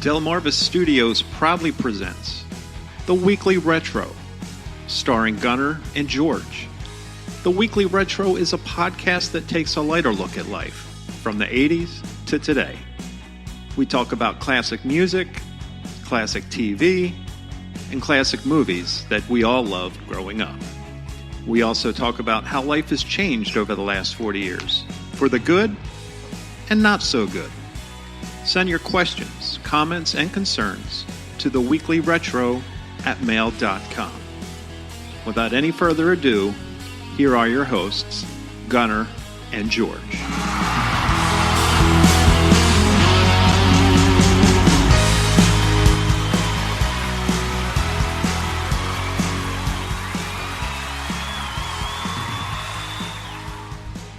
Delmarva Studios proudly presents The Weekly Retro, starring Gunnar and George. The Weekly Retro is a podcast that takes a lighter look at life, from the 80s to today. We talk about classic music, classic TV, and classic movies that we all loved growing up. We also talk about how life has changed over the last 40 years, for the good and not so good. Send your questions, comments, and concerns to theweeklyretro@mail.com. Without any further ado, here are your hosts, Gunnar and George.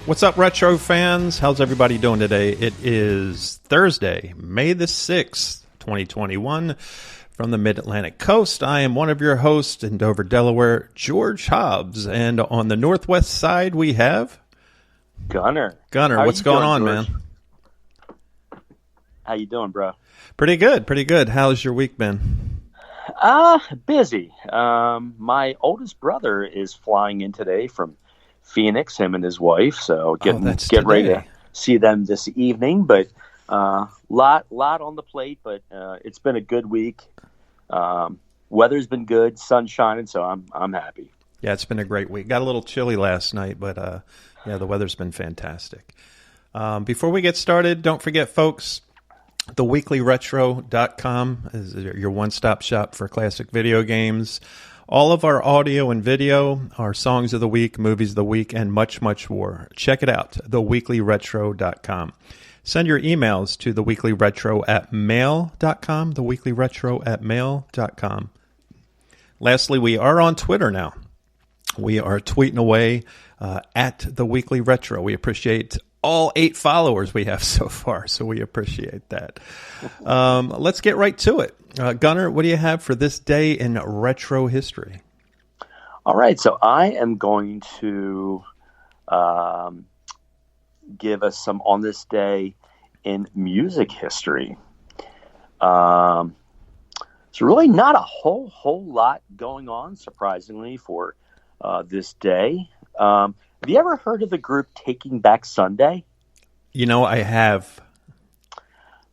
What's up, Retro fans? How's everybody doing today? It is Thursday, May the 6th, 2021. From the Mid-Atlantic coast, I am one of your hosts in Dover, Delaware, George Hobbs. And on the northwest side, we have... Gunnar, what's going on, George? Man? How you doing, bro? Pretty good. How's your week been? Busy. My oldest brother is flying in today from Phoenix, him and his wife, so get ready to see them this evening. But lot on the plate, but it's been a good week. Weather's been good, sun shining, so I'm happy. Yeah, it's been a great week. Got a little chilly last night, but the weather's been fantastic. Before we get started, don't forget, folks, theweeklyretro.com is your one-stop shop for classic video games. All of our audio and video, our songs of the week, movies of the week, and much, much more. Check it out, theweeklyretro.com. Send your emails to theweeklyretro@mail.com, theweeklyretro@mail.com. Lastly, we are on Twitter now. We are tweeting away at The Weekly Retro. We appreciate all 8 followers we have so far, so we appreciate that. Let's get right to it. Gunnar, what do you have for this day in retro history? All right, so I am going to give us some on this day in music history. So really not a whole lot going on, surprisingly, for this day. Have you ever heard of the group Taking Back Sunday? You know, I have.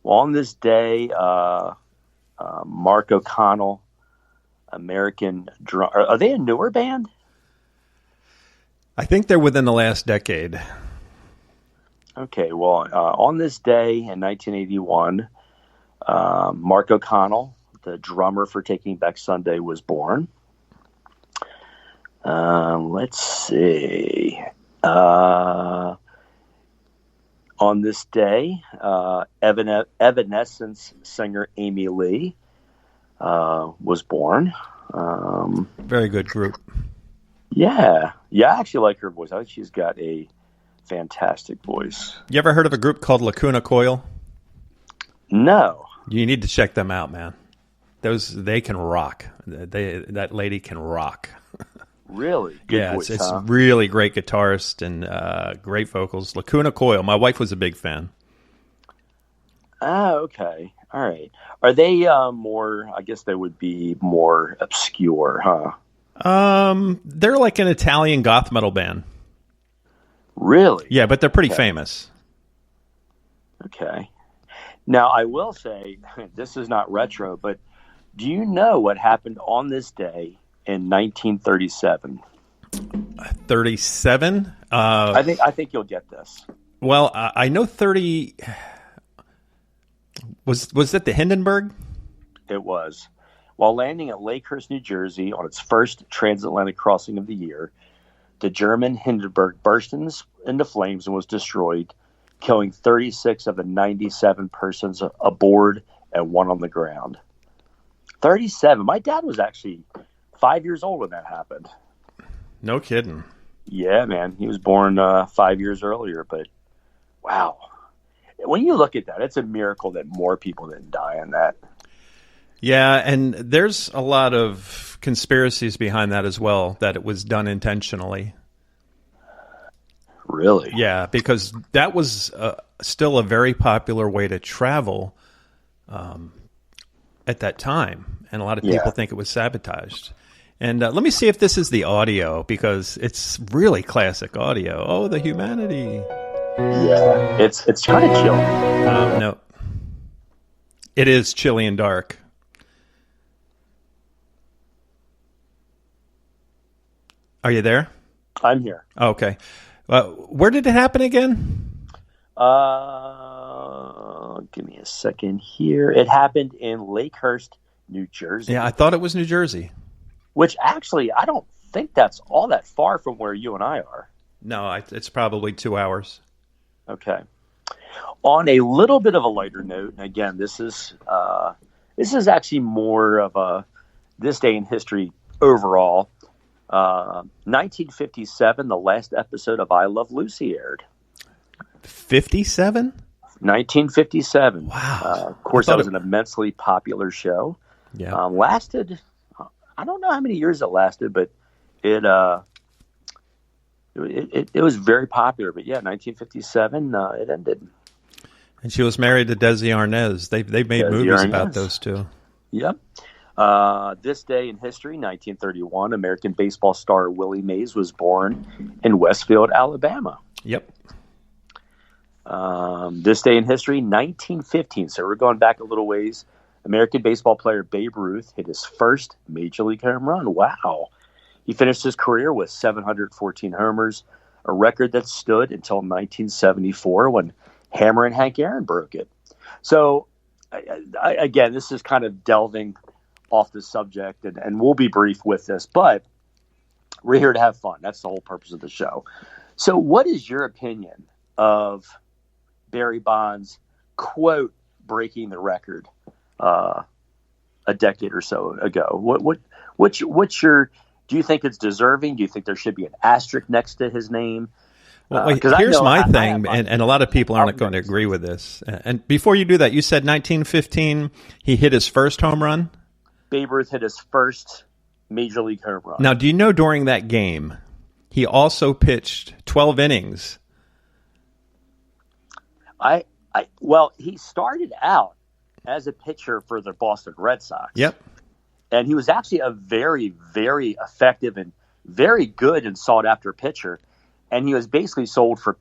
Well, on this day, Mark O'Connell, American drummer. Are they a newer band? I think they're within the last decade. Okay, well, on this day in 1981, Mark O'Connell, the drummer for Taking Back Sunday, was born. Let's see. On this day, Evanescence singer Amy Lee was born. Very good group. Yeah, I actually like her voice. I think she's got a fantastic voice. You ever heard of a group called Lacuna Coil? No. You need to check them out, man. They can rock. That lady can rock. Really? Good voice, it's really great guitarist and great vocals. Lacuna Coil. My wife was a big fan. Okay. All right. Are they more, I guess they would be more obscure, huh? They're like an Italian goth metal band. Really? Yeah, but they're pretty famous. Okay. Now, I will say, this is not retro, but do you know what happened on this day in 1937? 37? I think you'll get this. Well, I know 30. Was that the Hindenburg? It was. While landing at Lakehurst, New Jersey, on its first transatlantic crossing of the year, the German Hindenburg burst into flames and was destroyed, killing 36 of the 97 persons aboard and 1 on the ground. 37. My dad was actually 5 years old when that happened. No kidding. Yeah, man. He was born 5 years earlier, but wow. When you look at that, it's a miracle that more people didn't die in that. Yeah, and there's a lot of conspiracies behind that as well, that it was done intentionally. Really? Yeah, because that was still a very popular way to travel at that time, and a lot of people think it was sabotaged. And let me see if this is the audio, because it's really classic audio. Oh, the humanity. Yeah, it's kind of chill. No. It is chilly and dark. Are you there? I'm here. Oh, okay. Where did it happen again? Give me a second here. It happened in Lakehurst, New Jersey. Yeah, I thought it was New Jersey. Which actually, I don't think that's all that far from where you and I are. No, it's probably 2 hours. Okay. On a little bit of a lighter note, and again, this is actually more of a this day in history overall. 1957, the last episode of I Love Lucy aired. 57? 1957. Wow. Of course, that was an immensely popular show. Yeah. Lasted, I don't know how many years it lasted, but it was very popular. But yeah, 1957, it ended. And she was married to Desi Arnaz. They made movies about those two. Yep. This day in history, 1931, American baseball star Willie Mays was born in Westfield, Alabama. Yep. This day in history, 1915. So we're going back a little ways. American baseball player Babe Ruth hit his first major league home run. Wow. He finished his career with 714 homers, a record that stood until 1974 when Hammer and Hank Aaron broke it. So, again, this is kind of delving off the subject, and we'll be brief with this, but we're here to have fun. That's the whole purpose of the show. So what is your opinion of Barry Bonds, quote, breaking the record a decade or so ago? What's your, do you think it's deserving? Do you think there should be an asterisk next to his name? Well, here's my thing, and a lot of people aren't going to agree with this. And before you do that, you said 1915, he hit his first home run? Babe Ruth hit his first major league home run. Now, do you know during that game, he also pitched 12 innings? Well, he started out as a pitcher for the Boston Red Sox. Yep. And he was actually a very, very effective and very good and sought after pitcher. And he was basically sold for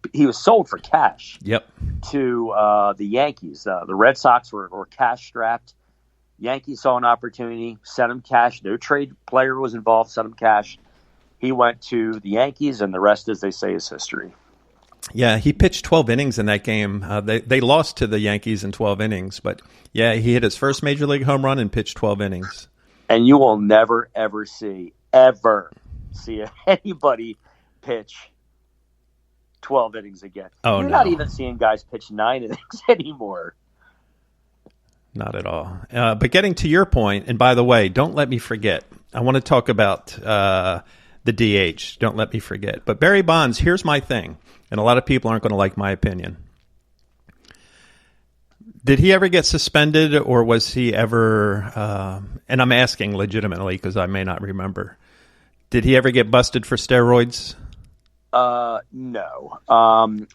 cash. Yep. To the Yankees. The Red Sox were cash strapped. Yankees saw an opportunity, sent him cash. No trade player was involved, sent him cash. He went to the Yankees, and the rest, as they say, is history. Yeah, he pitched 12 innings in that game. They lost to the Yankees in 12 innings, but yeah, he hit his first major league home run and pitched 12 innings. And you will never, ever see anybody pitch 12 innings again. Oh, You're no. not even seeing guys pitch 9 innings anymore. Not at all. But getting to your point, and by the way, don't let me forget. I want to talk about the DH. Don't let me forget. But Barry Bonds, here's my thing, and a lot of people aren't going to like my opinion. Did he ever get suspended, or was he ever, and I'm asking legitimately because I may not remember, did he ever get busted for steroids? No.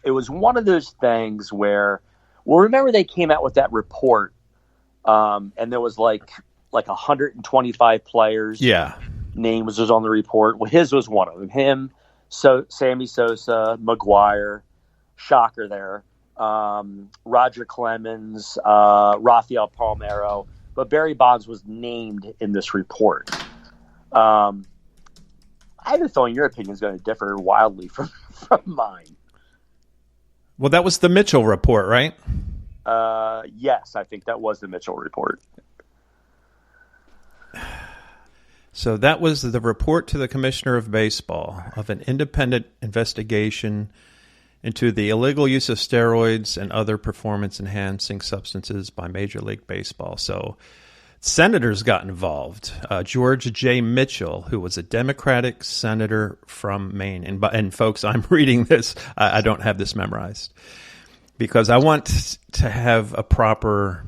It was one of those things where, well, remember they came out with that report, and there was like 125 players. Yeah. Names was on the report. Well, his was one of them. Him, Sammy Sosa, McGuire, shocker there. Roger Clemens, Rafael Palmeiro, but Barry Bonds was named in this report. I have a feeling your opinion is going to differ wildly from mine. Well, that was the Mitchell report, right? Yes, I think that was the Mitchell report. So that was the report to the Commissioner of Baseball of an independent investigation into the illegal use of steroids and other performance-enhancing substances by Major League Baseball. So senators got involved. George J. Mitchell, who was a Democratic senator from Maine. And folks, I'm reading this. I don't have this memorized because I want to have a proper...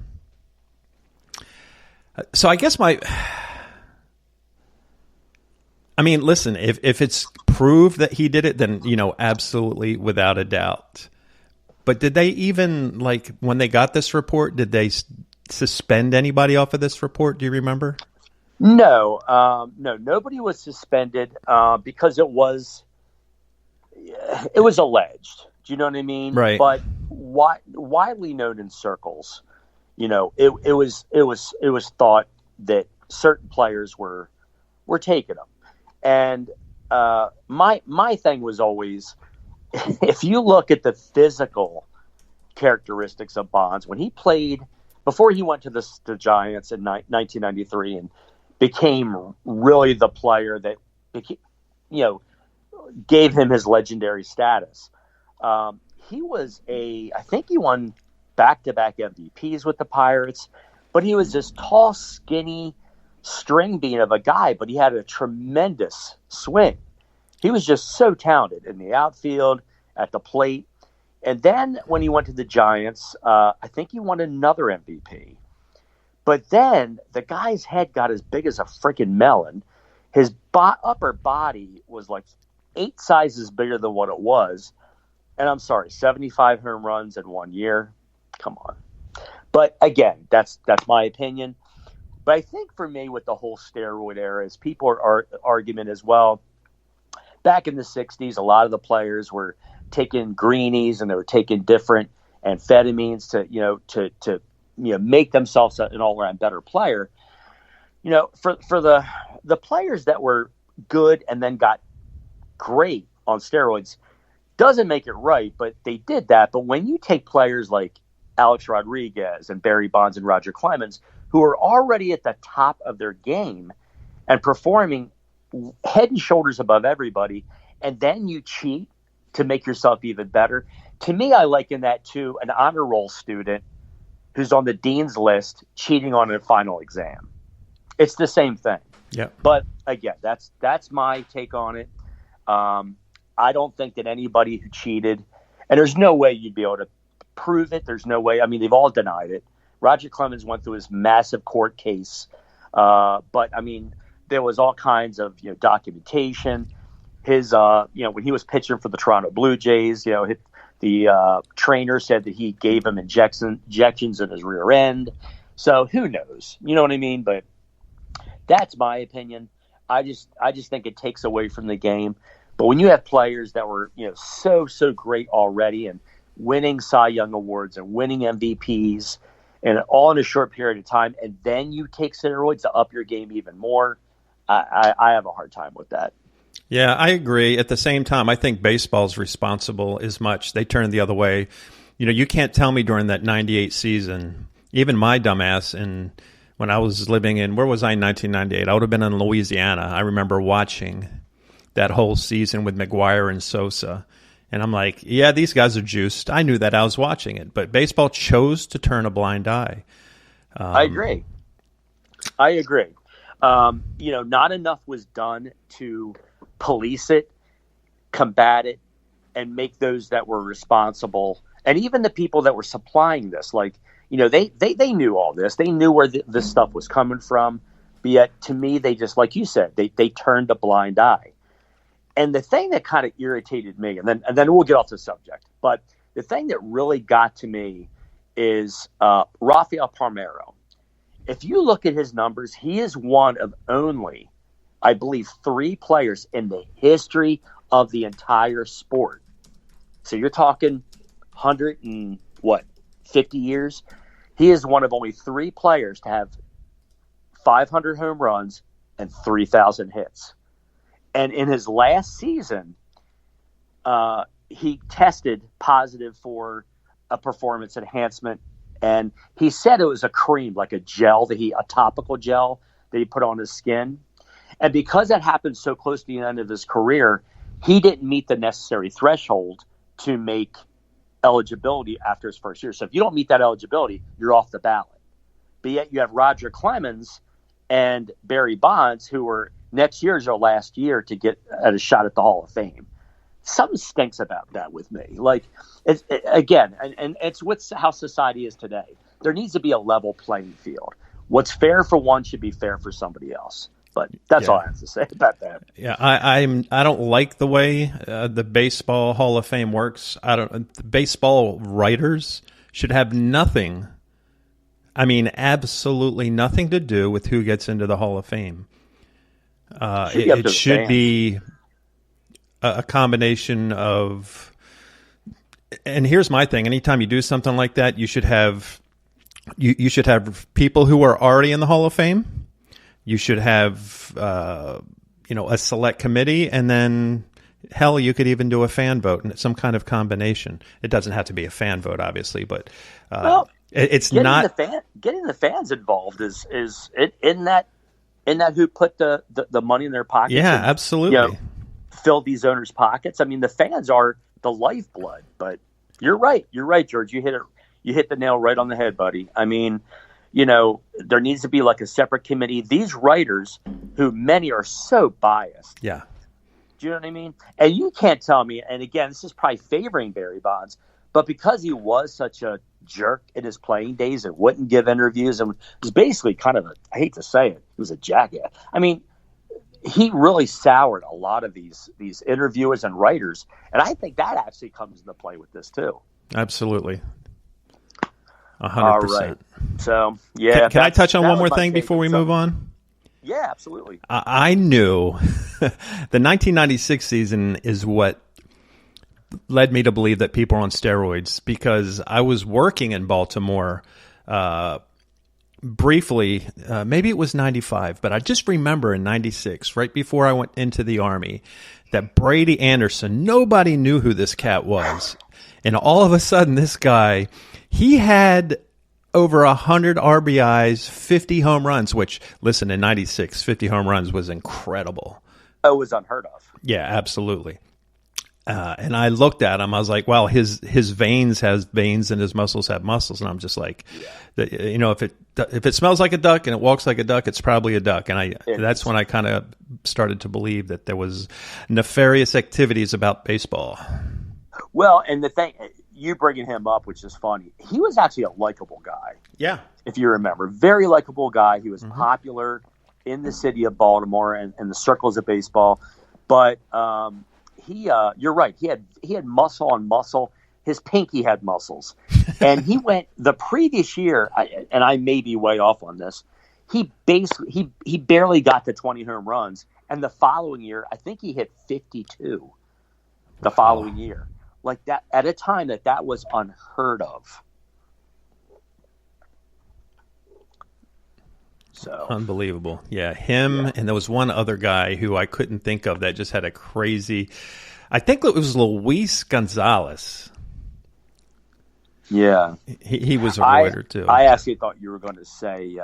So I guess listen, if it's proved that he did it, then, absolutely, without a doubt. But did they even, when they got this report, did they suspend anybody off of this report? Do you remember? No, nobody was suspended because it was alleged. Do you know what I mean? Right. But widely known in circles, it was thought that certain players were taking them, and my thing was always, if you look at the physical characteristics of Bonds when he played before he went to the Giants in 1993 and became really the player that gave him his legendary status. He was I think he won back-to-back MVPs with the Pirates, but he was this tall, skinny string bean of a guy, but he had a tremendous swing. He was just so talented in the outfield, at the plate. And then when he went to the Giants, I think he won another MVP. But then the guy's head got as big as a freaking melon. His upper body was like 8 sizes bigger than what it was. And I'm sorry, 75 home runs in 1 year. Come on. But again, that's my opinion. But I think for me with the whole steroid era is people are argument as well. Back in the 60s, a lot of the players were taking greenies and they were taking different amphetamines to make themselves an all-around better player. For the players that were good and then got great on steroids, doesn't make it right, but they did that. But when you take players like Alex Rodriguez and Barry Bonds and Roger Clemens, who are already at the top of their game and performing head and shoulders above everybody, and then you cheat to make yourself even better. To me, I liken that to an honor roll student who's on the dean's list cheating on a final exam. It's the same thing. Yeah. But again, that's my take on it. I don't think that anybody who cheated, and there's no way you'd be able to prove it. There's no way. I mean, they've all denied it. Roger Clemens went through his massive court case. But I mean, there was all kinds of, documentation. His, when he was pitching for the Toronto Blue Jays, the trainer said that he gave him injections in his rear end. So who knows? You know what I mean? But that's my opinion. I just think it takes away from the game. But when you have players that were, so great already and winning Cy Young awards and winning MVPs and all in a short period of time, and then you take steroids to up your game even more, I have a hard time with that. Yeah, I agree. At the same time, I think baseball's responsible as much. They turned the other way. You can't tell me during that 98 season, even my dumbass, and when I was living in, where was I in 1998? I would have been in Louisiana. I remember watching that whole season with McGuire and Sosa. And I'm like, yeah, these guys are juiced. I knew that. I was watching it. But baseball chose to turn a blind eye. I agree. Not enough was done to police it, combat it, and make those that were responsible, and even the people that were supplying this, they knew all this. They knew where this stuff was coming from. But yet, to me, they just, like you said, they turned a blind eye. And the thing that kind of irritated me, and then we'll get off the subject, but the thing that really got to me is Rafael Palmeiro. If you look at his numbers, he is one of only, I believe, 3 players in the history of the entire sport. So you're talking 50 years. He is one of only 3 players to have 500 home runs and 3,000 hits. And in his last season, he tested positive for a performance enhancement. And he said it was a cream, like a topical gel that he put on his skin. And because that happened so close to the end of his career, he didn't meet the necessary threshold to make eligibility after his first year. So if you don't meet that eligibility, you're off the ballot. But yet you have Roger Clemens and Barry Bonds, who were next year's their last year to get a shot at the Hall of Fame. Something stinks about that with me. And it's how society is today. There needs to be a level playing field. What's fair for one should be fair for somebody else. But that's all I have to say about that. Yeah, I don't like the way the Baseball Hall of Fame works. Baseball writers should have nothing I mean, absolutely nothing to do with who gets into the Hall of Fame. It should be a combination of, and here's my thing. Anytime you do something like that, you should have people who are already in the Hall of Fame. You should have, a select committee, and then hell, you could even do a fan vote and some kind of combination. It doesn't have to be a fan vote, obviously, but it's getting not getting the fans involved is in that who put the money in their pockets. Yeah, and, absolutely. Fill these owners' pockets. I mean, the fans are the lifeblood. But you're right, George. You hit the nail right on the head, buddy. I mean, there needs to be like a separate committee. These writers, who many are so biased. Yeah. Do you know what I mean? And you can't tell me, and again, this is probably favoring Barry Bonds, but because he was such a jerk in his playing days and wouldn't give interviews and was basically kind of I hate to say it, he was a jackass. I mean, he really soured a lot of these interviewers and writers, and I think that actually comes into play with this too. Absolutely. 100%. All right. So, yeah. Can I touch on one more thing before we move on? Yeah, absolutely. I knew the 1996 season is what led me to believe that people are on steroids, because I was working in Baltimore briefly. Maybe it was 95, but I just remember in 96, right before I went into the Army, that Brady Anderson, nobody knew who this cat was. And all of a sudden, this guy, he had over 100 RBIs, 50 home runs, which, listen, in 96, 50 home runs was incredible. Oh, it was unheard of. Yeah, absolutely. And I looked at him. I was like, well, his veins has veins and his muscles have muscles. And I'm just like, if it smells like a duck and it walks like a duck, it's probably a duck. And that's when I kind of started to believe that there was nefarious activities about baseball. Well, and the thing, you bringing him up, which is funny, he was actually a likable guy. Yeah. If you remember, very likable guy. He was popular in the city of Baltimore and the circles of baseball. But you're right. He had muscle on muscle. His pinky had muscles. And he went the previous year, and I may be way off on this, he barely got to 20 home runs. And the following year, I think he hit 52 the following year. Like that, at a time that was unheard of. So unbelievable. Yeah, him, and there was one other guy who I couldn't think of that just had a crazy, I think it was Luis Gonzalez. Yeah. He was a writer too. I actually thought you were going to say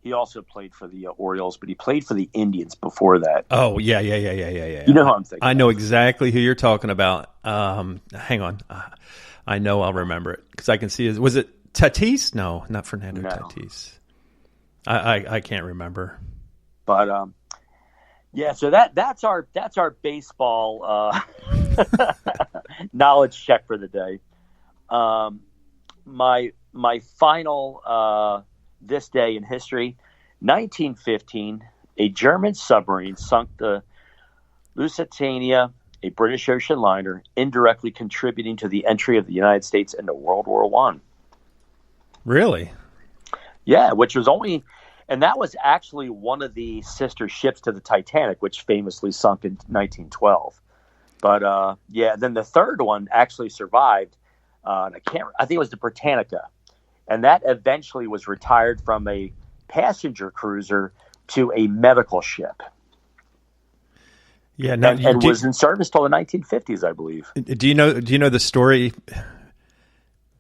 he also played for the Orioles, but he played for the Indians before that. Oh, yeah. You know who I'm thinking. I know exactly who you're talking about. Hang on. I know I'll remember it because I can see it. Was it Tatis? No, not Fernando Tatis. I can't remember. But yeah, so that's our baseball knowledge check for the day. My final this day in history, 1915, a German submarine sunk the Lusitania, a British ocean liner, indirectly contributing to the entry of the United States into World War I. Really? Yeah, and that was actually one of the sister ships to the Titanic, which famously sunk in 1912. But then the third one actually survived. I think it was the Britannica, and that eventually was retired from a passenger cruiser to a medical ship. Yeah, and was in service till the 1950s, I believe. Do you know the story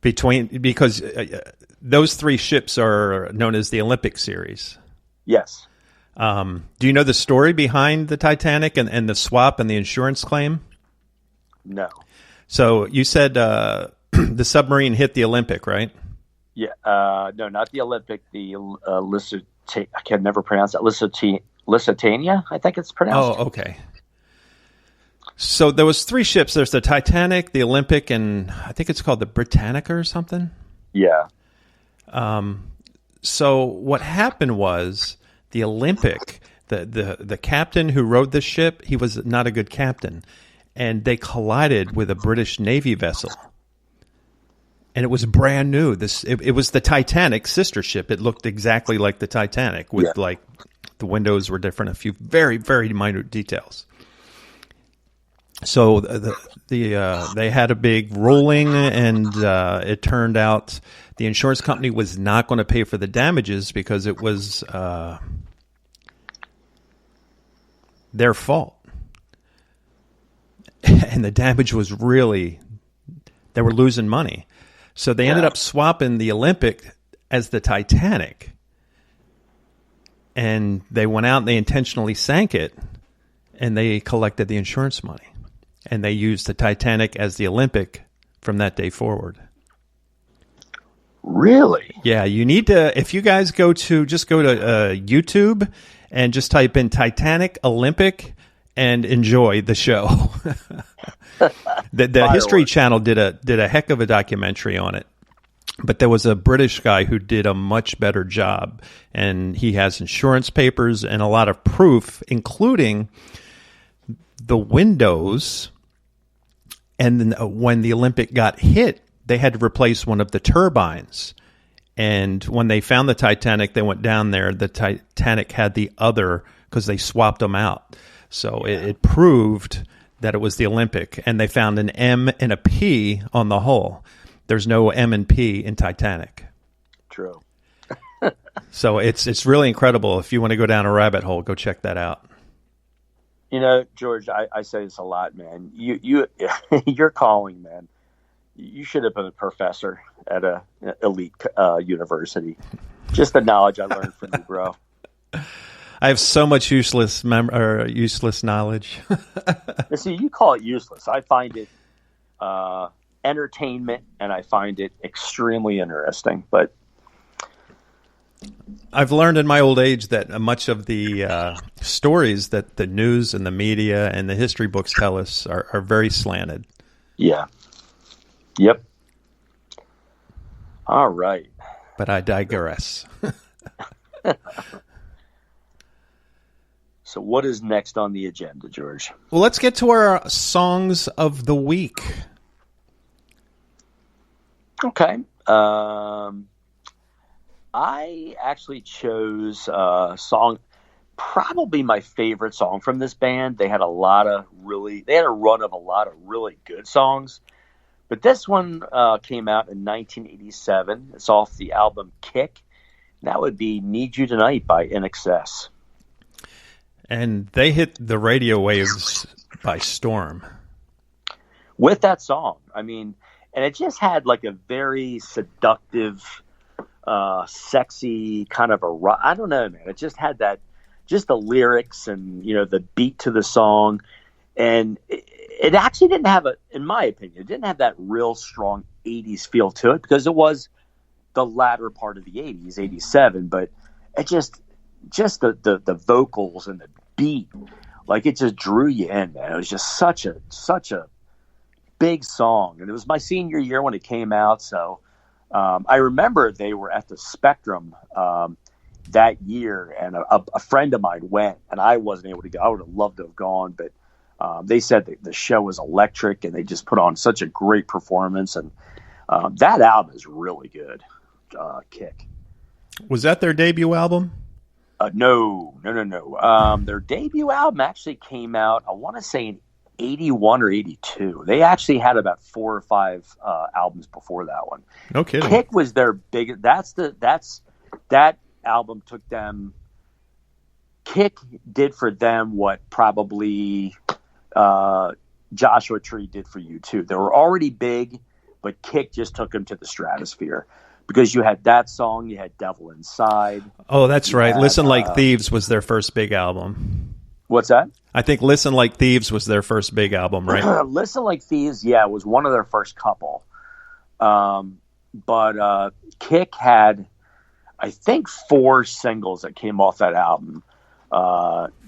because those three ships are known as the Olympic series? Yes. Do you know the story behind the Titanic and the swap and the insurance claim? No. So you said the submarine hit the Olympic, right? Yeah. No, not the Olympic. The I can never pronounce that. Lusitania, I think it's pronounced. Oh, okay. So there was three ships. There's the Titanic, the Olympic, and I think it's called the Britannica or something. Yeah. So what happened was the Olympic, the captain who rowed the ship, he was not a good captain, and they collided with a British Navy vessel. and it was brand new. It was the Titanic sister ship. It looked exactly like the Titanic with like the windows were different, a few very, very minute details. So they had a big ruling, and it turned out the insurance company was not going to pay for the damages because it was their fault. And the damage was really, they were losing money. So they ended up swapping the Olympic as the Titanic. And they went out and they intentionally sank it, and they collected the insurance money. And they used the Titanic as the Olympic from that day forward. Really? Yeah, you need to, if you guys go to YouTube and just type in Titanic Olympic and enjoy the show. The History Channel did a heck of a documentary on it. But there was a British guy who did a much better job, and he has insurance papers and a lot of proof, including the windows. And then when the Olympic got hit, they had to replace one of the turbines. And when they found the Titanic, they went down there. The Titanic had the other because they swapped them out. So it proved that it was the Olympic. And they found an M and a P on the hull. There's no M and P in Titanic. True. So it's really incredible. If you want to go down a rabbit hole, go check that out. You know, George, I say this a lot, man. Your calling, man. You should have been a professor at an elite university. Just the knowledge I learned from you, bro. I have so much useless knowledge. See, you call it useless. I find it entertainment, and I find it extremely interesting. But I've learned in my old age that much of the stories that the news and the media and the history books tell us are very slanted. Yeah. Yep. All right. But I digress. So what is next on the agenda, George? Well, let's get to our songs of the week. Okay. I actually chose a song, probably my favorite song from this band. They had a run of a lot of really good songs. But this one came out in 1987. It's off the album Kick. That would be Need You Tonight by INXS. And they hit the radio waves by storm. With that song. I mean, and it just had like a very seductive, sexy kind of I don't know, man. It just had that, just the lyrics and, the beat to the song. And it actually didn't have in my opinion, it didn't have that real strong 80s feel to it because it was the latter part of the 80s, 87. But it just the vocals and the beat, like it just drew you in, man. It was just such a big song. And it was my senior year when it came out. So I remember they were at the Spectrum that year, and a friend of mine went, and I wasn't able to go. I would have loved to have gone, but they said that the show was electric, and they just put on such a great performance. And that album is really good. Kick. Was that their debut album? No. Their debut album actually came out, I want to say in 81 or 82. They actually had about 4 or 5 albums before that one. No kidding. Kick was their big. That album took them. Kick did for them what probably Joshua Tree did for U2. They were already big, but Kick just took them to the stratosphere. Because you had that song, you had Devil Inside. Oh, that's right. Listen Like Thieves was their first big album. What's that? I think Listen Like Thieves was their first big album, right? Listen Like Thieves, was one of their first couple. But Kick had, I think, 4 singles that came off that album.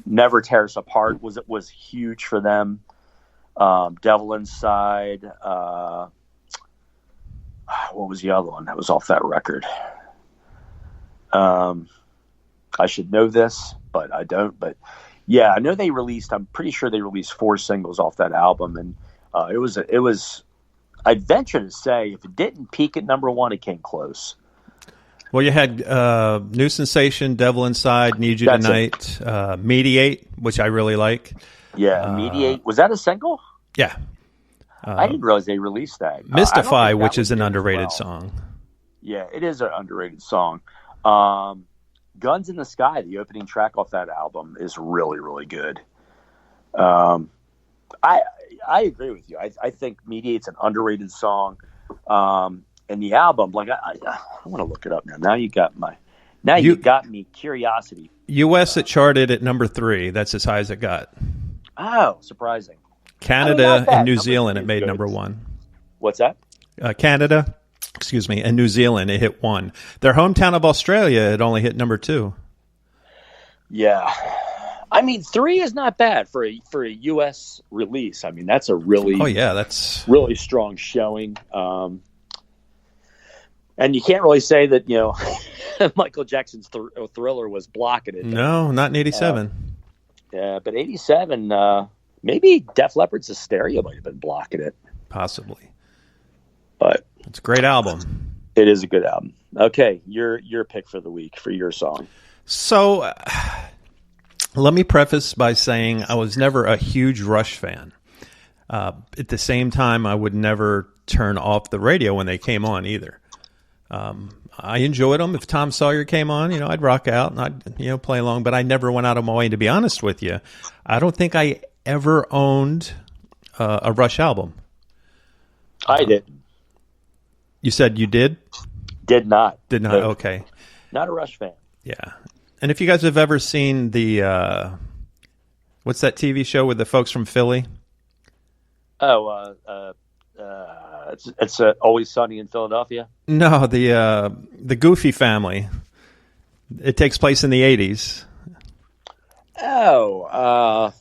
Never Tear Us Apart was huge for them. Devil Inside. What was the other one that was off that record? I should know this, but I don't. But yeah, I know I'm pretty sure they released 4 singles off that album, and it was I'd venture to say if it didn't peak at number one, it came close. Well, you had New Sensation, Devil Inside, Need You That's Tonight, Mediate, which I really like. Yeah, Mediate. Was that a single? Yeah. I didn't realize they released that. Mystify, which is an underrated song. Yeah, it is an underrated song. Guns in the Sky, the opening track off that album, is really, really good. I agree with you. I think Mediate's an underrated song. And the album, like I want to look it up now. Now you got me curiosity. U.S. it charted at number 3. That's as high as it got. Oh, surprising. Canada and New Zealand it made number 1. What's that? Canada, and New Zealand it hit 1. Their hometown of Australia it only hit number 2. Yeah. I mean, 3 is not bad for a U.S. release. I mean, that's a really that's really strong showing. And you can't really say that, Michael Jackson's Thriller was blocking it. No, not in 87. Yeah, but 87, maybe Def Leppard's Hysteria might have been blocking it. Possibly. But it's a great album. It is a good album. Okay, your pick for the week, for your song. So, let me preface by saying I was never a huge Rush fan. At the same time, I would never turn off the radio when they came on either. I enjoyed them. If Tom Sawyer came on, I'd rock out and I'd, play along, but I never went out of my way. And to be honest with you, I don't think I ever owned a Rush album. I did. You said you did? Did not. Did not. Okay. Not a Rush fan. Yeah. And if you guys have ever seen the, what's that TV show with the folks from Philly? Oh, it's Always Sunny in Philadelphia. No, the Goofy Family. It takes place in the 80s. Oh,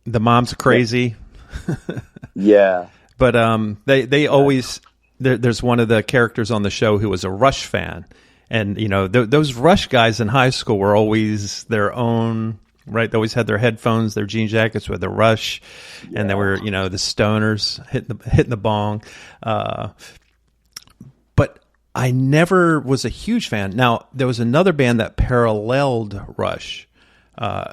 the mom's crazy. Yeah, but they always there's one of the characters on the show who was a Rush fan, and those Rush guys in high school were always their own. Right, they always had their headphones, their jean jackets with the Rush, and they were, the stoners hitting the bong. But I never was a huge fan. Now, there was another band that paralleled Rush,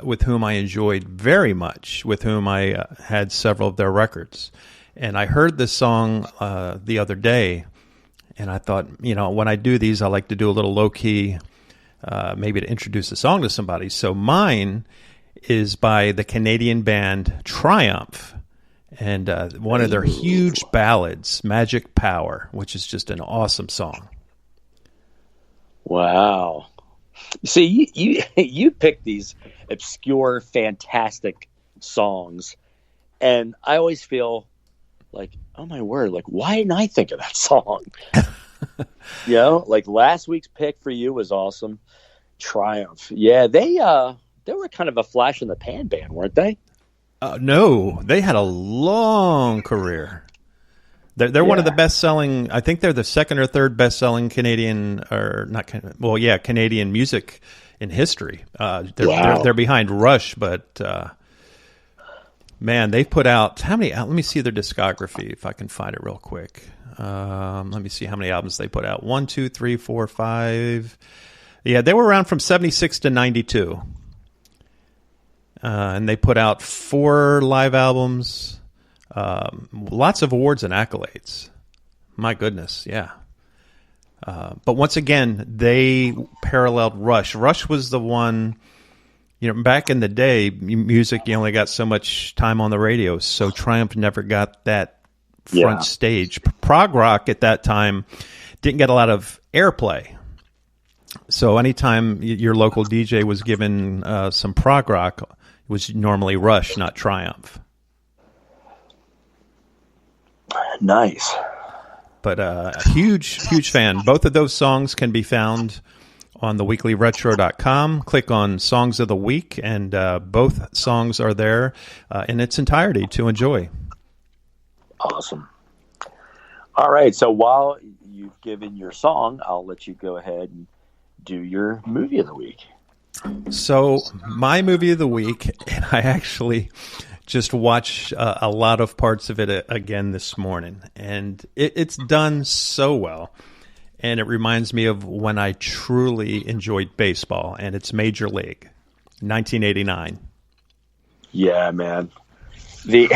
with whom I enjoyed very much, with whom I had several of their records. And I heard this song the other day, and I thought, when I do these, I like to do a little low-key, maybe to introduce a song to somebody. So mine is by the Canadian band Triumph, and one of their huge ballads, Magic Power, which is just an awesome song. Wow. See, you pick these obscure, fantastic songs, and I always feel like, oh my word, like, why didn't I think of that song? Like last week's pick for you was awesome. Triumph. Yeah, they were kind of a flash in the pan band, weren't they? No, they had a long career. They're one of the best-selling. I think they're the second or third best-selling Canadian, or not? Well, yeah, Canadian music in history. They're behind Rush, but man, they've put out how many? Let me see their discography if I can find it real quick. Let me see how many albums they put out. 1, 2, 3, 4, 5. Yeah, they were around from 76 to 92. And they put out 4 live albums, lots of awards and accolades. My goodness, yeah. But once again, they paralleled Rush. Rush was the one, back in the day, music, you only got so much time on the radio, so Triumph never got that front stage. Prog rock at that time didn't get a lot of airplay. So anytime your local DJ was given some prog rock, it was normally Rush, not Triumph. Nice. But a huge fan. Both of those songs can be found on theweeklyretro.com. Click on Songs of the Week, and both songs are there in its entirety to enjoy. Awesome. All right, so while you've given your song, I'll let you go ahead and do your movie of the week. So my movie of the week, and I actually just watched a lot of parts of it again this morning, and it's done so well. And it reminds me of when I truly enjoyed baseball, and it's Major League, 1989. Yeah, man. The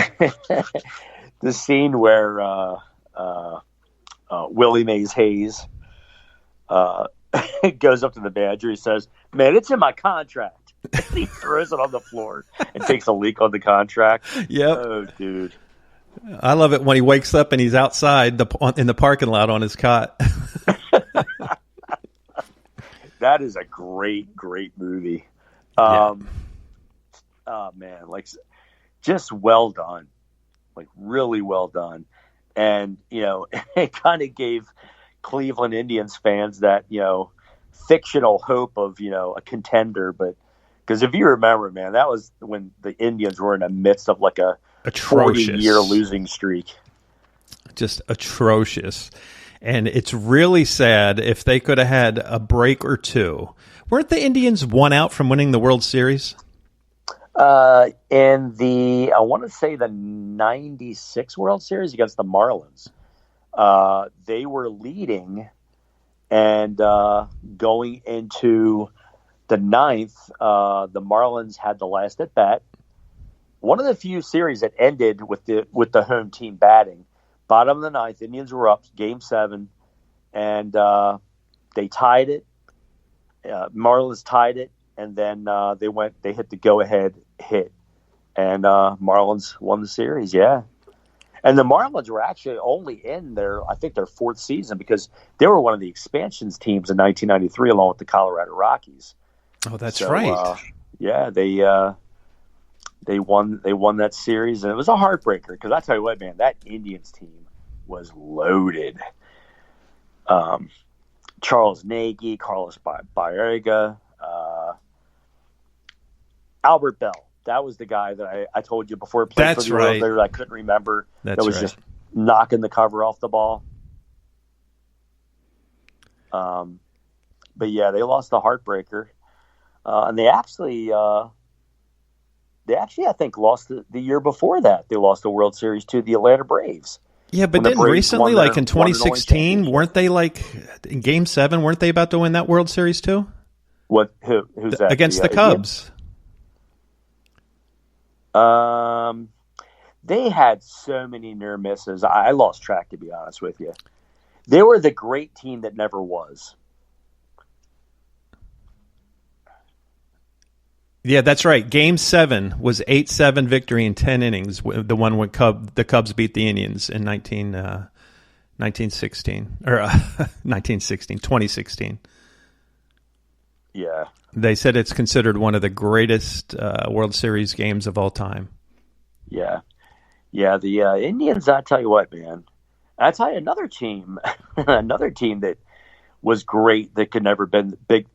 the scene where Willie Mays Hayes goes up to the manager. He says, "Man, it's in my contract." He throws it on the floor and takes a leak on the contract. Yep. Oh, dude. I love it when he wakes up and he's outside in the parking lot on his cot. That is a great, great movie. Yeah. Oh, man, like, just well done. Like, really well done. And, it kind of gave Cleveland Indians fans that, fictional hope of, a contender. But because if you remember, man, that was when the Indians were in the midst of like a atrocious 40-year losing streak. Just atrocious. And it's really sad. If they could have had a break or two. Weren't the Indians one out from winning the World Series? In the, I want to say the 96 World Series against the Marlins. They were leading and going into the ninth, the Marlins had the last at bat. One of the few series that ended with the home team batting. Bottom of the ninth, Indians were up, Game 7, and they tied it. Marlins tied it, and then they hit the go-ahead hit, and Marlins won the series. Yeah, and the Marlins were actually only in their fourth season because they were one of the expansions teams in 1993, along with the Colorado Rockies. Oh, that's right. Yeah, they won that series, and it was a heartbreaker because I tell you what, man, that Indians team was loaded. Charles Nagy, Carlos Baerga, Albert Bell. That was the guy that I told you before played for the World that I couldn't remember. That was just knocking the cover off the ball. But yeah, they lost the heartbreaker, and they actually I think lost the year before that. They lost the World Series to the Atlanta Braves. Yeah, but then recently, like in 2016, weren't they like in Game 7? Weren't they about to win that World Series too? What? Who's that? Against the Cubs. They had so many near misses. I lost track, to be honest with you. They were the great team that never was. Yeah, that's right. Game 7 was 8-7 victory in 10 innings. The one when the Cubs beat the Indians in 2016. Yeah. They said it's considered one of the greatest World Series games of all time. Yeah. Yeah, the Indians, I tell you what, man. I tell you another team that was great that could never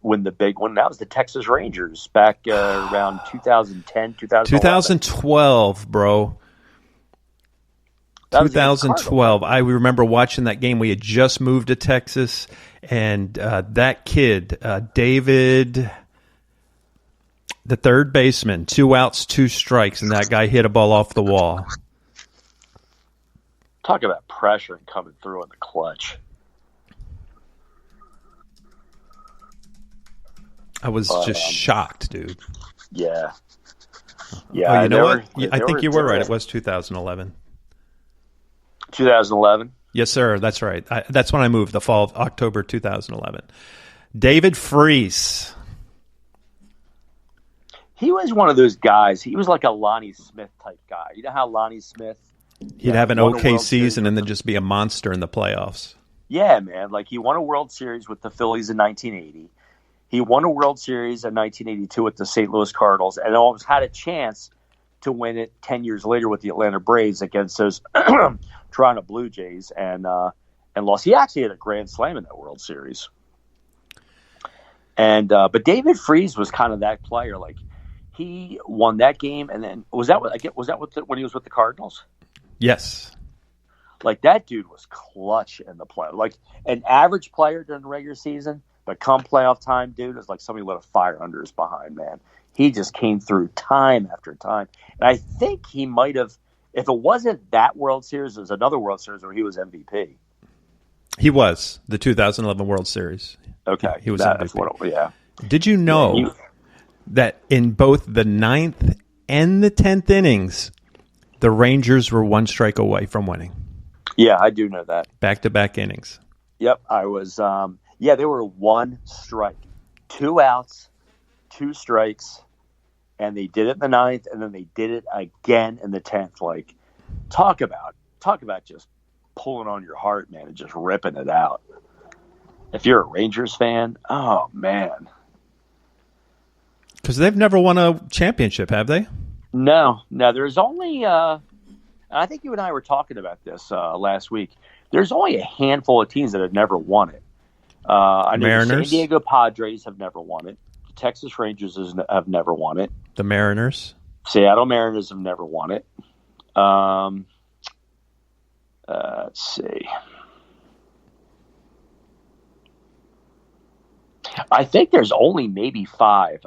win the big one. That was the Texas Rangers back around 2010, 2012, bro. 2012. I remember watching that game. We had just moved to Texas, and that kid, David, the third baseman, 2 outs, 2 strikes, and that guy hit a ball off the wall. Talk about pressure and coming through in the clutch. I was just shocked, dude. Yeah. Yeah. Oh, you know what? I think you were right. It was 2011. 2011? Yes, sir. That's right. That's when I moved, the fall of October 2011. David Freese. He was one of those guys. He was like a Lonnie Smith type guy. You know how Lonnie Smith... He'd have an okay season and then just be a monster in the playoffs. Yeah, man. Like, he won a World Series with the Phillies in 1980. He won a World Series in 1982 with the St. Louis Cardinals and almost had a chance to win it 10 years later with the Atlanta Braves against those Toronto Blue Jays and lost. He actually had a grand slam in that World Series. And but David Freese was kind of that player. Like, he won that game, and then when he was with the Cardinals? Yes. Like, that dude was clutch in the play. Like, an average player during the regular season. But come playoff time, dude, it's like somebody lit a fire under his behind, man. he just came through time after time. And I think he might have, if it wasn't that World Series, it was another World Series where he was MVP. He was the 2011 World Series. Okay. He was that's MVP. yeah. Did you know that in both the 9th and the 10th innings, the Rangers were 1 strike away from winning? Yeah, I do know that. Back-to-back innings. Yep, I was. They were 1 strike, 2 outs, 2 strikes, and they did it in the 9th, and then they did it again in the 10th. Like, talk about just pulling on your heart, man, and just ripping it out. If you're a Rangers fan, oh man, because they've never won a championship, have they? No. There's only. I think you and I were talking about this last week. There's only a handful of teams that have never won it. I know the San Diego Padres have never won it. The Texas Rangers have never won it. The Mariners. Seattle Mariners have never won it. Let's see. I think there's only maybe 5.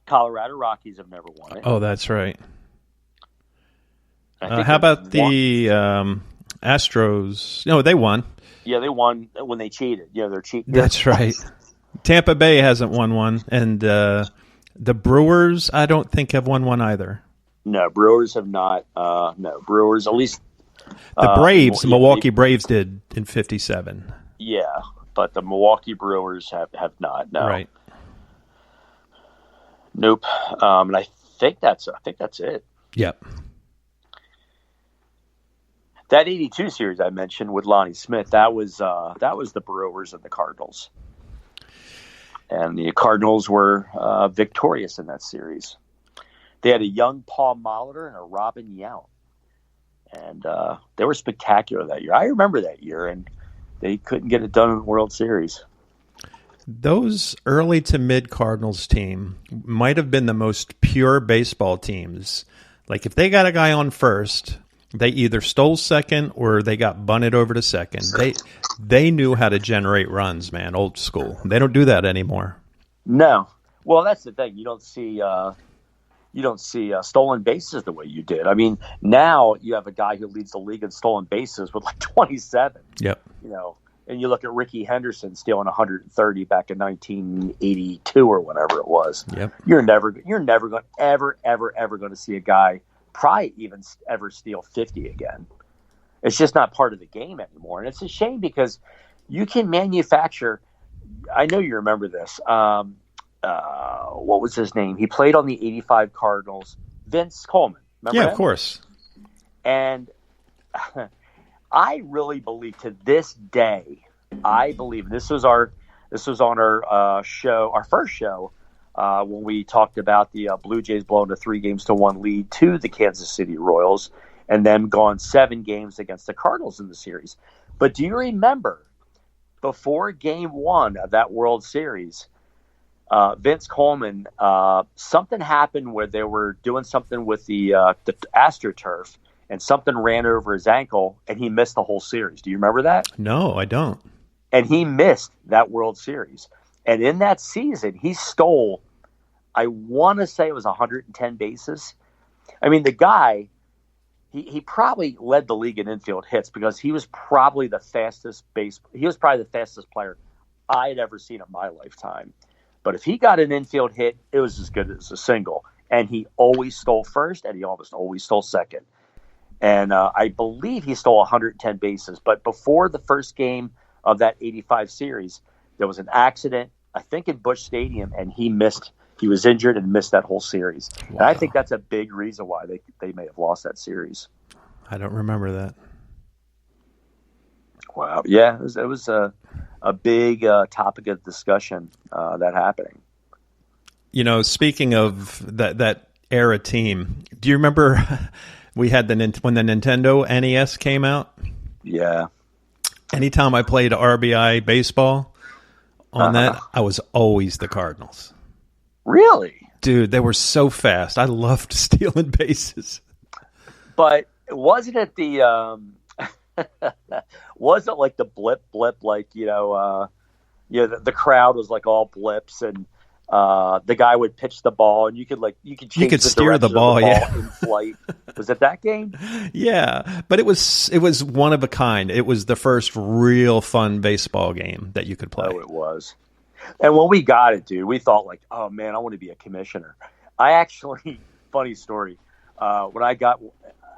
Colorado Rockies have never won it. Oh, that's right. How about the Astros? No, they won. Yeah, they won when they cheated. Yeah, they're cheating. That's right. Tampa Bay hasn't won one, and the Brewers, I don't think, have won one either. No, Brewers have not. No, Brewers, at least. The Braves, Milwaukee Braves did in 57. Yeah, but the Milwaukee Brewers have not. No. Right. Nope. And I think that's it. Yep. That 82 series I mentioned with Lonnie Smith, that was the Brewers and the Cardinals. And the Cardinals were victorious in that series. They had a young Paul Molitor and a Robin Yount. And they were spectacular that year. I remember that year, and they couldn't get it done in the World Series. Those early to mid Cardinals team might have been the most pure baseball teams. Like if they got a guy on first, they either stole second or they got bunted over to second. They knew how to generate runs, man. Old school. They don't do that anymore. No. Well, that's the thing. You don't see stolen bases the way you did. I mean, now you have a guy who leads the league in stolen bases with like 27. Yep. And you look at Ricky Henderson stealing 130 back in 1982 or whatever it was. Yep. You're never going ever going to see a guy probably even ever steal 50 again. It's just not part of the game anymore, and it's a shame because you can manufacture. I know you remember this. What was his name? He played on the '85 Cardinals. Vince Coleman. Remember yeah, him? Of course. And I really believe to this day, this was on our show, our first show, when we talked about the Blue Jays blowing a 3-1 lead to the Kansas City Royals and then gone 7 games against the Cardinals in the series. But do you remember before Game 1 of that World Series, Vince Coleman, something happened where they were doing something with the AstroTurf, and something ran over his ankle, and he missed the whole series. Do you remember that? No, I don't. And he missed that World Series. And in that season, he stole, I want to say it was 110 bases. I mean, the guy, he probably led the league in infield hits because he was probably the fastest player I had ever seen in my lifetime. But if he got an infield hit, it was as good as a single. And he always stole first, and he almost always stole second. And I believe he stole 110 bases. But before the first game of that 85 series, there was an accident, I think in Busch Stadium, and he was injured and missed that whole series. Wow. And I think that's a big reason why they may have lost that series. I don't remember that. Wow. Yeah, it was a big topic of discussion, that happening. Speaking of that era team, do you remember we had when the Nintendo NES came out? Yeah. Anytime I played RBI baseball on that, I was always the Cardinals. Really? Dude, they were so fast. I loved stealing bases. But wasn't it wasn't like the blip, like, the crowd was like all blips and The guy would pitch the ball, and you could change the steer the direction ball, of the ball yeah. in flight. Was it that game? Yeah, but it was one of a kind. It was the first real fun baseball game that you could play. Oh, it was. And when we got it, dude, we thought like, oh man, I want to be a commissioner. I actually, funny story. When I got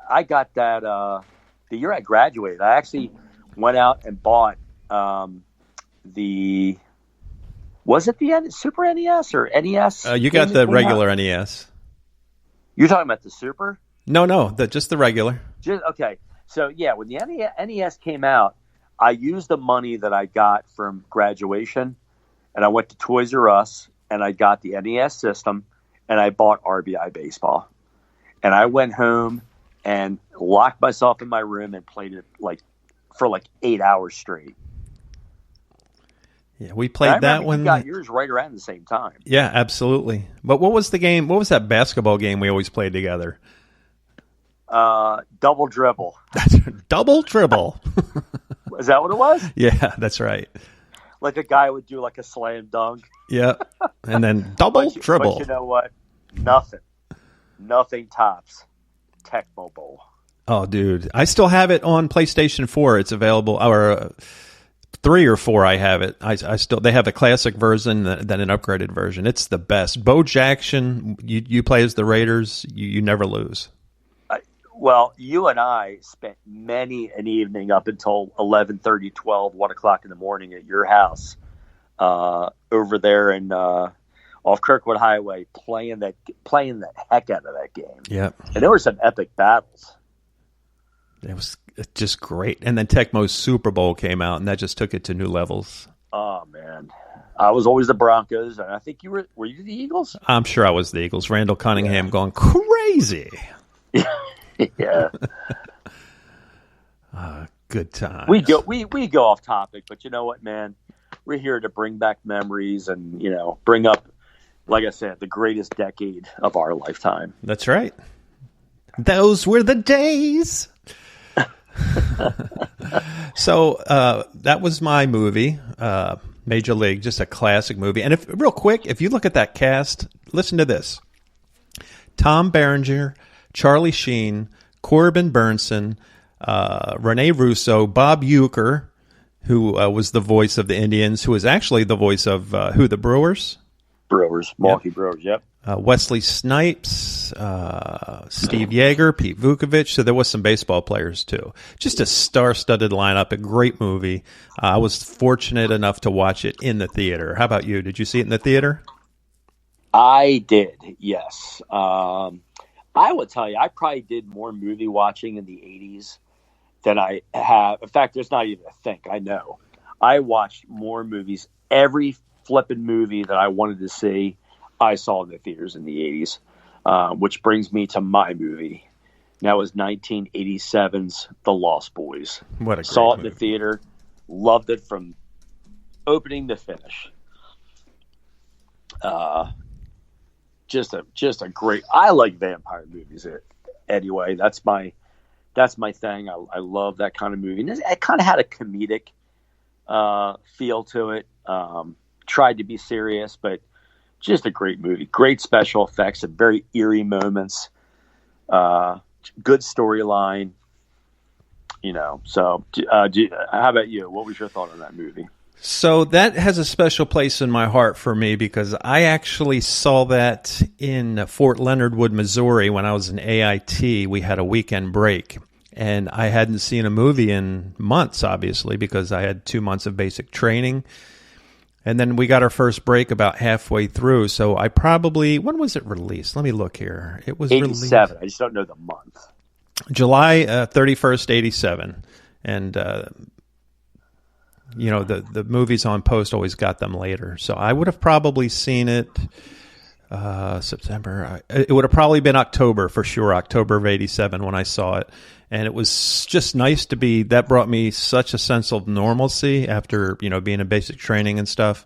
that the year I graduated, I actually went out and bought was it the Super NES or NES? You got the regular NES. You're talking about the Super? No, just the regular. Okay. So, yeah, when the NES came out, I used the money that I got from graduation, and I went to Toys R Us, and I got the NES system, and I bought RBI Baseball. And I went home and locked myself in my room and played it for 8 hours straight. Yeah, we played that one. You got yours right around the same time. Yeah, absolutely. But what was the game? What was that basketball game we always played together? Double Dribble. Double Dribble. Is that what it was? Yeah, that's right. Like a guy would do like a slam dunk. Yeah, and then double dribble. But you know what? Nothing tops Tecmo Bowl. Oh, dude, I still have it on PlayStation 4. It's available, or 3 or 4. I have it. They have a classic version, then an upgraded version. It's the best. Bo Jackson, you play as the Raiders. You never lose. Well, you and I spent many an evening up until 11:30, 12, 1 o'clock in the morning at your house over there in off Kirkwood Highway playing the heck out of that game. Yeah. And there were some epic battles. It was just great. And then Tecmo's Super Bowl came out, and that just took it to new levels. Oh, man. I was always the Broncos, and I think were you the Eagles? I'm sure I was the Eagles. Randall Cunningham going crazy. Yeah. Good time. We go off topic, but you know what, man? We're here to bring back memories and, bring up, like I said, the greatest decade of our lifetime. That's right. Those were the days. So that was my movie, Major League, just a classic movie. And real quick, if you look at that cast, listen to this. Tom Berenger, Charlie Sheen, Corbin Burnson, Rene Russo, Bob Uecker, who was the voice of the Indians, who was actually the voice of the Brewers? Milwaukee Brewers, yep. Wesley Snipes, Steve Yeager, Pete Vukovich. So there was some baseball players too. Just a star-studded lineup, a great movie. I was fortunate enough to watch it in the theater. How about you? Did you see it in the theater? I did, yes. I would tell you, I probably did more movie watching in the 80s than I have. In fact, there's not even a think. I know. I watched more movies. Every flipping movie that I wanted to see, I saw in the theaters in the 80s, which brings me to my movie. That was 1987's The Lost Boys. What a great Saw it in movie. the theater, loved it from opening to finish. Just a great. I like vampire movies anyway. That's my thing. I love that kind of movie. And it kind of had a comedic feel to it. Tried to be serious, but just a great movie. Great special effects, and very eerie moments. Good storyline. So how about you? What was your thought on that movie? So that has a special place in my heart for me because I actually saw that in Fort Leonard Wood, Missouri when I was in AIT. We had a weekend break, and I hadn't seen a movie in months, obviously, because I had 2 months of basic training. And then we got our first break about halfway through. So I probably, when was it released? Let me look here. It was 87. released. I just don't know the month. July 31st, 87. And, the movies on post always got them later. So I would have probably seen it September. It would have probably been October for sure, October of 87 when I saw it. And it was just nice that brought me such a sense of normalcy after, being in basic training and stuff.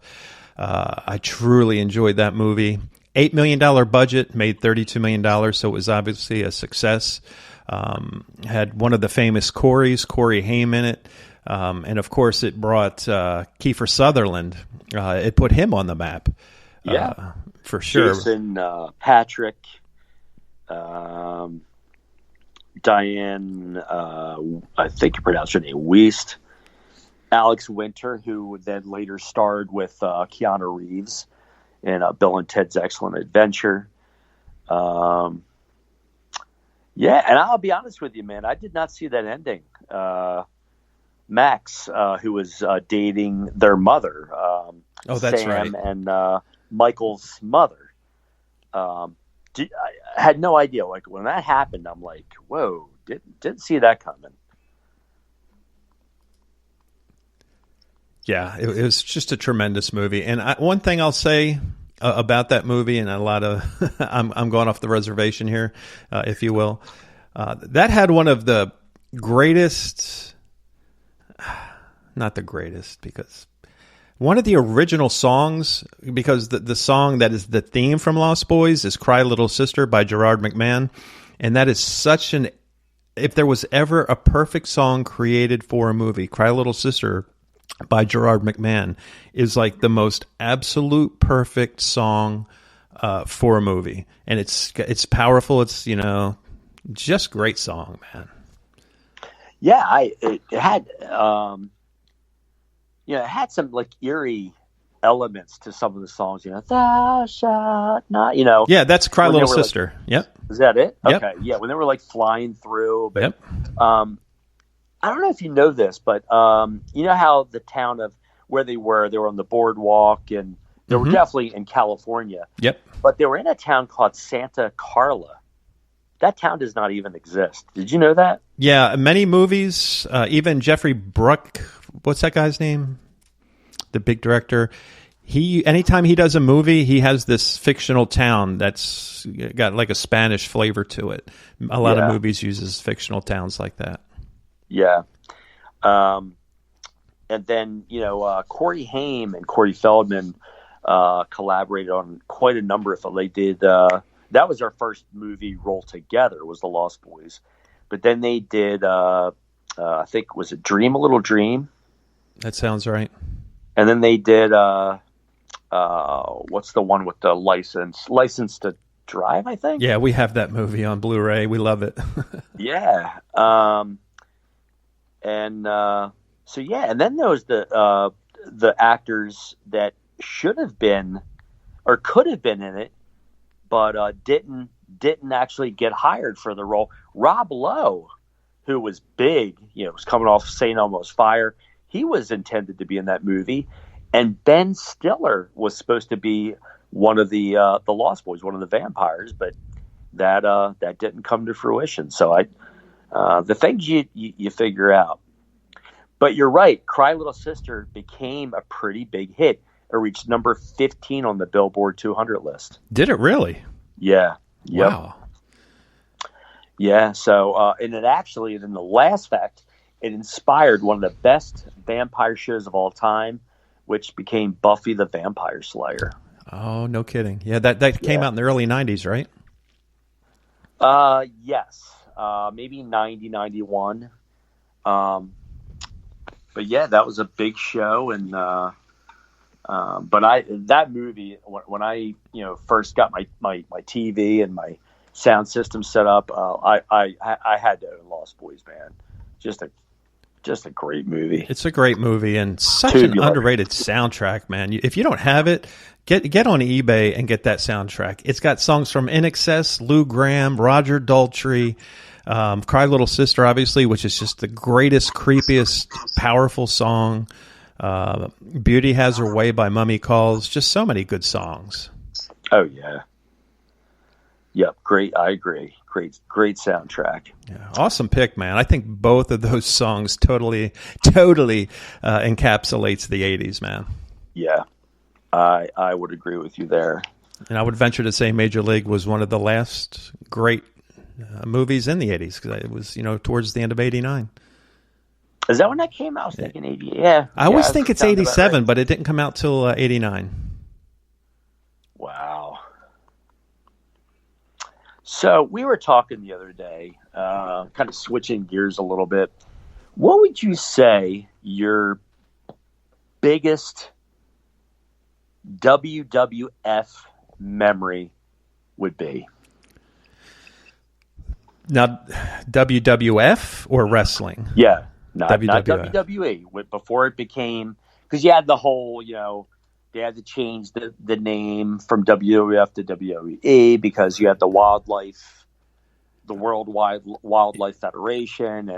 I truly enjoyed that movie. $8 million budget, made $32 million, so it was obviously a success. Had one of the famous Corey Haim in it. And of course, it brought Kiefer Sutherland. It put him on the map. Yeah. For sure. Jason, Patrick, Diane, I think you pronounce her name, Weist, Alex Winter, who then later starred with Keanu Reeves in Bill and Ted's Excellent Adventure. Yeah, and I'll be honest with you, man, I did not see that ending. Max, who was dating their mother, that's Sam, right. and Michael's mother. I had no idea. Like when that happened, I'm like, "Whoa!" Didn't see that coming. Yeah, it was just a tremendous movie. And one thing I'll say about that movie, and a lot of I'm going off the reservation here, if you will. That had one of the greatest, not the greatest, because one of the original songs, because the song that is the theme from Lost Boys is "Cry Little Sister" by Gerard McMahon, and that is such an, if there was ever a perfect song created for a movie, "Cry Little Sister" by Gerard McMahon is like the most absolute perfect song for a movie, and it's powerful. It's just great song, man. Yeah, it had it had some like eerie elements to some of the songs. Thou shalt not. Yeah, that's "Cry Little Sister." Like, yep. Is that it? Yep. Okay. Yeah, when they were like flying through. But, yep. I don't know if you know this, but you know how the town of where they were on the boardwalk, and they were definitely in California. Yep. But they were in a town called Santa Carla. That town does not even exist. Did you know that? Yeah, many movies, even Jeffrey Bruck, what's that guy's name? The big director. Anytime he does a movie, he has this fictional town that's got like a Spanish flavor to it. A lot of movies uses fictional towns like that. Yeah. And then, Corey Haim and Corey Feldman collaborated on quite a number of them. They did, that was our first movie role together, was The Lost Boys. But then they did, I think, was it Dream a Little Dream? That sounds right. And then they did, what's the one with the License to Drive, I think? Yeah, we have that movie on Blu-ray. We love it. Yeah. And then there was the actors that should have been or could have been in it, but didn't actually get hired for the role. Rob Lowe, who was big, was coming off St. Elmo's Fire. He was intended to be in that movie, and Ben Stiller was supposed to be one of the Lost Boys, one of the vampires, but that didn't come to fruition. So the things you figure out. But you're right. Cry Little Sister became a pretty big hit. It reached number 15 on the Billboard 200 list. Did it really? Yeah. Yep. Wow. Yeah. So, and it actually, in the last fact, it inspired one of the best vampire shows of all time, which became Buffy the Vampire Slayer. Oh, no kidding. Yeah, that came out in the early 90s, right? Yes. Maybe 90, 91. But yeah, that was a big show, and but that movie, when I first got my TV and my sound system set up, I had to own Lost Boys, man. Just a great movie. It's a great movie and such an underrated soundtrack, man. If you don't have it, get on eBay and get that soundtrack. It's got songs from INXS, Lou Gramm, Roger Daltrey, Cry Little Sister, obviously, which is just the greatest, creepiest, powerful song. Beauty Has Her Way by Mummy Calls. Just so many good songs. Oh, yeah. Yep, great. I agree. Great soundtrack. Yeah, awesome pick, man. I think both of those songs totally encapsulates the 80s, man. Yeah, I would agree with you there. And I would venture to say Major League was one of the last great movies in the 80s, because it was, towards the end of 89. Is that when that came out? I was thinking 80. Yeah. I always think it's 87, right. But it didn't come out till 89. Wow. So we were talking the other day, kind of switching gears a little bit. What would you say your biggest WWF memory would be. Now, WWF or wrestling? Yeah, not WWF. WWE. Before it became, because you had the whole, they had to change the name from WWF to WWE because you had the Worldwide Wildlife Federation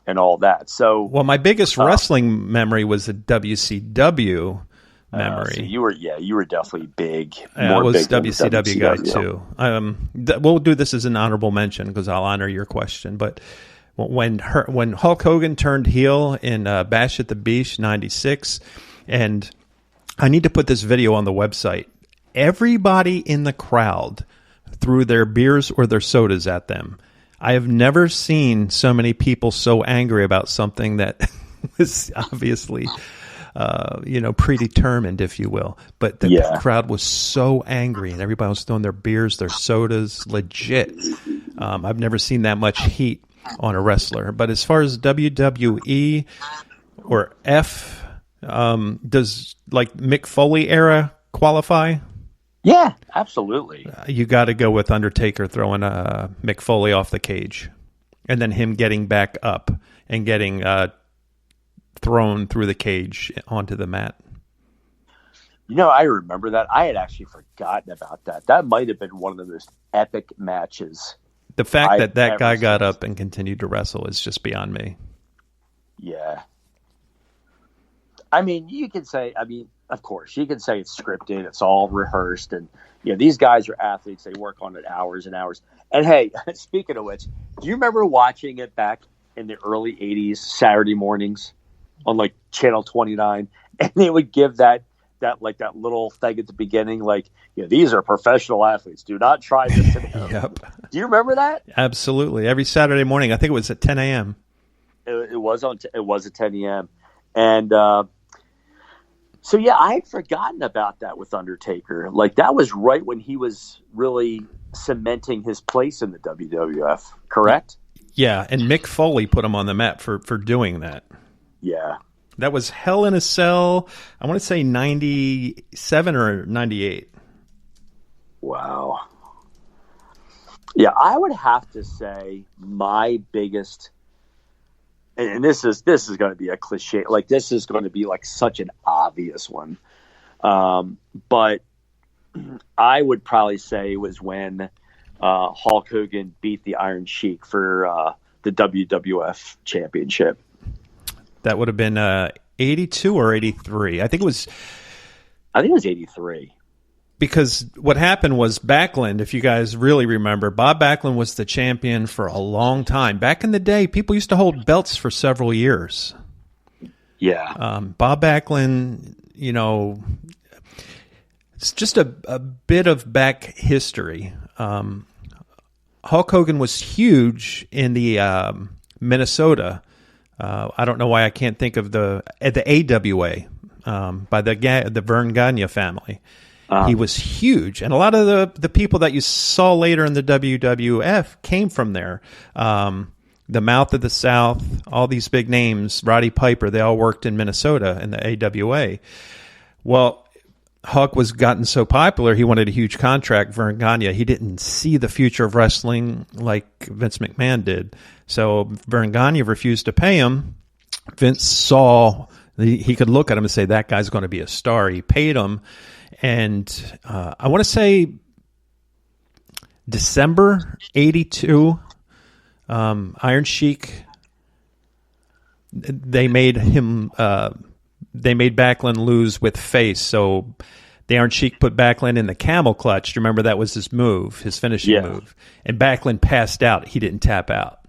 and all that. So, well, my biggest wrestling memory was the WCW memory. So you were definitely big. I was WCW guy too. We'll do this as an honorable mention because I'll honor your question. But when Hulk Hogan turned heel in Bash at the Beach '96, and I need to put this video on the website. Everybody in the crowd threw their beers or their sodas at them. I have never seen so many people so angry about something that was obviously, predetermined, if you will. But the crowd was so angry, and everybody was throwing their beers, their sodas, legit. I've never seen that much heat on a wrestler. But as far as WWE or F, does like Mick Foley era qualify? Yeah, absolutely. You got to go with Undertaker throwing Mick Foley off the cage, and then him getting back up and getting thrown through the cage onto the mat. I remember that. I had actually forgotten about that. That might have been one of the most epic matches. The fact that guy got up and continued to wrestle is just beyond me. Yeah. I mean, of course, you can say it's scripted, it's all rehearsed, and these guys are athletes. They work on it hours and hours. And hey, speaking of which, do you remember watching it back in the early '80s, Saturday mornings on like Channel 29, and they would give that little thing at the beginning, like, these are professional athletes. Do not try this at home. Yep. Do you remember that? Absolutely. Every Saturday morning, I think it was at 10 a.m. It was at 10 a.m. And so, I had forgotten about that with Undertaker. Like, that was right when he was really cementing his place in the WWF, correct? Yeah, and Mick Foley put him on the map for doing that. Yeah. That was Hell in a Cell, I want to say 97 or 98. Wow. Yeah, I would have to say my biggest... And this is going to be a cliche. Like, this is going to be like such an obvious one. But I would probably say it was when Hulk Hogan beat the Iron Sheik for the WWF Championship. That would have been 82 or 83. I think it was 83. Because what happened was Backlund, if you guys really remember, Bob Backlund was the champion for a long time. Back in the day, people used to hold belts for several years. Yeah. Bob Backlund, it's just a bit of back history. Hulk Hogan was huge in the Minnesota. I don't know why I can't think of the AWA by the Vern Gagne family. He was huge, and a lot of the people that you saw later in the WWF came from there. The Mouth of the South, all these big names, Roddy Piper, they all worked in Minnesota in the AWA. Well, Hulk was gotten so popular, he wanted a huge contract. Vern Gagne, he didn't see the future of wrestling like Vince McMahon did. So Vern Gagne refused to pay him. Vince saw, he could look at him and say, that guy's going to be a star. He paid him. And I want to say December 82, Iron Sheik, they made Backlund lose with face. So the Iron Sheik put Backlund in the camel clutch. Do you remember that was his move, his finishing move? And Backlund passed out. He didn't tap out.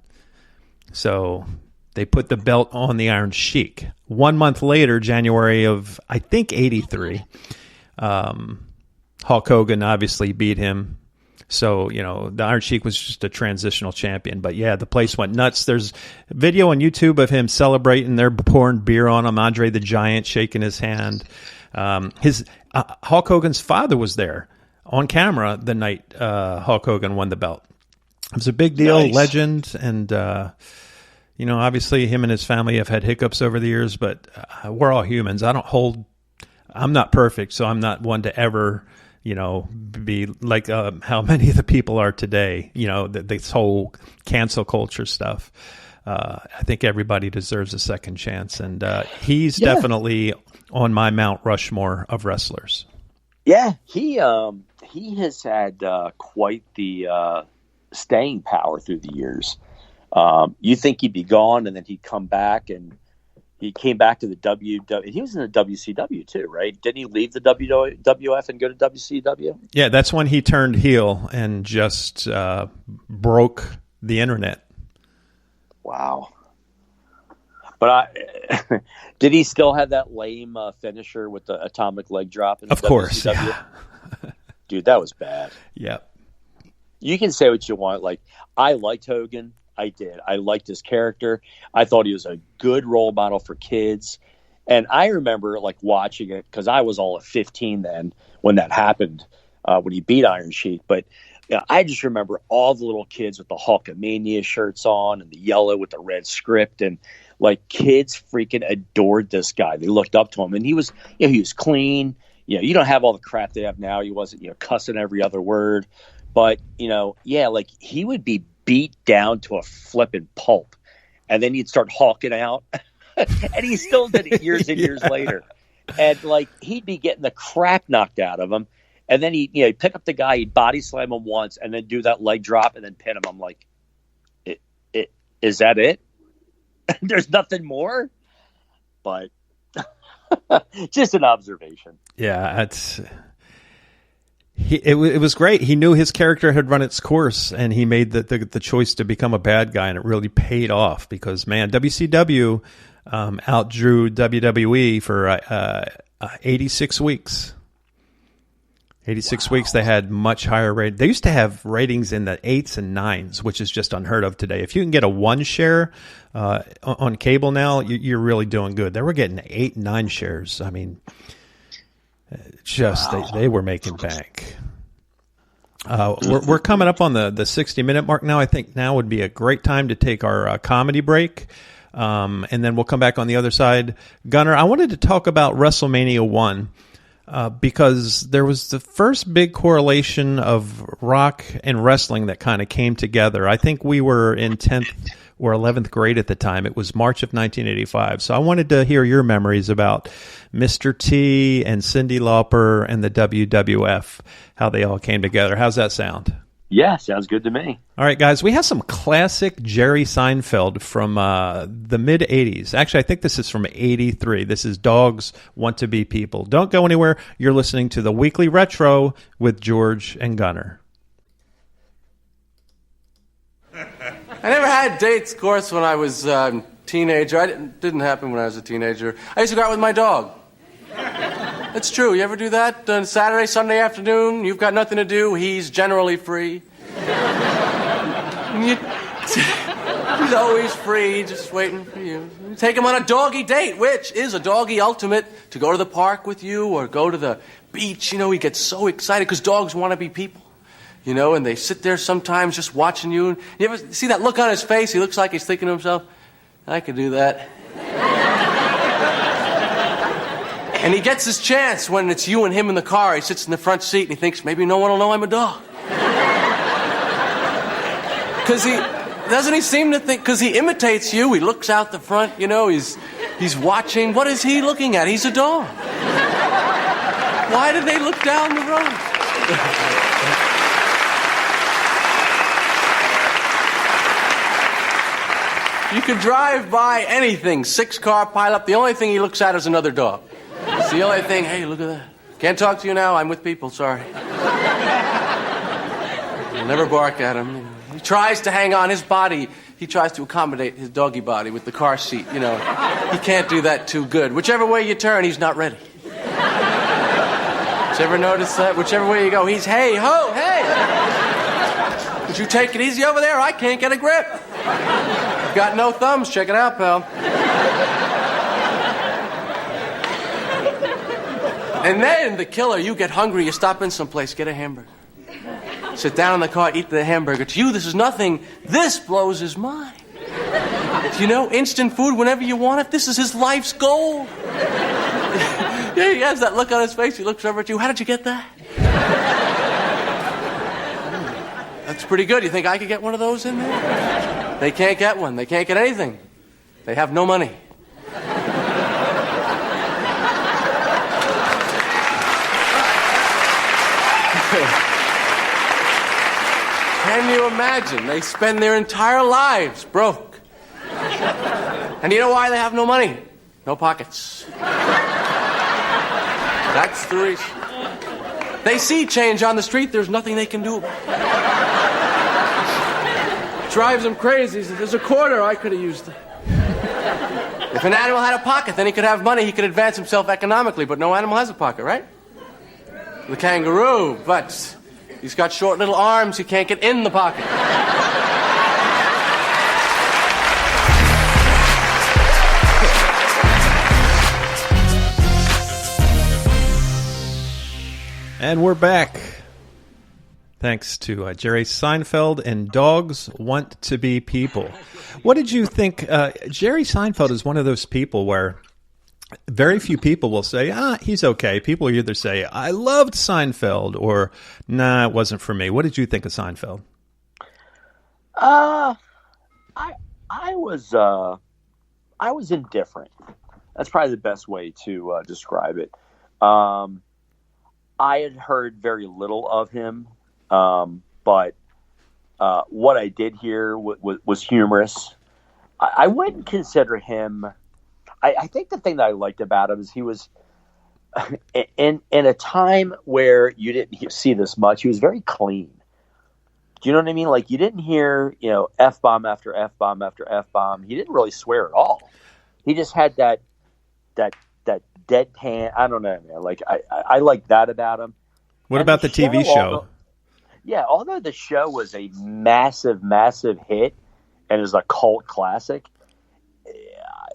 So they put the belt on the Iron Sheik. 1 month later, January of, I think, 83, Hulk Hogan obviously beat him. So, the Iron Sheik was just a transitional champion. But, yeah, the place went nuts. There's video on YouTube of him celebrating. They're pouring beer on him. Andre the Giant shaking his hand. Hulk Hogan's father was there on camera the night Hulk Hogan won the belt. It was a big deal, nice. Legend. And, obviously him and his family have had hiccups over the years. But we're all humans. I I'm not perfect, so I'm not one to ever, be like how many of the people are today, this whole cancel culture stuff. I think everybody deserves a second chance, and he's definitely on my Mount Rushmore of wrestlers. Yeah, he has had quite the staying power through the years. You think he'd be gone, and then he'd come back, and he came back to the WW. He was in the WCW too, right? Didn't he leave the WWF and go to WCW? Yeah, that's when he turned heel and just broke the internet. Wow. But did he still have that lame finisher with the atomic leg drop? In the of course, WCW? yeah. Dude, that was bad. Yeah. You can say what you want. Like, I liked Hogan. I did. I liked his character. I thought he was a good role model for kids. And I remember watching it because I was all at 15 then when that happened, when he beat Iron Sheik. But I just remember all the little kids with the Hulkamania shirts on and the yellow with the red script, and kids freaking adored this guy. They looked up to him, and he was clean. You don't have all the crap they have now. He wasn't cussing every other word, but he would be beat down to a flippin' pulp, and then he'd start hawking out, and he still did it years and years later. And he'd be getting the crap knocked out of him. And then he'd pick up the guy, he'd body slam him once, and then do that leg drop, and then pin him. I'm like, is that it? There's nothing more? But just an observation. Yeah, it was great. He knew his character had run its course, and he made the choice to become a bad guy, and it really paid off because, man, WCW outdrew WWE for 86 weeks. 86 weeks, they had much higher rate. They used to have ratings in the 8s and 9s, which is just unheard of today. If you can get a 1 share on cable now, you're really doing good. They were getting 8 and 9 shares. I mean, they were making bank. We're coming up on the 60-minute mark now. I think now would be a great time to take our comedy break. And then we'll come back on the other side. Gunnar, I wanted to talk about WrestleMania 1. Because there was the first big correlation of rock and wrestling that kind of came together. I think we were in 10th or 11th grade at the time. It was March of 1985. So I wanted to hear your memories about Mr. T and Cyndi Lauper and the WWF, how they all came together. How's that sound? Yeah, sounds good to me. All right, guys, we have some classic Jerry Seinfeld from the mid-'80s. Actually, I think this is from '83. This is Dogs Want to Be People. Don't go anywhere. You're listening to the Weekly Retro with George and Gunnar. I never had dates, of course, when I was a teenager. It didn't happen when I was a teenager. I used to go out with my dog. It's true. You ever do that? Saturday, Sunday afternoon, you've got nothing to do. He's generally free. He's always free, just waiting for you. You take him on a doggy date, which is a doggy ultimate, to go to the park with you or go to the beach. He gets so excited because dogs want to be people. And they sit there sometimes just watching you. You ever see that look on his face? He looks like he's thinking to himself, I could do that. And he gets his chance when it's you and him in the car. He sits in the front seat and he thinks, maybe no one will know I'm a dog. Because doesn't he seem to think, because he imitates you, he looks out the front, he's watching. What is he looking at? He's a dog. Why did they look down the road? You could drive by anything, 6-car pileup, the only thing he looks at is another dog. It's the only thing, hey, look at that. Can't talk to you now, I'm with people, sorry. I'll never bark at him. He tries to hang on his body. He tries to accommodate his doggy body with the car seat, He can't do that too good. Whichever way you turn, he's not ready. Did you ever notice that? Whichever way you go, he's, hey, ho, hey. Would you take it easy over there? I can't get a grip. I've got no thumbs. Check it out, pal. And then, the killer, you get hungry, you stop in someplace, get a hamburger. Sit down in the car, eat the hamburger. To you, this is nothing. This blows his mind. Instant food whenever you want it, this is his life's goal. Yeah, he has that look on his face. He looks over at you. How did you get that? That's pretty good. You think I could get one of those in there? They can't get one. They can't get anything. They have no money. Can you imagine? They spend their entire lives broke. And you know why they have no money? No pockets. That's the reason. They see change on the street, there's nothing they can do about it. Drives them crazy. He says, there's a quarter, I could have used it. If an animal had a pocket, then he could have money, he could advance himself economically, but no animal has a pocket, right? The kangaroo, but he's got short little arms, he can't get in the pocket. And we're back. Thanks to Jerry Seinfeld and Dogs Want to Be People. What did you think? Jerry Seinfeld is one of those people where very few people will say, he's okay. People either say, I loved Seinfeld, or, nah, it wasn't for me. What did you think of Seinfeld? I was indifferent. That's probably the best way to describe it. I had heard very little of him, but what I did hear was humorous. I wouldn't consider him. I think the thing that I liked about him is he was in a time where you didn't see this much. He was very clean. Do you know what I mean? Like, you didn't hear, F-bomb after F-bomb after F-bomb. He didn't really swear at all. He just had that deadpan. I don't know, man. Like, I like that about him. What about the TV show? Although the show was a massive, massive hit and is a cult classic,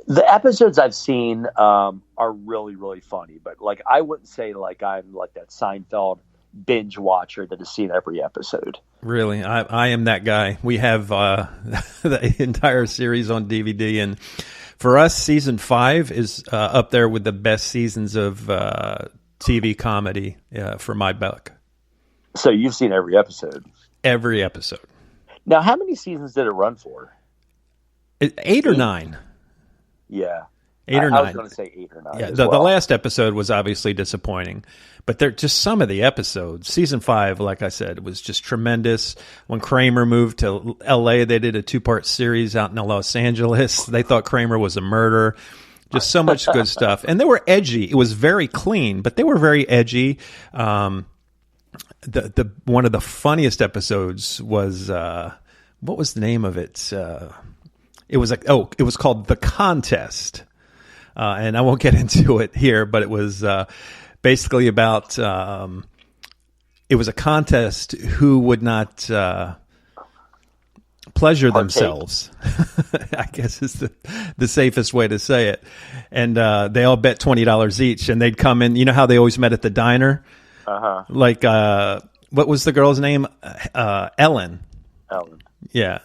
the episodes I've seen are really, really funny. But, like, I wouldn't say, like, I'm like that Seinfeld binge watcher that has seen every episode. Really? I am that guy. We have the entire series on DVD, and for us, season 5 is up there with the best seasons of TV comedy for my book. So you've seen every episode? Every episode. Now, how many seasons did it run for? 8 or 9. Yeah. 8 or 9. I was going to say 8 or 9. Yeah, the last episode was obviously disappointing, but they're just some of the episodes. Season 5, like I said, was just tremendous. When Kramer moved to L.A., they did a 2-part series out in Los Angeles. They thought Kramer was a murderer. Just so much good stuff. And they were edgy. It was very clean, but they were very edgy. The one of the funniest episodes was what was the name of it? It was called The Contest. And I won't get into it here, but it was basically about it was a contest who would not pleasure themselves. I guess is the safest way to say it. And they all bet $20 each, and they'd come in. You know how they always met at the diner? Uh-huh. Like, what was the girl's name? Ellen. Ellen. Yeah.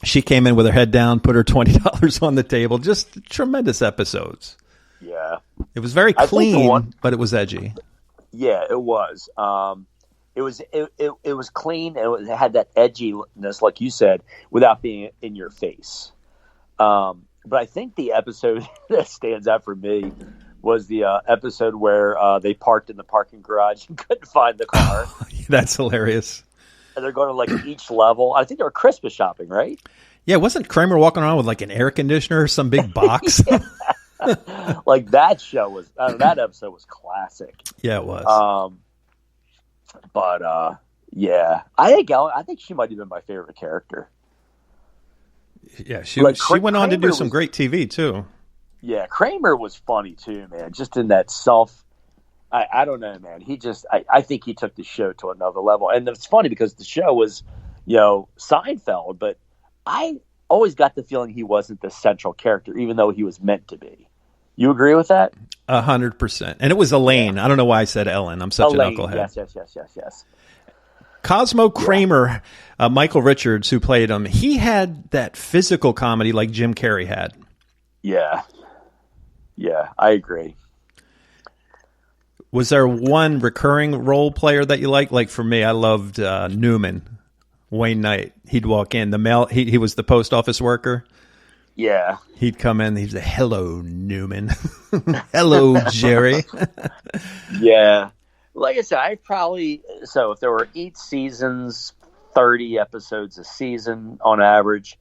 She came in with her head down, put her $20 on the table. Just tremendous episodes. Yeah. It was very clean, but it was edgy. Yeah, it was. It was clean, and it had that edginess, like you said, without being in your face. But I think the episode that stands out for me was the episode where they parked in the parking garage and couldn't find the car. That's hilarious. And they're going to like each level. I think they were Christmas shopping, right? Yeah, wasn't Kramer walking around with like an air conditioner or some big box? Like that show was, that episode was classic. Yeah, it was. Yeah, I think she might have been my favorite character. Yeah, she went on to do some great TV too. Yeah, Kramer was funny too, man. Just in that I don't know, man. I think he took the show to another level. And it's funny because the show was, Seinfeld, but I always got the feeling he wasn't the central character, even though he was meant to be. You agree with that? 100%. And it was Elaine. I don't know why I said Ellen. I'm such Elaine, an knucklehead. Yes. Cosmo Kramer, Michael Richards, who played him, he had that physical comedy like Jim Carrey had. Yeah, I agree. Was there one recurring role player that you liked? Like for me, I loved Newman, Wayne Knight. He'd walk in. He was the post office worker. Yeah. He'd come in. He'd say, "Hello, Newman." "Hello, Jerry." Yeah. Like I said, if there were 8 seasons, 30 episodes a season on average,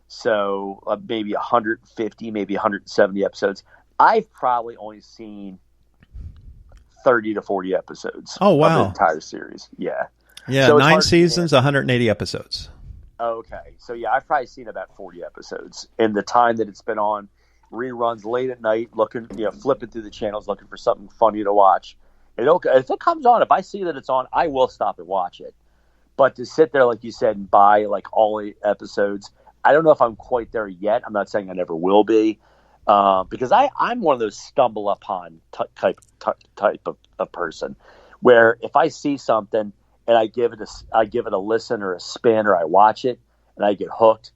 so maybe 150, maybe 170 episodes, I've probably only seen 30 to 40 episodes. Oh, wow. Of the entire series. Yeah. Yeah, so 9 seasons, 180 episodes. Okay. So, yeah, I've probably seen about 40 episodes in the time that it's been on. Reruns late at night, flipping through the channels, looking for something funny to watch. If it comes on, if I see that it's on, I will stop and watch it. But to sit there, like you said, and buy like all 8 episodes, I don't know if I'm quite there yet. I'm not saying I never will be, because I'm one of those stumble upon type of person, where if I see something and I give it a listen or a spin, or I watch it and I get hooked.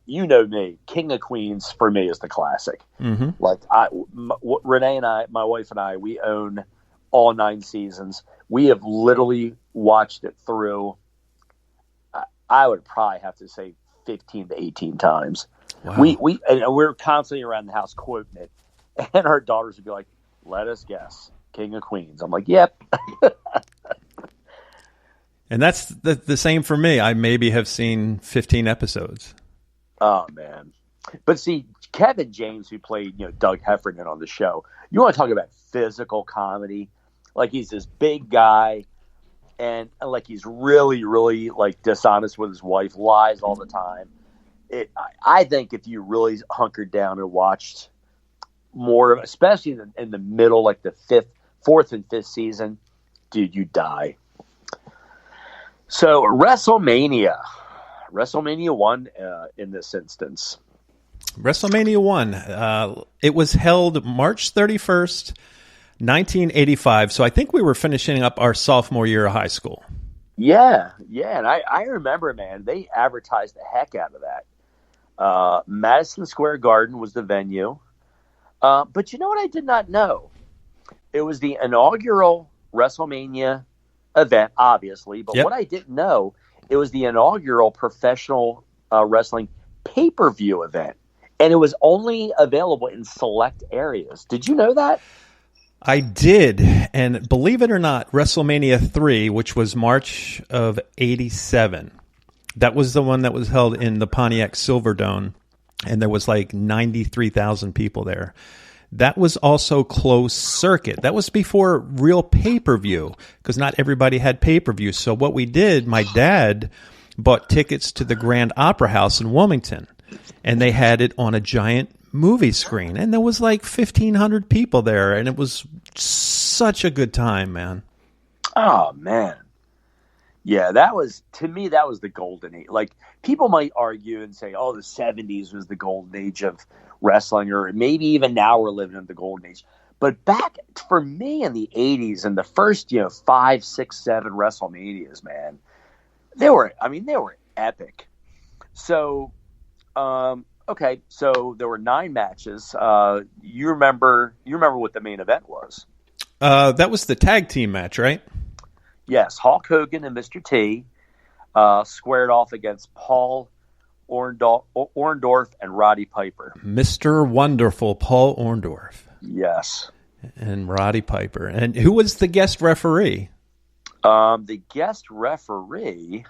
You know me, King of Queens for me is the classic. Mm-hmm. Like Renee and I, my wife and I, we own all 9 seasons. We have literally watched it through. I would probably have to say 15 to 18 times. Wow. We're constantly around the house quoting it, and our daughters would be like, "Let us guess, King of Queens." I'm like, "Yep." And that's the same for me. I maybe have seen 15 episodes. Oh man! But see, Kevin James, who played Doug Heffernan on the show, you want to talk about physical comedy? Like, he's this big guy, and like he's really, really like dishonest with his wife, lies all the time. I think if you really hunkered down and watched more, especially in the middle, like the 4th and 5th season, dude, you die. So WrestleMania 1 in this instance. WrestleMania 1. It was held March 31st, 1985. So I think we were finishing up our sophomore year of high school. Yeah. And I remember, man, they advertised the heck out of that. Madison Square Garden was the venue. But you know what I did not know? It was the inaugural WrestleMania event, obviously. But What I didn't know, it was the inaugural professional wrestling pay-per-view event. And it was only available in select areas. Did you know that? I did. And believe it or not, WrestleMania 3, which was March of 87, that was the one that was held in the Pontiac Silverdome. And there was like 93,000 people there. That was also closed circuit. That was before real pay-per-view, because not everybody had pay-per-view. So what we did, my dad bought tickets to the Grand Opera House in Wilmington, and they had it on a giant movie screen. And there was like 1,500 people there, and it was such a good time, man. Oh, man. Yeah, to me, that was the golden age. Like, people might argue and say, oh, the 70s was the golden age of wrestling, or maybe even now we're living in the golden age. But back for me in the 80s and the first, 5, 6, 7 WrestleManias, man, they were epic. So, okay, so there were 9 matches. You remember what the main event was? That was the tag team match, right? Yes, Hulk Hogan and Mr. T squared off against Paul Orndorff and Roddy Piper. Mr. Wonderful Paul Orndorff. Yes. And Roddy Piper. And who was the guest referee? The guest referee,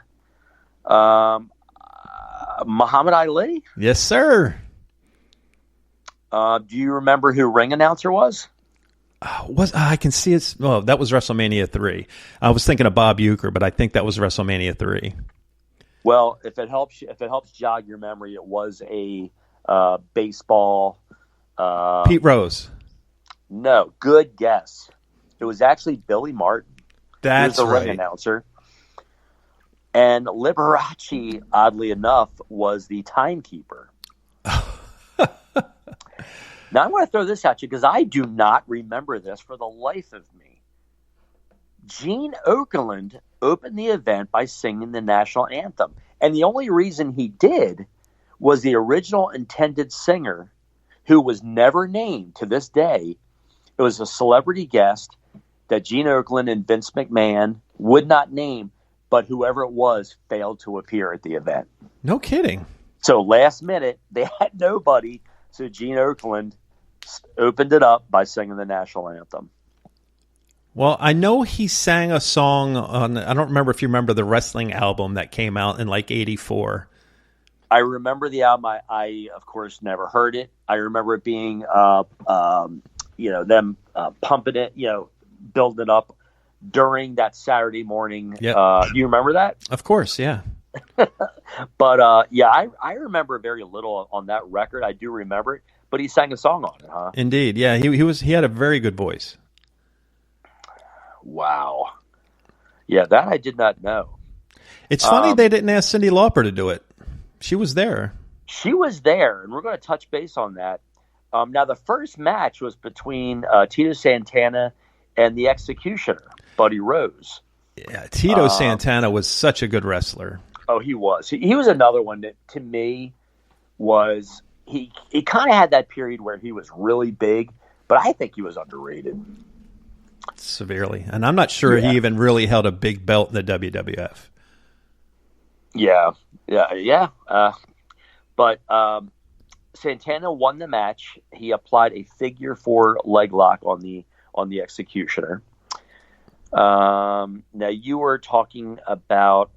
Muhammad Ali? Yes, sir. Do you remember who ring announcer was? I can see it's. Oh, that was WrestleMania 3. I was thinking of Bob Uecker, but I think that was WrestleMania 3. Well, if it helps jog your memory, it was a baseball. Pete Rose. No, good guess. It was actually Billy Martin. That's he was the right. ring announcer. And Liberace, oddly enough, was the timekeeper. Now, I'm going to throw this at you because I do not remember this for the life of me. Gene Okerlund opened the event by singing the national anthem. And the only reason he did was the original intended singer, who was never named to this day. It was a celebrity guest, that Gene Okerlund and Vince McMahon would not name, but whoever it was failed to appear at the event. No kidding. So last minute, they had nobody, so Gene Okerlund opened it up by singing the national anthem. Well, I know he sang a song on, I don't remember if you remember the wrestling album that came out in like 84. I remember the album. I of course, never heard it. I remember it being, them pumping it, building it up during that Saturday morning. Yep. Do you remember that? Of course, yeah. But, I remember very little on that record. I do remember it, but he sang a song on it, huh? Indeed, yeah. He had a very good voice. Wow. Yeah, that I did not know. It's funny they didn't ask Cyndi Lauper to do it. She was there. She was there, and we're going to touch base on that. Now, the first match was between Tito Santana and the Executioner, Buddy Rose. Yeah, Tito Santana was such a good wrestler. Oh, he was. He was another one that, to me, was... He kind of had that period where he was really big, but I think he was underrated. Severely. And I'm not sure he even really held a big belt in the WWF. Yeah. But Santana won the match. He applied a figure 4 leg lock on the Executioner. Now you were talking about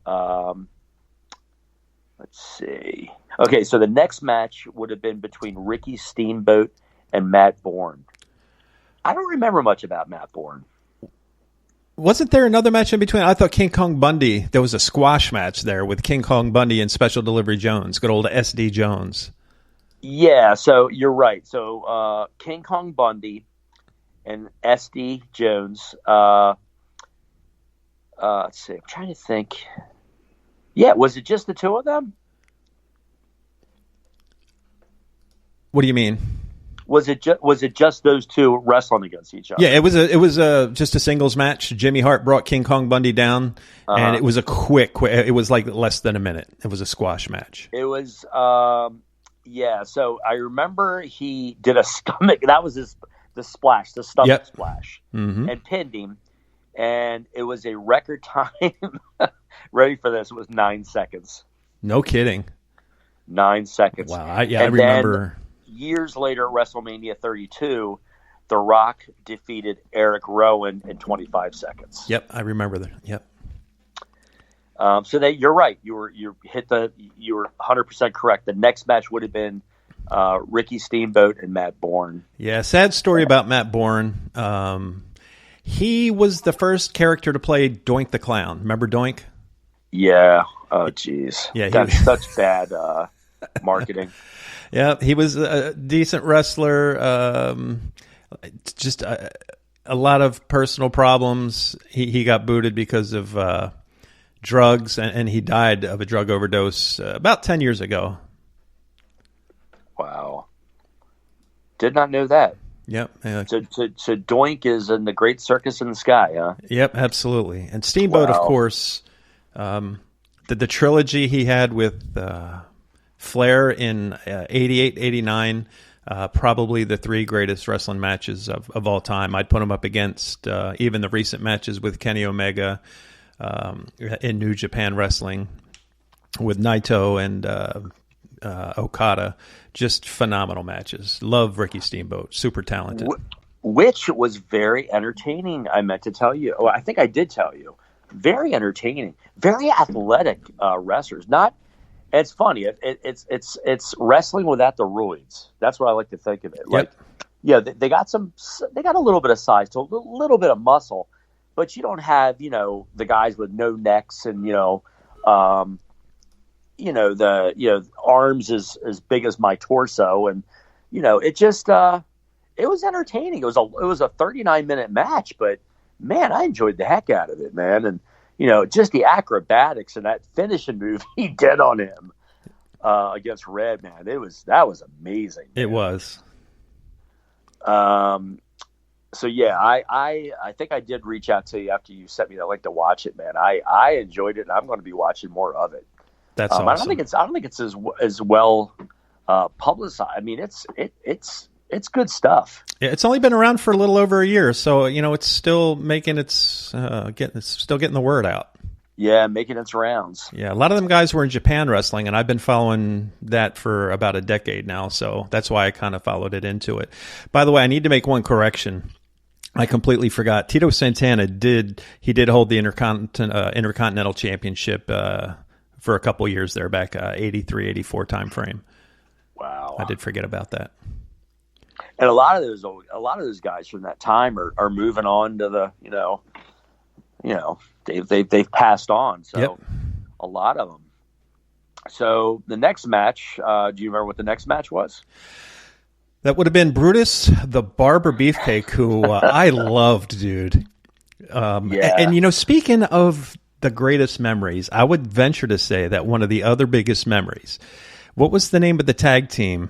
let's see. Okay, so the next match would have been between Ricky Steamboat and Matt Bourne. I don't remember much about Matt Bourne. Wasn't there another match in between? I thought King Kong Bundy, there was a squash match there with King Kong Bundy and Special Delivery Jones, good old SD Jones. Yeah, so you're right. So King Kong Bundy and SD Jones. Let's see. I'm trying to think. Yeah, was it just the two of them? What do you mean? Was it just those two wrestling against each other? Yeah, it was just a singles match. Jimmy Hart brought King Kong Bundy down, and it was a quick. It was like less than a minute. It was a squash match. It was, yeah. So I remember he did a stomach. That was the stomach splash, and pinned him, and it was a record time. Ready for this? It was 9 seconds. No kidding. 9 seconds. Wow. I remember. Years later, at WrestleMania 32, The Rock defeated Eric Rowan in 25 seconds. Yep, I remember that. Yep. So you're right. You were 100% correct. The next match would have been Ricky Steamboat and Matt Bourne. Yeah, sad story about Matt Bourne. He was the first character to play Doink the Clown. Remember Doink? Yeah. Oh, jeez. Yeah, that's such bad marketing. Yeah, he was a decent wrestler. Just a lot of personal problems. He got booted because of drugs, and he died of a drug overdose about 10 years ago. Wow. Did not know that. Yep. So Doink is in the Great Circus in the Sky, huh? Yep, absolutely. And Steamboat, of course, the trilogy he had with Flair in 88, 89, probably the 3 greatest wrestling matches of all time. I'd put them up against even the recent matches with Kenny Omega in New Japan Wrestling with Naito and Okada. Just phenomenal matches. Love Ricky Steamboat. Super talented. Which was very entertaining, I meant to tell you. Oh, I think I did tell you. Very entertaining. Very athletic wrestlers. It's funny. It's wrestling without the roids. That's what I like to think of it. Like, yep. They got a little bit of size to a little bit of muscle, but you don't have, the guys with no necks and, the arms as big as my torso. And, it just, it was entertaining. It was a 39-minute match, but man, I enjoyed the heck out of it, man. And, just the acrobatics and that finishing move he did on him against Red, man. That was amazing. Man. It was. So yeah, I think I did reach out to you after you sent me that link to watch it, man. I enjoyed it, and I'm going to be watching more of it. That's awesome. I don't think it's as well publicized. I mean, it's It's good stuff. It's only been around for a little over a year, so it's still making it's still getting the word out. Yeah, making its rounds. Yeah, a lot of them guys were in Japan wrestling, and I've been following that for about a decade now, so that's why I kind of followed it into it. By the way, I need to make one correction. I completely forgot. Tito Santana did hold the Intercontinental Championship for a couple years there, back 83, 84 time frame. Wow. I did forget about that. And a lot of those guys from that time are moving on to the, they've passed on. So yep. A lot of them. So the next match, do you remember what the next match was? That would have been Brutus the Barber Beefcake, who I loved, dude. Yeah. And speaking of the greatest memories, I would venture to say that one of the other biggest memories. What was the name of the tag team?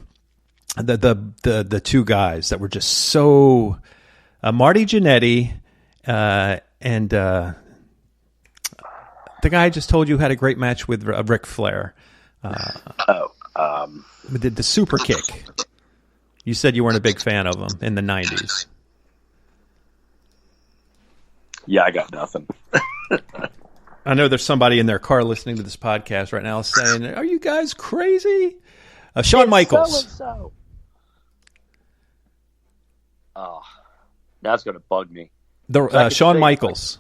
The two guys that were just so Marty Jannetty and the guy I just told you had a great match with Ric Flair. The super kick. You said you weren't a big fan of him in the 90s. Yeah, I got nothing. I know there's somebody in their car listening to this podcast right now saying, "Are you guys crazy?" Shawn Michaels. So. Oh, that's going to bug me. Shawn Michaels.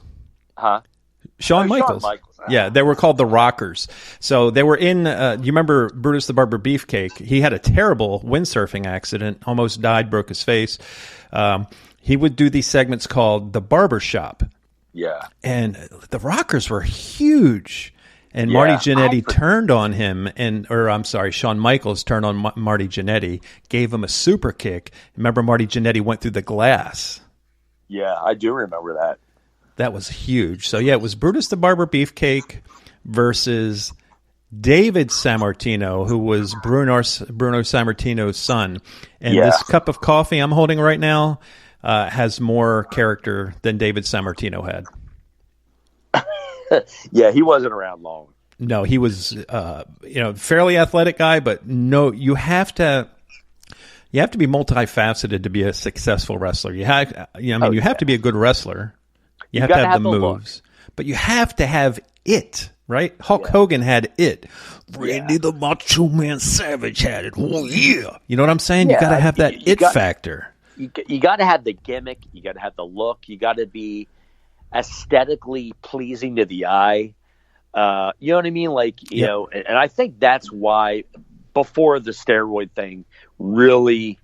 Shawn Michaels. Yeah, they were called the Rockers. So they were in, you remember Brutus the Barber Beefcake? He had a terrible windsurfing accident, almost died, broke his face. He would do these segments called the Barber Shop. Yeah. And the Rockers were huge. And Marty Jannetty turned on him, Shawn Michaels turned on Marty Jannetty, gave him a super kick. Remember, Marty Jannetty went through the glass. Yeah, I do remember that. That was huge. So, yeah, it was Brutus the Barber Beefcake versus David Sammartino, who was Bruno Sammartino's son. And this cup of coffee I'm holding right now has more character than David Sammartino had. Yeah, he wasn't around long. No, he was, fairly athletic guy, but no, you have to be multifaceted to be a successful wrestler. You have to be a good wrestler. You have to have the moves, but you have to have it, right? Hulk Hogan had it. Randy the Macho Man Savage had it. Oh yeah, you know what I'm saying? You got to have that factor. You got to have the gimmick. You got to have the look. You got to be aesthetically pleasing to the eye. You know what I mean? Like, you know, and I think that's why before the steroid thing really,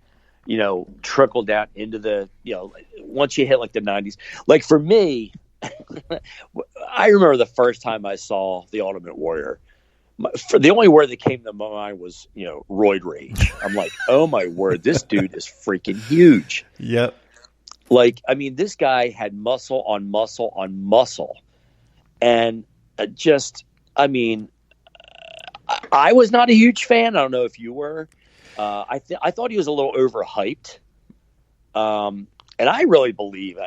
trickled down into the, once you hit like the 90s, like for me, I remember the first time I saw the Ultimate Warrior. The only word that came to my mind was, roid rage. I'm like, oh my word, this dude is freaking huge. Yep. Like, I mean, this guy had muscle on muscle on muscle. And I was not a huge fan. I don't know if you were. I thought he was a little overhyped. And I really believe,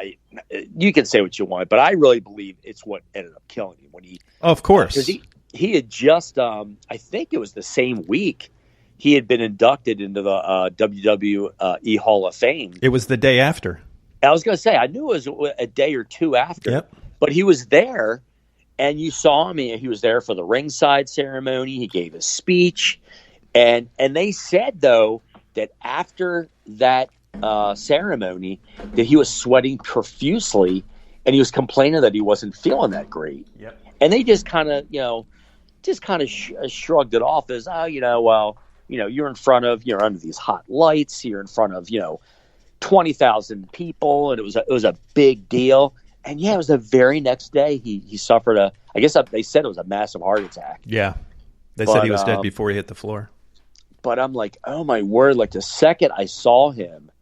you can say what you want, but I really believe it's what ended up killing him when he. Of course. Because he had just, I think it was the same week, he had been inducted into the WWE Hall of Fame. It was the day after. I was going to say, I knew it was a day or two after, but he was there, and you saw him. He was there for the ringside ceremony. He gave a speech, and they said, though, that after that ceremony, that he was sweating profusely, and he was complaining that he wasn't feeling that great. Yep. And they just kind of, shrugged it off as, you're under these hot lights, you're in front of, 20,000 people, and it was a big deal. And it was the very next day he suffered they said it was a massive heart attack. Yeah. They said he was dead before he hit the floor. But I'm like, oh my word, like the second I saw him,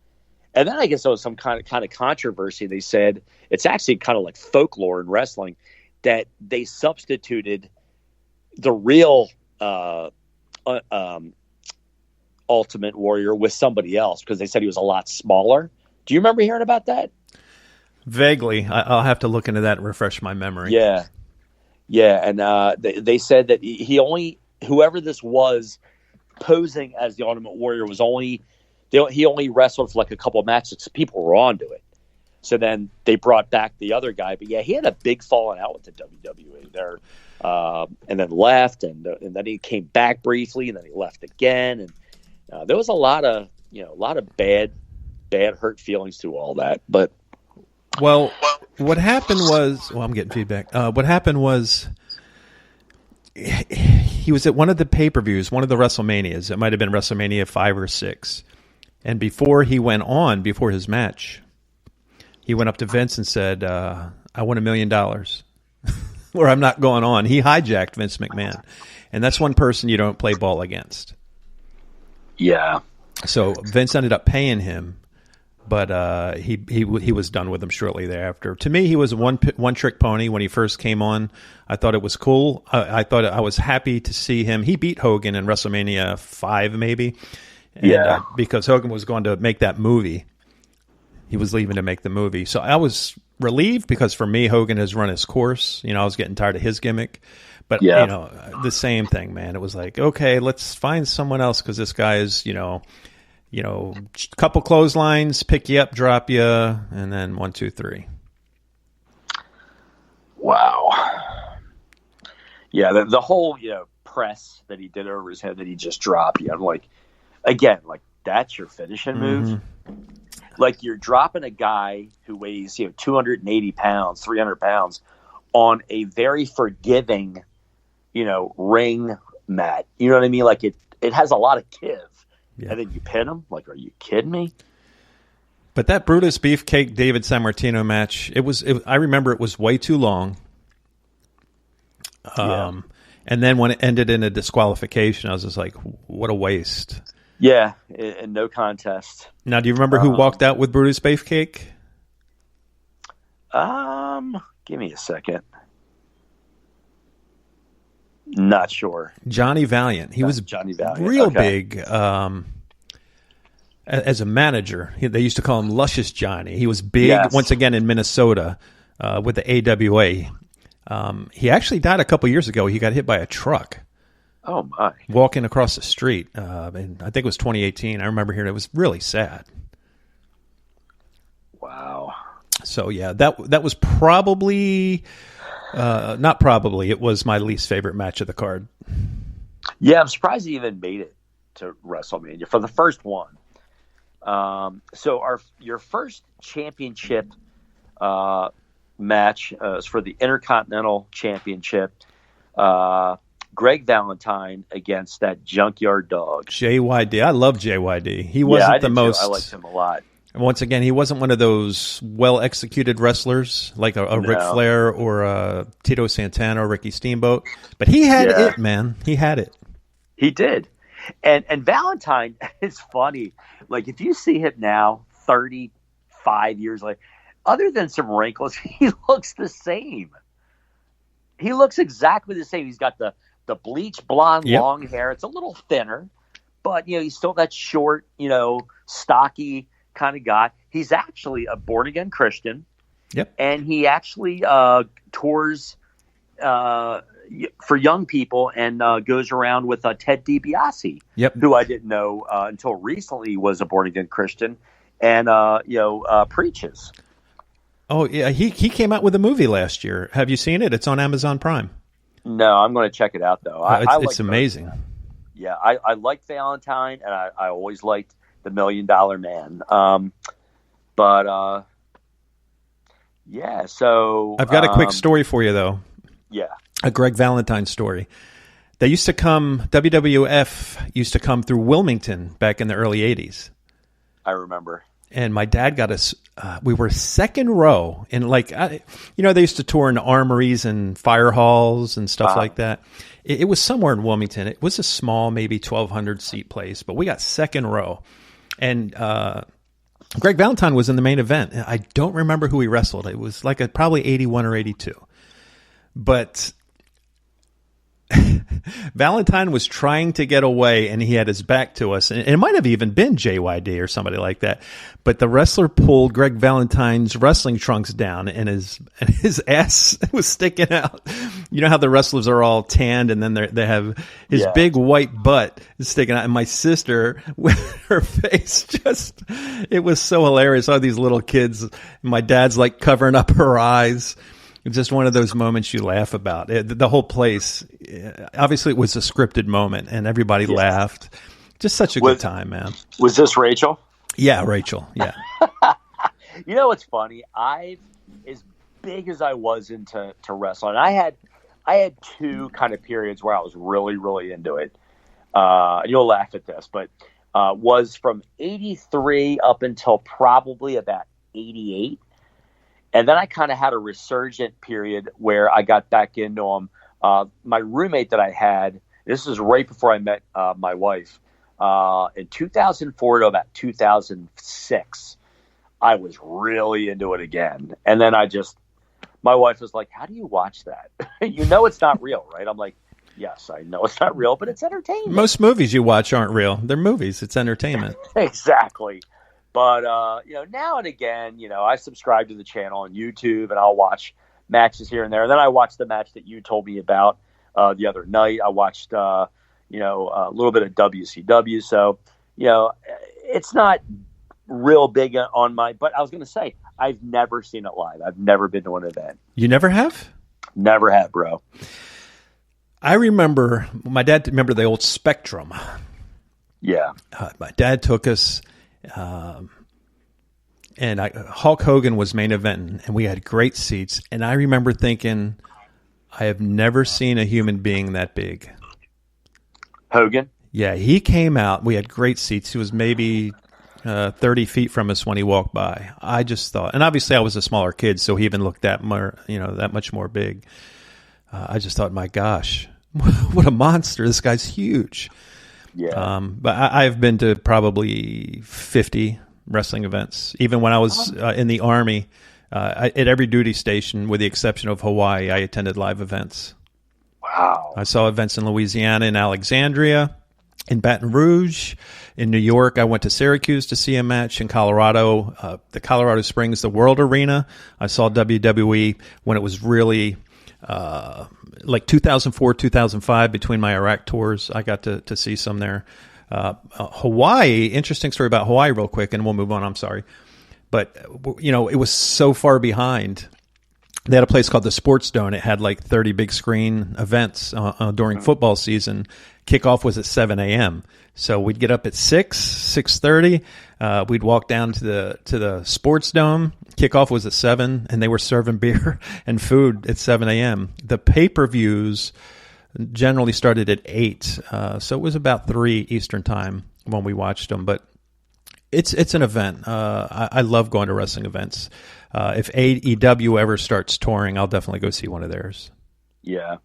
and then I guess there was some kind of controversy. They said it's actually kind of like folklore in wrestling that they substituted the real Ultimate Warrior with somebody else because they said he was a lot smaller. Do you remember hearing about that? Vaguely. I'll have to look into that and refresh my memory. Yeah. And they said that whoever this was posing as the Ultimate Warrior was only he only wrestled for like a couple of matches because people were onto it. So then they brought back the other guy. But yeah, he had a big falling out with the WWE there, and then left, and then he came back briefly, and then he left again, and there was a lot of bad hurt feelings to all that. But well, what happened was, I'm getting feedback. What happened was, he was at one of the pay-per-views, one of the WrestleManias. It might have been WrestleMania 5 or 6. And before his match, he went up to Vince and said, I want $1 million or I'm not going on. He hijacked Vince McMahon. And that's one person you don't play ball against. Yeah. So Vince ended up paying him, but he was done with him shortly thereafter. To me, he was a one-trick pony when he first came on. I thought it was cool. I thought I was happy to see him. He beat Hogan in WrestleMania 5, maybe. And, because Hogan was going to make that movie. He was leaving to make the movie. So I was relieved because for me, Hogan has run his course. I was getting tired of his gimmick. But, the same thing, man. It was like, okay, let's find someone else because this guy is, couple clotheslines, pick you up, drop you, and then 1, 2, 3. Wow. Yeah, the whole press that he did over his head that he just dropped. I'm like, again, like that's your finishing move. Like you're dropping a guy who weighs 280 pounds, 300 pounds on a very forgiving, ring mat. You know what I mean? Like it has a lot of give. Yeah. And then you pin him? Like, are you kidding me? But that Brutus Beefcake David Sammartino match, I remember it was way too long. And then when it ended in a disqualification, I was just like, what a waste. Yeah, and no contest. Now, do you remember who walked out with Brutus Beefcake? Give me a second. Not sure. Johnny Valiant. He was Johnny Valiant. Real big as a manager. They used to call him Luscious Johnny. He was big, once again, in Minnesota with the AWA. He actually died a couple years ago. He got hit by a truck. Oh, my. Walking across the street. And I think it was 2018. I remember hearing it. It was really sad. Wow. So, yeah, that was probably... not probably. It was my least favorite match of the card. Yeah, I'm surprised he even made it to WrestleMania for the first one. So your first championship match is for the Intercontinental Championship. Greg Valentine against that Junkyard Dog. JYD. I love JYD. He wasn't the most. I liked him a lot. And once again, he wasn't one of those well-executed wrestlers like a Ric Flair or a Tito Santana or Ricky Steamboat. But he had it, man. He had it. He did. And Valentine is funny. Like, if you see him now, 35 years later, other than some wrinkles, he looks the same. He looks exactly the same. He's got the bleach blonde long hair. It's a little thinner. But, he's still that short, stocky kind of guy. He's actually a born-again Christian. Yep. And he actually tours for young people and goes around with Ted DiBiase, who I didn't know until recently was a born-again Christian, and preaches. Oh, yeah. He came out with a movie last year. Have you seen it? It's on Amazon Prime. No, I'm going to check it out, though. It's amazing. Both. Yeah, I liked Valentine, and I always liked the $1 Million Man. So... I've got a quick story for you, though. Yeah. A Greg Valentine story. They used to come... WWF used to come through Wilmington back in the early 80s. I remember. And my dad got us... we were second row. And, they used to tour in armories and fire halls and stuff like that. It was somewhere in Wilmington. It was a small, maybe 1,200-seat place. But we got second row. And Greg Valentine was in the main event. I don't remember who he wrestled. It was probably 81 or 82. But Valentine was trying to get away, and he had his back to us. And it might have even been JYD or somebody like that. But the wrestler pulled Greg Valentine's wrestling trunks down, and his ass was sticking out. You know how the wrestlers are all tanned, and then they have his big white butt sticking out. And my sister, with her face, it was so hilarious. All these little kids, my dad's like covering up her eyes. It's just one of those moments you laugh about. The whole place, obviously it was a scripted moment, and everybody laughed. Just such a good time, man. Was this Rachel? Yeah, Rachel, yeah. You know what's funny? As big as I was into wrestling, I had two kind of periods where I was really, really into it. You'll laugh at this, but was from 83 up until probably about 88. And then I kind of had a resurgent period where I got back into them. My roommate that I had, this is right before I met my wife, in 2004 to about 2006, I was really into it again. And then my wife was like, how do you watch that? You know it's not real, right? I'm like, yes, I know it's not real, but it's entertainment. Most movies you watch aren't real. They're movies. It's entertainment. Exactly. But, now and again, I subscribe to the channel on YouTube, and I'll watch matches here and there. And then I watched the match that you told me about the other night. I watched, a little bit of WCW. So, it's not real big on but I was going to say, I've never seen it live. I've never been to an event. You never have? Never have, bro. I remember, my dad, remember the old Spectrum? Yeah. My dad took us... and Hulk Hogan was main event, and we had great seats. And I remember thinking, I have never seen a human being that big. Hogan? Yeah, he came out. We had great seats. He was maybe 30 feet from us when he walked by. I just thought, and obviously I was a smaller kid, so he even looked that much more big. I just thought, my gosh, what a monster! This guy's huge. Yeah. But I've been to probably 50 wrestling events. Even when I was in the Army, at every duty station, with the exception of Hawaii, I attended live events. Wow. I saw events in Louisiana, in Alexandria, in Baton Rouge, in New York. I went to Syracuse to see a match. In Colorado, the Colorado Springs, the World Arena. I saw WWE when it was really... like 2004, 2005, between my Iraq tours, I got to see some there. Hawaii, interesting story about Hawaii real quick, and we'll move on, I'm sorry. But, it was so far behind. They had a place called the Sports Dome. It had like 30 big screen events during football season. Kickoff was at 7 a.m. So we'd get up at 6:30. We'd walk down to the Sports Dome. Kickoff was at 7, and they were serving beer and food at 7 a.m. The pay-per-views generally started at 8, so it was about 3 Eastern time when we watched them. But it's an event. I love going to wrestling events. If AEW ever starts touring, I'll definitely go see one of theirs. Yeah.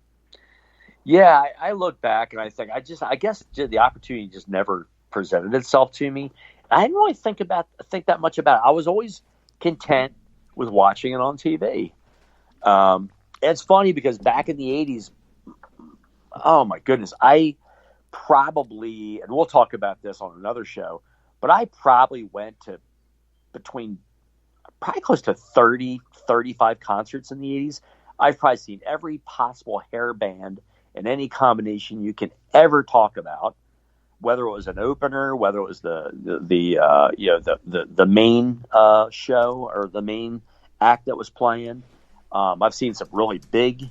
Yeah, I look back and I think I guess the opportunity just never presented itself to me. I didn't really think that much about it. I was always content with watching it on TV. It's funny because back in the 80s, oh my goodness, I probably, and we'll talk about this on another show, but I probably went to probably close to 30, 35 concerts in the 80s. I've probably seen every possible hair band in any combination you can ever talk about, whether it was an opener, whether it was the main show or the main act that was playing. I've seen some really big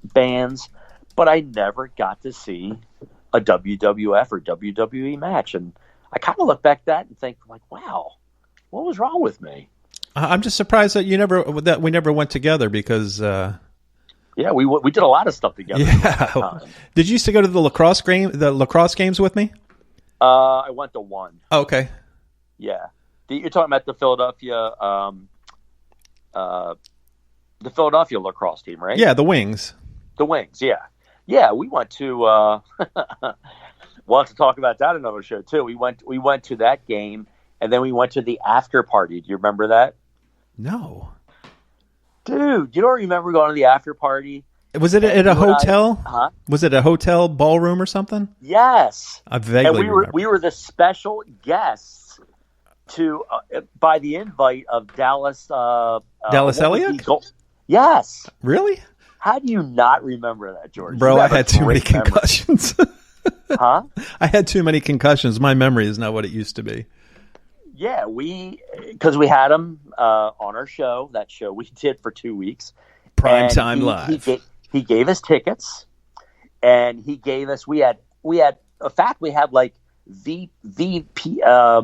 bands, but I never got to see a WWF or WWE match. And I kind of look back at that and think, like, wow, what was wrong with me? I'm just surprised that we never went together because. Yeah, we did a lot of stuff together. Yeah. Did you used to go to the lacrosse games with me? I went to one. Oh, okay. Yeah, you're talking about the Philadelphia lacrosse team, right? Yeah, the Wings. The Wings, yeah. Yeah, we went to we'll have to talk about that another show too. We went to that game, and then we went to the after party. Do you remember that? No. Dude, you don't remember going to the after party? Was it at a hotel? Huh? Was it a hotel ballroom or something? Yes. I vaguely remember. We were the special guests to by the invite of Dallas. Dallas Elliott? Yes. Really? How do you not remember that, George? Bro, I had too many concussions. Huh? I had too many concussions. My memory is not what it used to be. Yeah, because we had him on our show. That show we did for 2 weeks. Prime time live. He gave us tickets, and he gave us. We had. In fact, we had like VP. I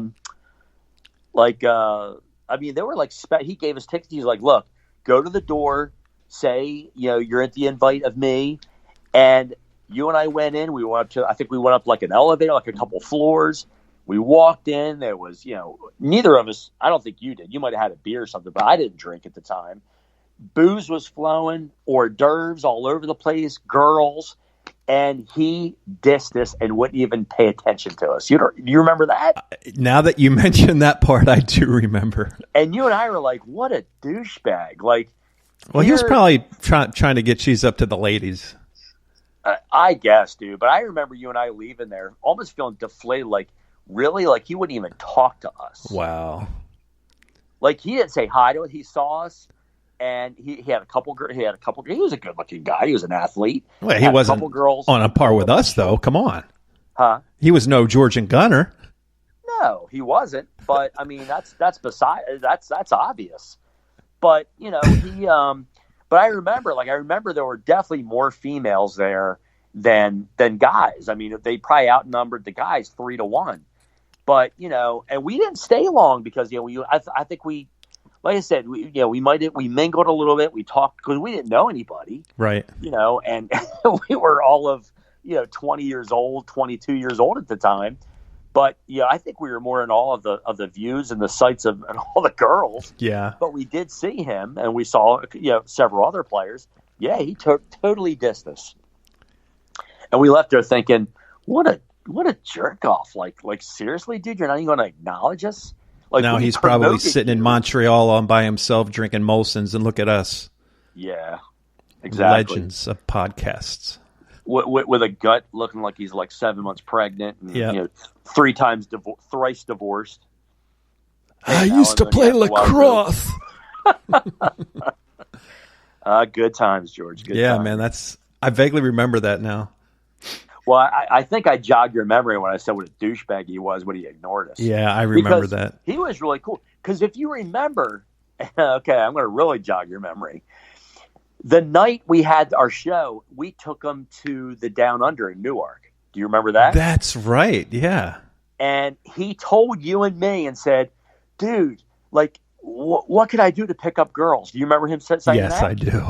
mean, they were like. He gave us tickets. He's like, look, go to the door, say, you're at the invite of me, and you and I went in. We went up to. I think we went up like an elevator, like a couple floors. We walked in. There was, neither of us. I don't think you did. You might have had a beer or something, but I didn't drink at the time. Booze was flowing, hors d'oeuvres all over the place, girls, and he dissed us and wouldn't even pay attention to us. Do you remember that? Now that you mentioned that part, I do remember. And you and I were like, what a douchebag. Like, well, he was probably trying to get cheese up to the ladies. I guess, dude. But I remember you and I leaving there almost feeling deflated, like, really? Like, he wouldn't even talk to us. Wow. Like, he didn't say hi to us. He saw us. And he had a couple. He was a good-looking guy. He was an athlete. Well, he wasn't a couple girls on a par with us, though. Come on, huh? He was no Georgian Gunner. No, he wasn't. But I mean, that's obvious. But he. But I remember there were definitely more females there than guys. I mean, they probably outnumbered the guys 3-1. But and we didn't stay long because I think we. Like I said, we mingled a little bit. We talked because we didn't know anybody, right? And we were all of 20 years old, 22 years old at the time. But I think we were more in awe of the views and the sights of and all the girls. Yeah. But we did see him, and we saw several other players. Yeah, he totally dissed us, and we left there thinking, what a jerk off! Like seriously, dude, you're not even going to acknowledge us. Like, now he's probably sitting in Montreal all by himself drinking Molson's, and look at us. Yeah, exactly. Legends of podcasts. With a gut looking like he's like 7 months pregnant and 3 times divorced. I used to play lacrosse. Good times, George. Good times. Man. I vaguely remember that now. Well, I think I jogged your memory when I said what a douchebag he was when he ignored us. Yeah, I remember that. He was really cool. Because if you remember, okay, I'm going to really jog your memory. The night we had our show, we took him to the Down Under in Newark. Do you remember that? That's right, yeah. And he told you and me and said, dude, like, what could I do to pick up girls? Do you remember him saying that? Yes, I do.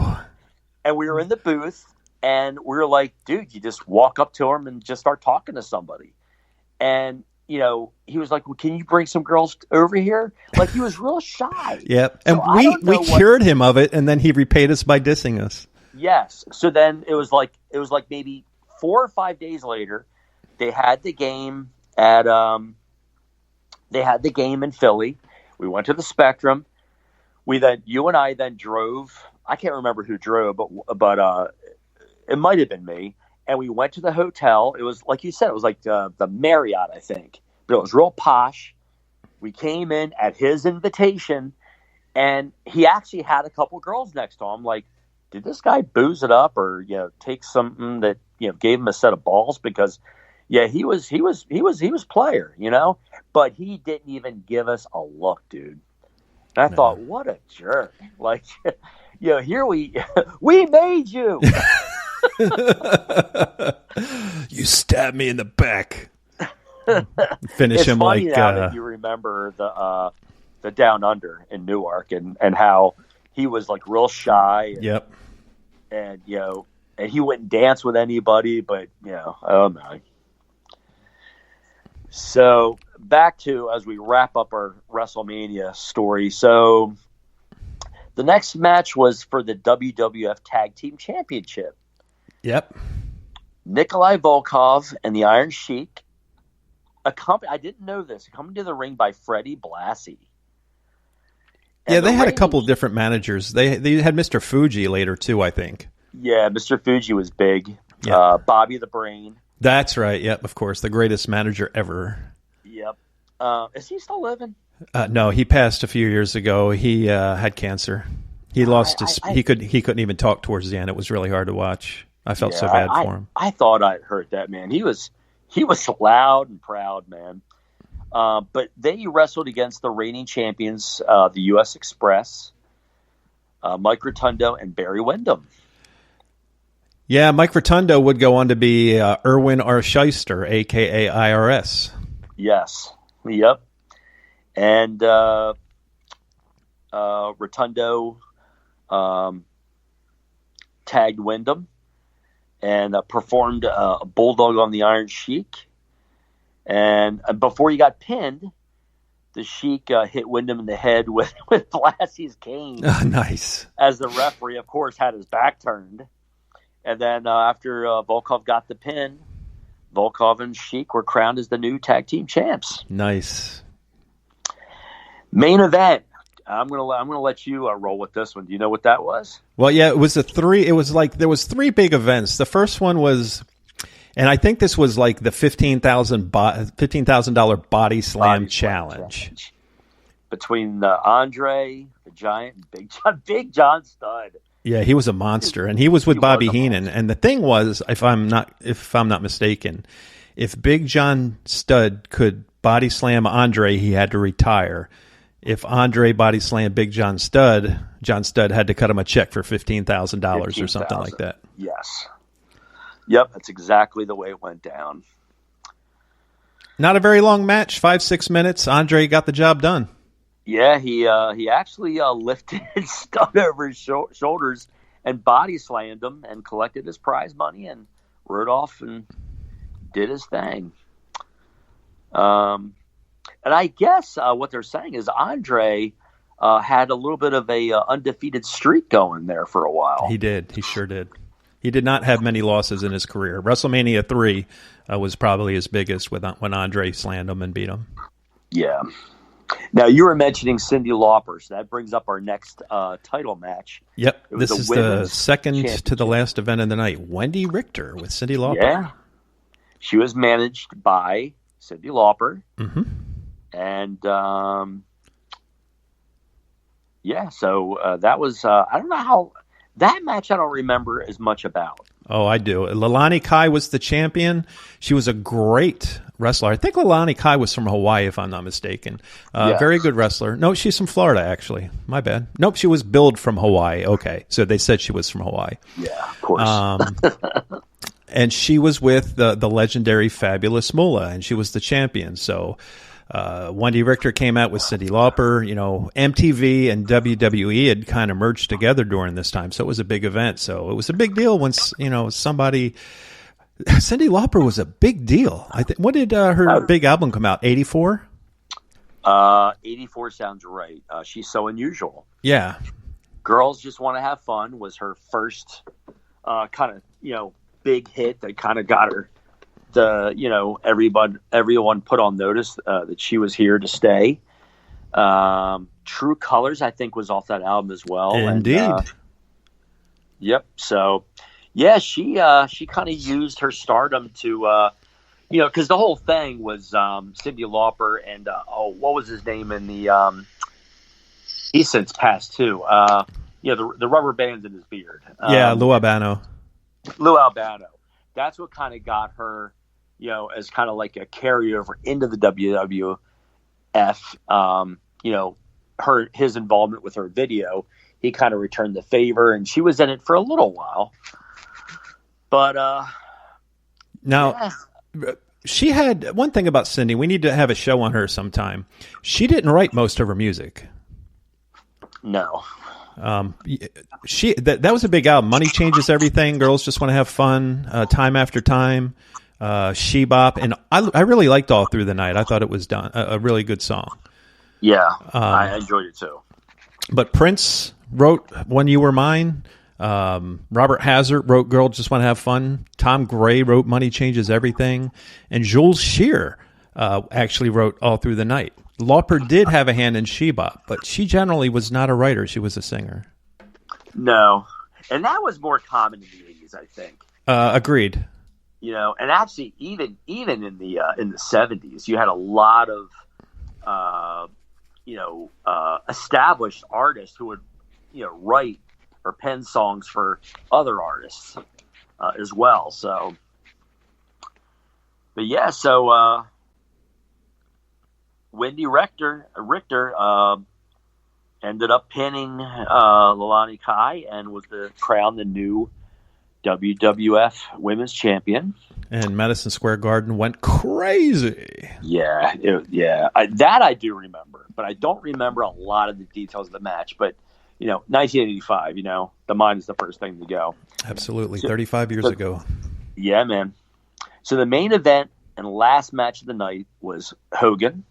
And we were in the booth. And we were like, dude, you just walk up to him and just start talking to somebody. And, he was like, well, can you bring some girls over here? Like, he was real shy. Yep. So and we cured him of it, and then he repaid us by dissing us. Yes. So then it was like maybe 4 or 5 days later, they had the game in Philly. We went to the Spectrum. You and I then drove. I can't remember who drove, but it might have been me. And we went to the hotel. It was, like you said, it was like the Marriott, I think. But it was real posh. We came in at his invitation, and he actually had a couple girls next to him. Like, did this guy booze it up or take something that gave him a set of balls? Because he was player, but he didn't even give us a look, dude. And I thought, what a jerk! Like, here we made you. You stabbed me in the back. Finish him funny like now that you remember the Down Under in Newark and how he was like real shy. Yep. And and he wouldn't dance with anybody, but oh my. So back to as we wrap up our WrestleMania story. So the next match was for the WWF Tag Team Championship. Yep. Nikolai Volkov and the Iron Sheik, I didn't know this, coming to the ring by Freddie Blassie. And they had a couple of different managers. They had Mr. Fuji later too, I think. Yeah, Mr. Fuji was big. Yep. Bobby the Brain. That's right. Yep, of course. The greatest manager ever. Yep. Is he still living? No, he passed a few years ago. He had cancer. He lost his. He couldn't even talk towards the end. It was really hard to watch. I felt so bad for him. I thought I'd heard that, man. He was loud and proud, man. But they wrestled against the reigning champions, the U.S. Express, Mike Rotundo and Barry Windham. Yeah, Mike Rotundo would go on to be Erwin R. Shyster, a.k.a. IRS. Yes. Yep. And Rotundo tagged Windham and performed a bulldog on the Iron Sheik. And before he got pinned, the Sheik hit Windham in the head with Blassie's cane. Oh, nice. As the referee, of course, had his back turned. And then after Volkov got the pin, Volkov and Sheik were crowned as the new tag team champs. Nice. Main event. I'm gonna let you roll with this one. Do you know what that was? Well, yeah, it was It was like there was three big events. The first one was, and I think this was like the $15,000 body slam challenge between Andre the Giant and Big John Studd. Yeah, he was a monster, and he was with Bobby Heenan. And the thing was, if I'm not mistaken, if Big John Studd could body slam Andre, he had to retire. If Andre body slammed Big John Studd had to cut him a check for $15,000 or something like that. Yes. Yep, that's exactly the way it went down. Not a very long match, 5-6 minutes. Andre got the job done. Yeah, he actually lifted Studd over his shoulders and body slammed him and collected his prize money and rode off and did his thing. And I guess what they're saying is Andre had a little bit of a undefeated streak going there for a while. He did. He sure did. He did not have many losses in his career. WrestleMania 3 was probably his biggest when Andre slammed him and beat him. Yeah. Now, you were mentioning Cyndi Lauper, so that brings up our next title match. Yep. This is the second to the last event of the night. Wendy Richter with Cyndi Lauper. Yeah. She was managed by Cyndi Lauper. Mm-hmm. And, so that was, I don't know how, that match I don't remember as much about. Oh, I do. Leilani Kai was the champion. She was a great wrestler. I think Leilani Kai was from Hawaii, if I'm not mistaken. Very good wrestler. No, she's from Florida, actually. My bad. Nope, she was billed from Hawaii. Okay, so they said she was from Hawaii. Yeah, of course. And she was with the legendary Fabulous Moolah, and she was the champion. So Wendy Richter came out with Cyndi Lauper. You know, MTV and WWE had kind of merged together during this time, so it was a big event. So it was a big deal when somebody. Cyndi Lauper was a big deal. I think. When did her big album come out? 84. 84 sounds right. She's so unusual. Yeah. Girls Just Want to Have Fun was her first kind of big hit that kind of got her everyone put on notice that she was here to stay. True Colors, I think, was off that album as well. Indeed. And, yep. So, yeah, she kind of used her stardom to, because the whole thing was Cyndi Lauper and what was his name in the he's since passed too. The rubber bands in his beard. Lou Albano. Lou Albano. That's what kind of got her, as kind of like a carryover into the WWF. His involvement with her video, he kind of returned the favor, and she was in it for a little while. But now, she had one thing about Cyndi. We need to have a show on her sometime. She didn't write most of her music. No. That was a big album. Money Changes Everything. Girls Just Want to Have Fun. Time After Time. She Bop. And I really liked All Through the Night. I thought it was a really good song. Yeah, I enjoyed it too. But Prince wrote When You Were Mine. Robert Hazard wrote Girls Just Want to Have Fun. Tom Gray wrote Money Changes Everything. And Jules Shear actually wrote All Through the Night. Lauper did have a hand in She Bop, but she generally was not a writer. She was a singer. No. And that was more common in the 80s, I think. Agreed. You know, and actually, even in the 70s, you had a lot of established artists who would write or pen songs for other artists as well. So, but yeah, so Wendy Richter ended up pinning Leilani Kai and was crowned the new WWF Women's Champion. And Madison Square Garden went crazy. Yeah, that I do remember, but I don't remember a lot of the details of the match. But 1985, the mind is the first thing to go. Absolutely, 35 years ago. Yeah, man. So the main event and last match of the night was Hogan,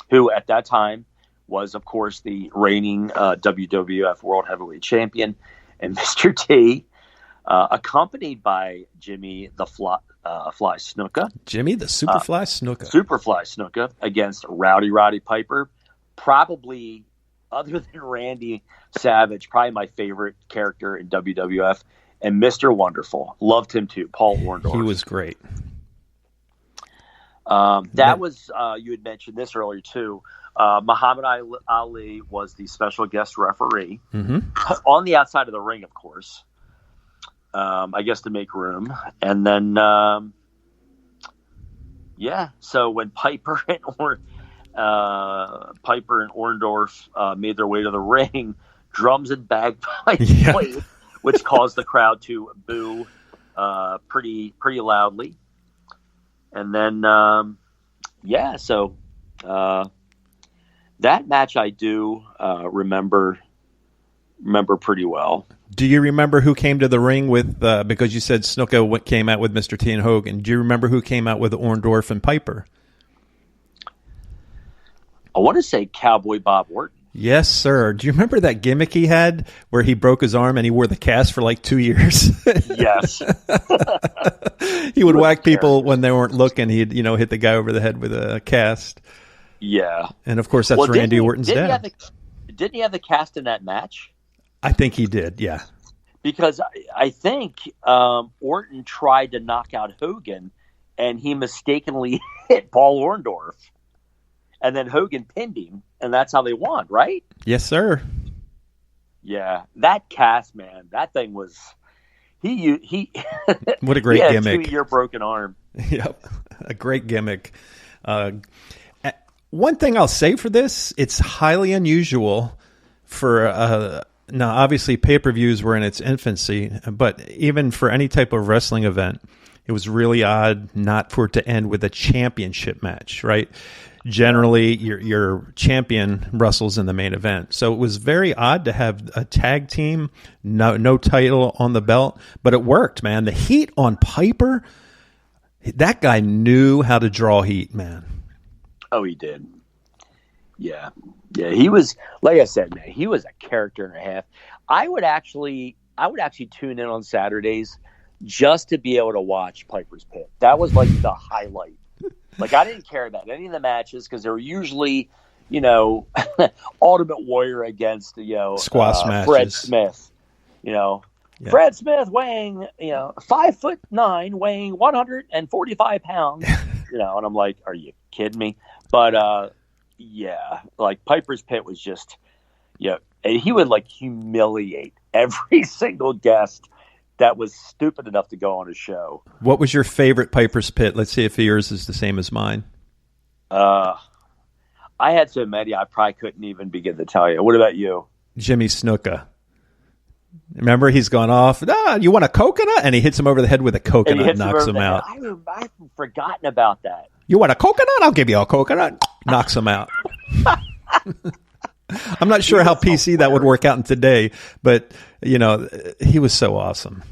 who at that time was, of course, the reigning WWF World Heavyweight Champion, and Mr. T, accompanied by Jimmy the Fly Snuka. Jimmy the Superfly Snuka. Superfly Snuka against Roddy Piper. Probably, other than Randy Savage, probably my favorite character in WWF. And Mr. Wonderful. Loved him too. Paul Orndorff. He was great. That was, you had mentioned this earlier too. Muhammad Ali was the special guest referee on the outside of the ring, of course. I guess to make room. And then, so when Piper and Orndorff made their way to the ring, drums and bagpipes played, which caused the crowd to boo pretty loudly. And then, that match I do remember pretty well. Do you remember who came to the ring with, because you said Snuka came out with Mr. T and Hogan, do you remember who came out with Orndorff and Piper? I want to say Cowboy Bob Orton. Yes, sir. Do you remember that gimmick he had where he broke his arm and he wore the cast for like 2 years? Yes. He would whack people when they weren't looking. He'd, hit the guy over the head with a cast. Yeah. And of course, that's Randy Orton's dad. Didn't he have the cast in that match? I think he did, yeah. Because I think Orton tried to knock out Hogan, and he mistakenly hit Paul Orndorff. And then Hogan pinned him, and that's how they won, right? Yes, sir. Yeah, that cast, man, that thing was he. What a great gimmick! 2-year broken arm. Yep, a great gimmick. One thing I'll say for this, it's highly unusual for. Now, obviously, pay-per-views were in its infancy, but even for any type of wrestling event, it was really odd not for it to end with a championship match, right? Generally, your champion wrestles in the main event. So it was very odd to have a tag team, no title on the belt, but it worked, man. The heat on Piper, that guy knew how to draw heat, man. Oh, he did. Yeah. Yeah, he was, like I said, man, he was a character and a half. I would actually tune in on Saturdays just to be able to watch Piper's Pit. That was like the highlight. Like, I didn't care about any of the matches because they were usually, Ultimate Warrior against, squash matches. Fred Smith, Fred Smith weighing, 5'9", weighing 145 pounds, and I'm like, are you kidding me? But, like Piper's Pit was just, and he would like humiliate every single guest that was stupid enough to go on his show. What was your favorite Piper's Pit? Let's see if yours is the same as mine. I had so many, I probably couldn't even begin to tell you. What about you? Jimmy Snuka. Remember, he's gone off. You want a coconut? And he hits him over the head with a coconut and knocks him out. I've forgotten about that. You want a coconut? I'll give you a coconut. Knocks him out. I'm not sure how PC that would work out in today, but, he was so awesome.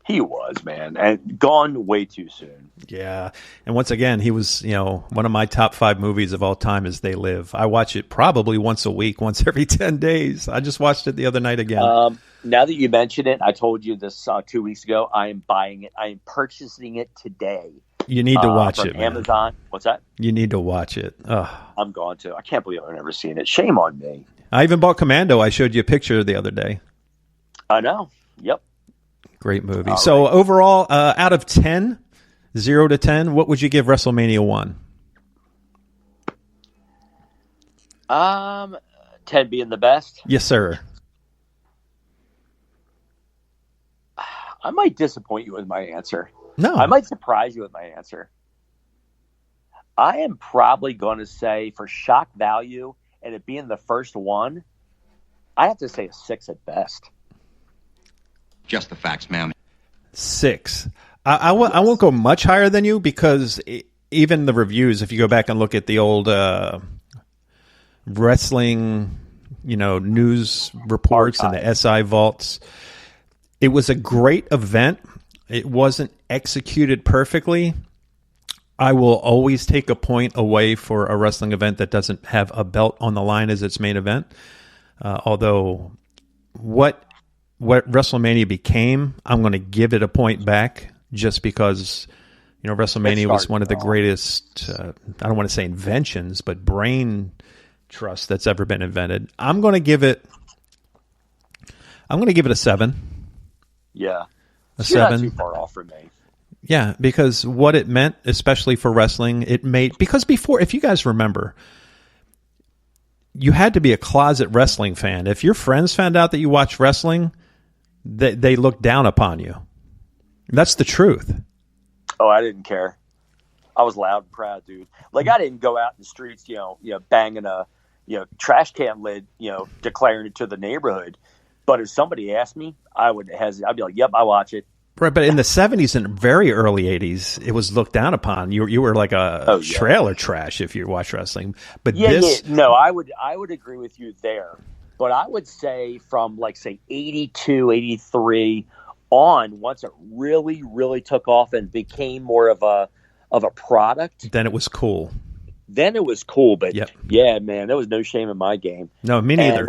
He was, man, and gone way too soon. Yeah. And once again, he was, one of my top 5 movies of all time is They Live. I watch it probably once a week, once every 10 days. I just watched it the other night again. Now that you mention it, I told you this 2 weeks ago, I am buying it. I am purchasing it today. You need to watch it, man. Amazon. What's that? You need to watch it. Ugh. I'm going to. I can't believe I've never seen it. Shame on me. I even bought Commando. I showed you a picture the other day. I know. Yep. Great movie. So overall, out of 10, 0 to 10, what would you give WrestleMania 1? 10 being the best. Yes, sir. I might disappoint you with my answer. No. I might surprise you with my answer. I am probably going to say, for shock value and it being the first one, I have to say a 6 at best. Just the facts, ma'am. 6. I won't go much higher than you because even the reviews, if you go back and look at the old wrestling, news reports and the SI vaults, it was a great event. It wasn't executed perfectly. I will always take a point away for a wrestling event that doesn't have a belt on the line as its main event. Although what WrestleMania became, I'm going to give it a point back just because, WrestleMania was one of the greatest, I don't want to say inventions, but brain trust that's ever been invented. I'm going to give it a 7. Yeah. A You're 7. not too far off from me. Yeah, because what it meant, especially for wrestling, because before, if you guys remember, you had to be a closet wrestling fan. If your friends found out that you watched wrestling, they looked down upon you. That's the truth. Oh, I didn't care. I was loud and proud, dude. Like, I didn't go out in the streets, banging a, trash can lid, declaring it to the neighborhood. But if somebody asked me, I would hesitate. I'd be like, yep, I watch it. Right, but in the 70s and very early 80s, it was looked down upon. You were like a trailer trash if you watch wrestling. But No, I would agree with you there. But I would say from, 82, 83 on, once it really, really took off and became more of a product. Then it was cool. But yeah, man, there was no shame in my game. No, me neither.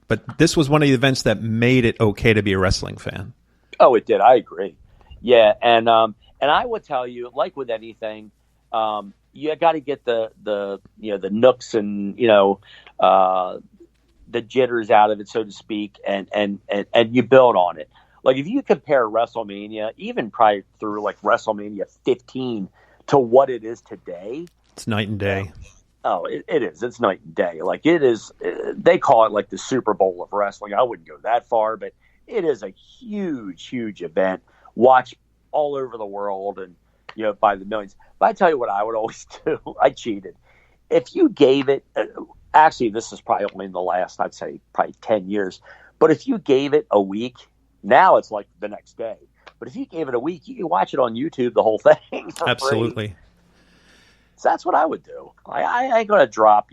But this was one of the events that made it okay to be a wrestling fan. Oh, it did. I agree. Yeah, and I would tell you, like with anything, you got to get the the nooks and the jitters out of it, so to speak, and you build on it. Like if you compare WrestleMania, even prior through WrestleMania 15 to what it is today, it's night and day. Oh, it is. It's night and day. Like it is. They call it the Super Bowl of wrestling. I wouldn't go that far, but it is a huge, huge event. Watched all over the world and by the millions. But I tell you what, I would always do. I cheated. If you gave it, actually, this is probably only in the last, I'd say, probably 10 years. But if you gave it a week, now it's like the next day. But if you gave it a week, you can watch it on YouTube, the whole thing. For Absolutely. Free. So that's what I would do. I ain't going to drop,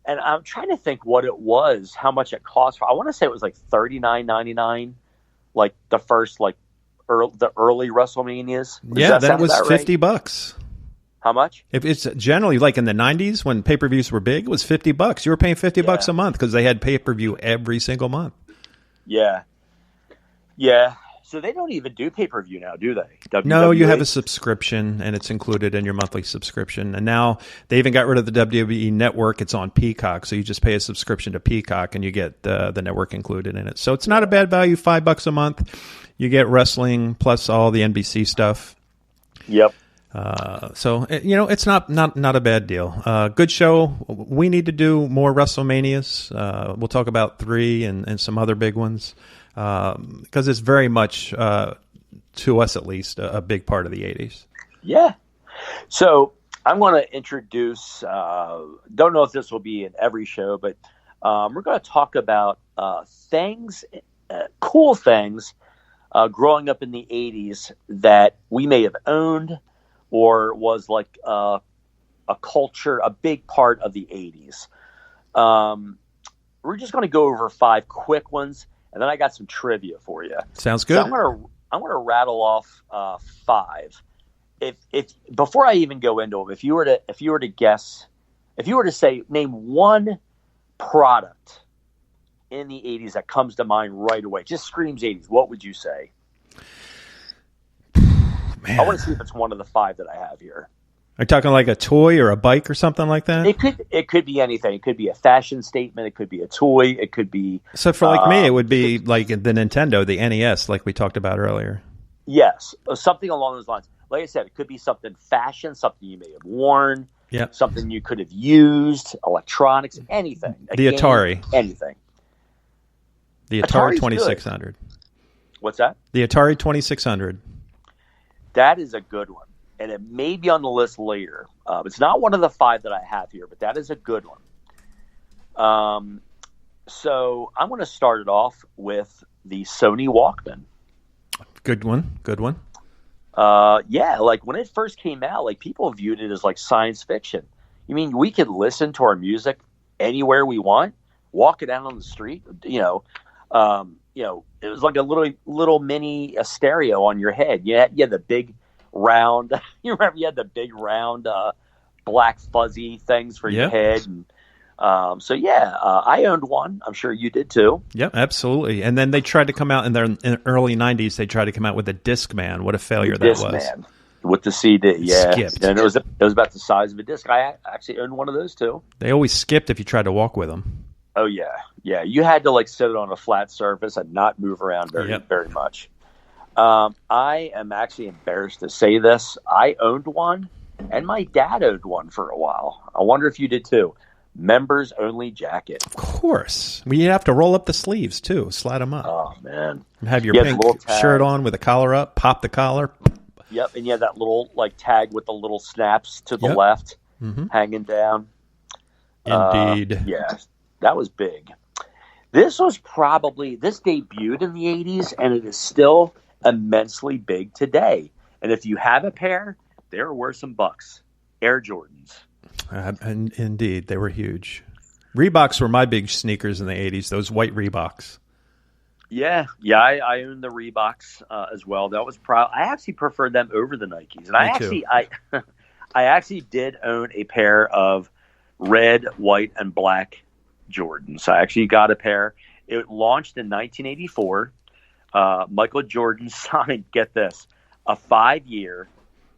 and I'm trying to think what it was, how much it cost. I want to say it was $39.99, the first, the early WrestleManias. Yeah, that was $50. Right? How much? If it's generally in the 90s when pay-per-views were big, it was $50. You were paying $50 a month because they had pay-per-view every single month. Yeah. Yeah. So they don't even do pay-per-view now, do they? WWE? No, you have a subscription, and it's included in your monthly subscription. And now they even got rid of the WWE Network. It's on Peacock, so you just pay a subscription to Peacock, and you get the network included in it. So it's not a bad value, $5 a month. You get wrestling plus all the NBC stuff. Yep. So it's not a bad deal. Good show. We need to do more WrestleManias. We'll talk about 3 and some other big ones. Because it's very much, to us at least, a big part of the 80s. Yeah. So I'm going to introduce, don't know if this will be in every show, but we're going to talk about cool things growing up in the 80s that we may have owned or was a culture, a big part of the 80s. We're just going to go over 5 quick ones. And then I got some trivia for you. Sounds good. So I'm gonna rattle off 5. If before I even go into them, if you were to guess, if you were to say name one product in the 80s that comes to mind right away, just screams 80s, what would you say? Man. I want to see if it's one of the 5 that I have here. Are you talking like a toy or a bike or something like that? It could be anything. It could be a fashion statement. It could be a toy. It could be. So for like me, it would be like the Nintendo, the NES, like we talked about earlier. Yes, something along those lines. Like I said, it could be something fashion, something you may have worn, something you could have used, electronics, anything. The game, Atari. Anything. The Atari Atari's 2600. Good. What's that? The Atari 2600. That is a good one. And it may be on the list later. It's not one of the 5 that I have here, but that is a good one. So I'm going to start it off with the Sony Walkman. Good one. Good one. Yeah, like when it first came out, like people viewed it as like science fiction. You mean we could listen to our music anywhere we want, walk it out on the street? It was like a little mini stereo on your head. You had the big round. You remember you had the big round black fuzzy things for your head. And, I owned one. I'm sure you did too. Yep, absolutely. And then they tried to come out in the early 90s. They tried to come out with a Discman. What a failure that was. Discman with the CD. Yeah, skipped. And it was about the size of a disc. I actually owned one of those too. They always skipped if you tried to walk with them. Oh yeah. You had to like sit it on a flat surface and not move around very much. I am actually embarrassed to say this. I owned one, and my dad owned one for a while. I wonder if you did too. Members only jacket. Of course. You have to roll up the sleeves too, slide them up. Oh man. Have your pink shirt on with a collar up, pop the collar. Yep, and you had that little like tag with the little snaps to the left hanging down. Indeed. Yeah, that was big. This debuted in the 80s, and it is still immensely big today. And if you have a pair, they're worth some bucks. Air Jordans. Indeed, they were huge. Reeboks were my big sneakers in the 80s, those white Reeboks. Yeah, I owned the Reeboks as well. That was I actually preferred them over the Nikes. And I actually did own a pair of red, white, and black Jordans. I actually got a pair. It launched in 1984. Michael Jordan signed, get this, a 5-year,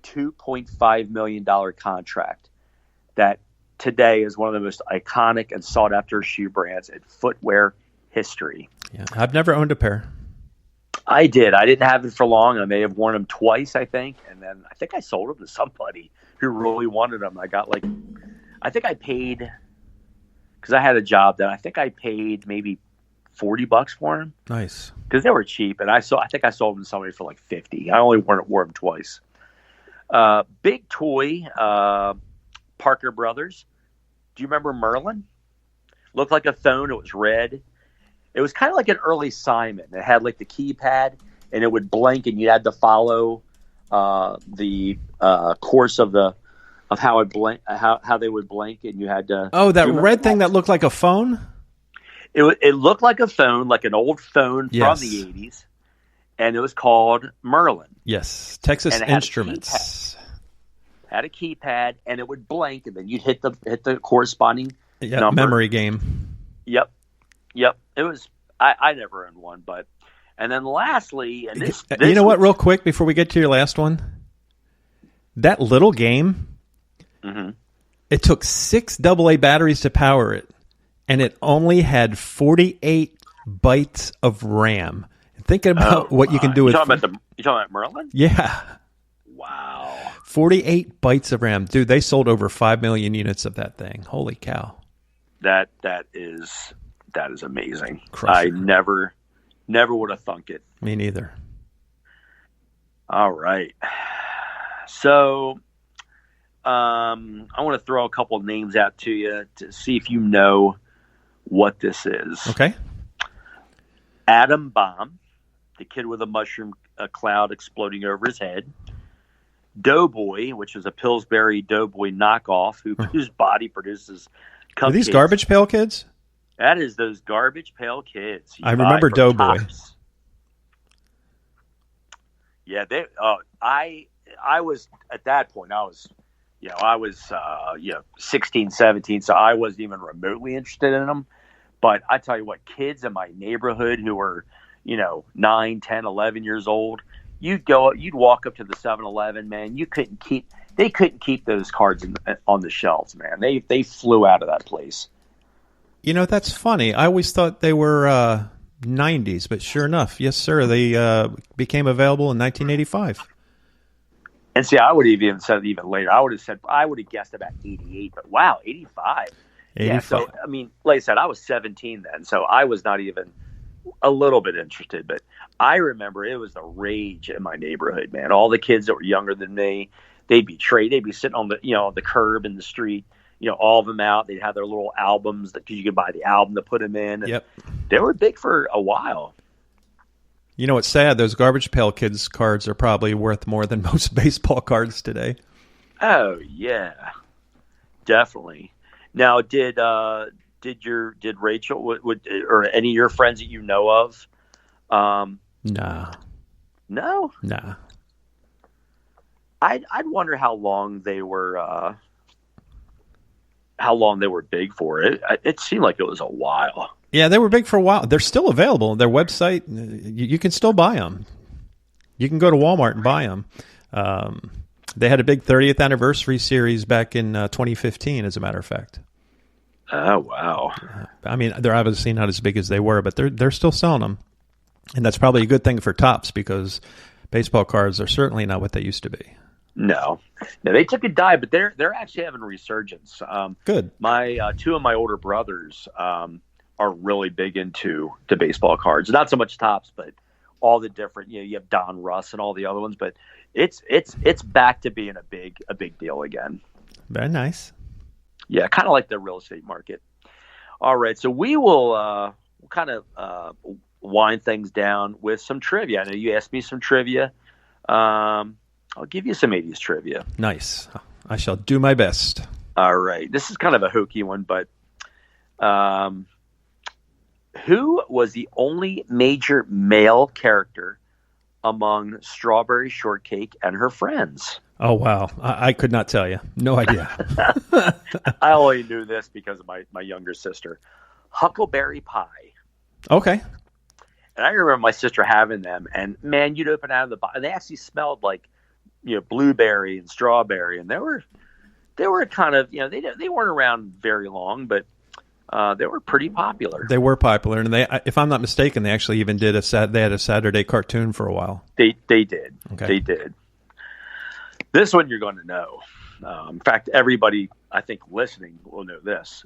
$2.5 million contract that today is one of the most iconic and sought-after shoe brands in footwear history. Yeah, I've never owned a pair. I did. I didn't have it for long. I may have worn them twice, I think, and then I think I sold them to somebody who really wanted them. I think I paid, because I had a job then, I think I paid maybe $40 for them. Nice. Because they were cheap, and I think I sold them to somebody for like $50. I only wore them twice. Big toy, Parker Brothers. Do you remember Merlin? Looked like a phone. It was red. It was kind of like an early Simon. It had like the keypad, and it would blink, and you had to follow the course of how it blink, how they would blink, and you had to. Oh, that red thing that looked like a phone. It looked like a phone, like an old phone from the 80s, and it was called Merlin. Yes, Texas Instruments. Had a keypad, and it would blink, and then you'd hit the corresponding number. Memory game. Yep. It was. I never owned one, and then lastly, and this you know what? Real quick before we get to your last one, that little game. Mm-hmm. It took 6 AA batteries to power it, and it only had 48 bytes of RAM. Thinking about what you can do with. You talking about Merlin? Yeah. Wow. 48 bytes of RAM. Dude, they sold over 5 million units of that thing. Holy cow. That is amazing. Crusher. I never would have thunk it. Me neither. All right. So I want to throw a couple names out to you to see if you know what this is. Okay. Atom Bomb, the kid with a mushroom cloud exploding over his head. Doughboy, which is a Pillsbury Doughboy knockoff whose body produces cupcakes. Are these Garbage Pail Kids? That is those Garbage Pail Kids. I remember Doughboy. Tops. Yeah, I was at that point. I was 16, 17, so I wasn't even remotely interested in them. But I tell you what, kids in my neighborhood who were, 9, 10, 11 years old, you'd walk up to the 7-Eleven, man. You couldn't they couldn't keep those cards on the shelves, man. They flew out of that place. You know, that's funny. I always thought they were 90s, but sure enough, yes, sir, they became available in 1985. And see, I would have even said even later. I would have guessed about 88, but wow, 85. 85. Yeah, so, I mean, like I said, I was 17 then, so I was not even a little bit interested. But I remember it was the rage in my neighborhood, man. All the kids that were younger than me, they'd be sitting on the curb in the street, all of them out. They'd have their little albums because you could buy the album to put them in. And yep. They were big for a while. You know, it's sad. Those Garbage Pail Kids cards are probably worth more than most baseball cards today. Oh, yeah. Definitely. Now, did Rachel or any of your friends that you know of? Nah. No? Nah. I'd wonder how long they were big for it. It seemed like it was a while. Yeah, they were big for a while. They're still available. Their website, you can still buy them. You can go to Walmart and buy them. They had a big 30th anniversary series back in 2015, as a matter of fact. Oh, wow. I mean, they're obviously not as big as they were, but they're still selling them. And that's probably a good thing for Topps because baseball cards are certainly not what they used to be. No, they took a dive, but they're actually having a resurgence. Good. My two of my older brothers are really big into baseball cards. Not so much Topps, but all the different. You have Don Russ and all the other ones, but it's back to being a big deal again. Very nice. Yeah, kind of like the real estate market. All right, so we will kind of wind things down with some trivia. I know you asked me some trivia. I'll give you some 80s trivia. Nice. I shall do my best. All right. This is kind of a hokey one, but who was the only major male character among Strawberry Shortcake and her friends? Oh, wow. I could not tell you. No idea. I only knew this because of my younger sister. Huckleberry Pie. Okay. And I remember my sister having them, and man, you'd open out of the box. They actually smelled like blueberry and strawberry, and they were kind of they weren't around very long, but they were pretty popular. They were popular, and they, if I'm not mistaken, they actually even did they had a Saturday cartoon for a while. They did. Okay. They did. This one you're going to know. In fact, everybody I think listening will know this.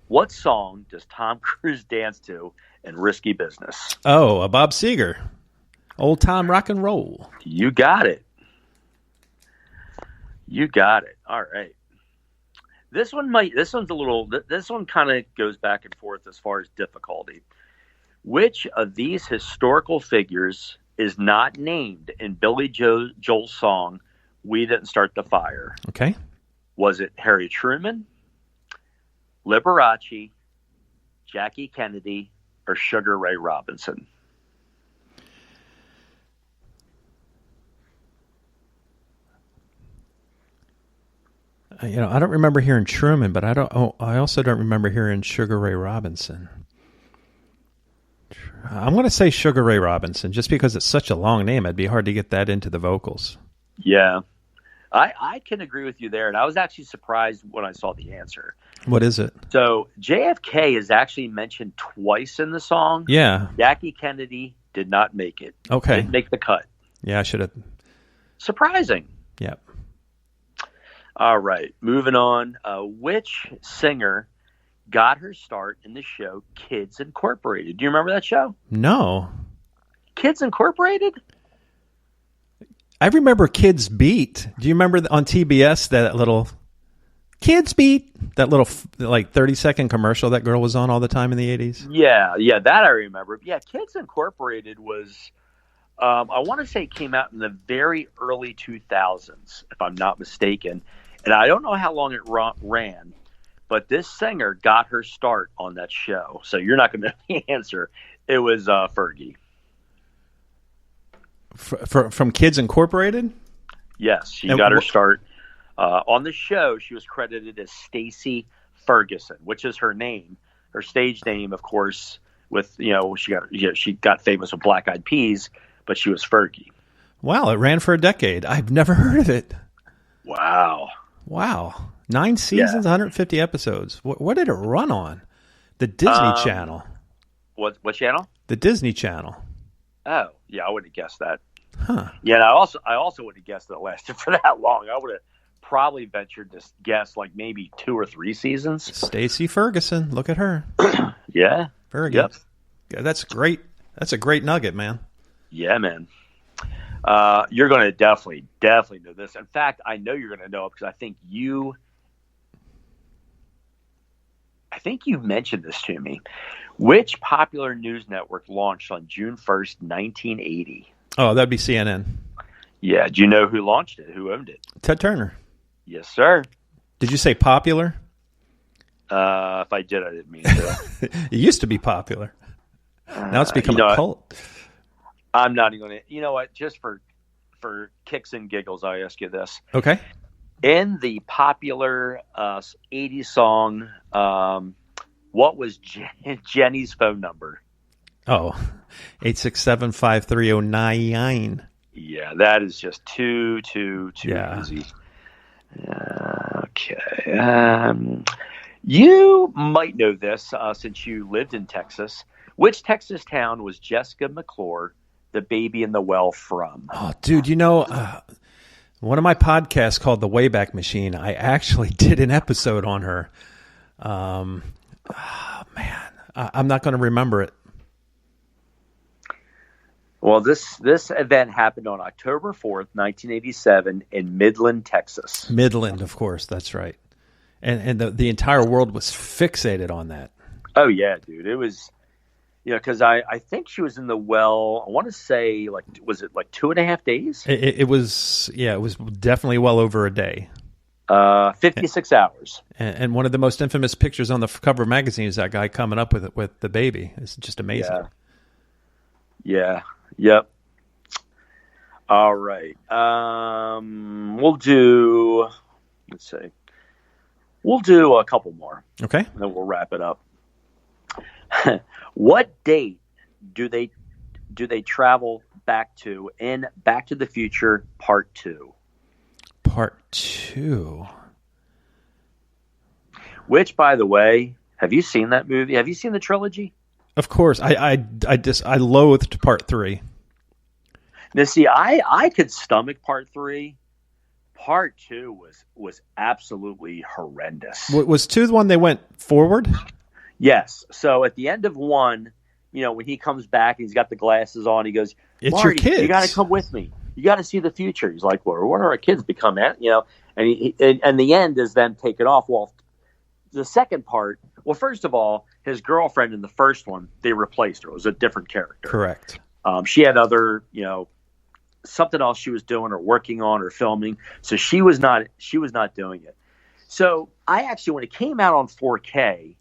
What song does Tom Cruise dance to in Risky Business? Oh, Bob Seger, Old Time Rock and Roll. You got it. You got it. All right. This one kind of goes back and forth as far as difficulty. Which of these historical figures is not named in Billy Joel's song, We Didn't Start the Fire? Okay. Was it Harry Truman, Liberace, Jackie Kennedy, or Sugar Ray Robinson? I don't remember hearing Truman, but I also don't remember hearing Sugar Ray Robinson. I'm going to say Sugar Ray Robinson, just because it's such a long name. It'd be hard to get that into the vocals. Yeah, I can agree with you there, and I was actually surprised when I saw the answer. What is it? So JFK is actually mentioned twice in the song. Yeah. Jackie Kennedy did not make it. Okay. Didn't make the cut. Yeah, I should have. Surprising. Yeah. All right, moving on. Which singer got her start in the show Kids Incorporated? Do you remember that show? No. Kids Incorporated? I remember Kids Beat. Do you remember on TBS that little Kids Beat? That little 30-second commercial that girl was on all the time in the 80s? Yeah, that I remember. Yeah, Kids Incorporated was, I want to say it came out in the very early 2000s, if I'm not mistaken. And I don't know how long it ran, but this singer got her start on that show. So you're not going to know the answer. It was Fergie. From Kids Incorporated? Yes, she got her start on the show. She was credited as Stacy Ferguson, which is her name, her stage name, of course. With she got famous with Black Eyed Peas, but she was Fergie. Wow, it ran for a decade. I've never heard of it. Wow. Wow. 9 seasons, 150 episodes. What did it run on? The Disney Channel. What channel? The Disney Channel. Oh, yeah, I wouldn't have guessed that. Huh. Yeah, and I also wouldn't have guessed that it lasted for that long. I would have probably ventured to guess like maybe 2 or 3 seasons. Stacey Ferguson. Look at her. Yeah. Very Yep. good. Yeah, that's great. That's a great nugget, man. Yeah, man. You're going to definitely know this. In fact, I know you're going to know it because I think you mentioned this to me. Which popular news network launched on June 1st, 1980? Oh, that'd be CNN. Yeah. Do you know who launched it? Who owned it? Ted Turner. Yes, sir. Did you say popular? If I did, I didn't mean to. It used to be popular. Now it's become a cult. I'm not even going to. You know what? Just for kicks and giggles, I ask you this. Okay. In the popular 80s song, what was Jenny's phone number? Oh, 867-530-99. Yeah, that is just too Yeah. easy. Okay. You might know this since you lived in Texas. Which Texas town was Jessica McClure, the baby in the well, from? Oh, dude, one of my podcasts called The Wayback Machine, I actually did an episode on her. Man, I'm not going to remember it. Well, this event happened on October 4th, 1987 in Midland, Texas. Midland, of course, that's right. And the entire world was fixated on that. Oh, yeah, dude. It was, because I think she was in the well, I want to say, was it 2.5 days? It was definitely well over a day. 56 hours. And one of the most infamous pictures on the cover of magazine is that guy coming up with the baby. It's just amazing. Yeah. Yep. All right. We'll do a couple more. Okay. And then we'll wrap it up. What date do they travel back to in Back to the Future Part 2? Part 2. Which, by the way, have you seen that movie? Have you seen the trilogy? Of course. I loathed Part 3. Now, see, I could stomach Part 3. Part 2 was absolutely horrendous. Was 2 the one they went forward? Yes. So at the end of 1, when he comes back, he's got the glasses on. He goes, "It's Marty, your kids. You got to come with me. You got to see the future." He's like, "Well, what are our kids become at?" And the end is them taking off. Well, the second part. Well, first of all, his girlfriend in the first one, they replaced her. It was a different character. Correct. She had other, something else she was doing or working on or filming. So she was not doing it. So I actually, when it came out on 4K,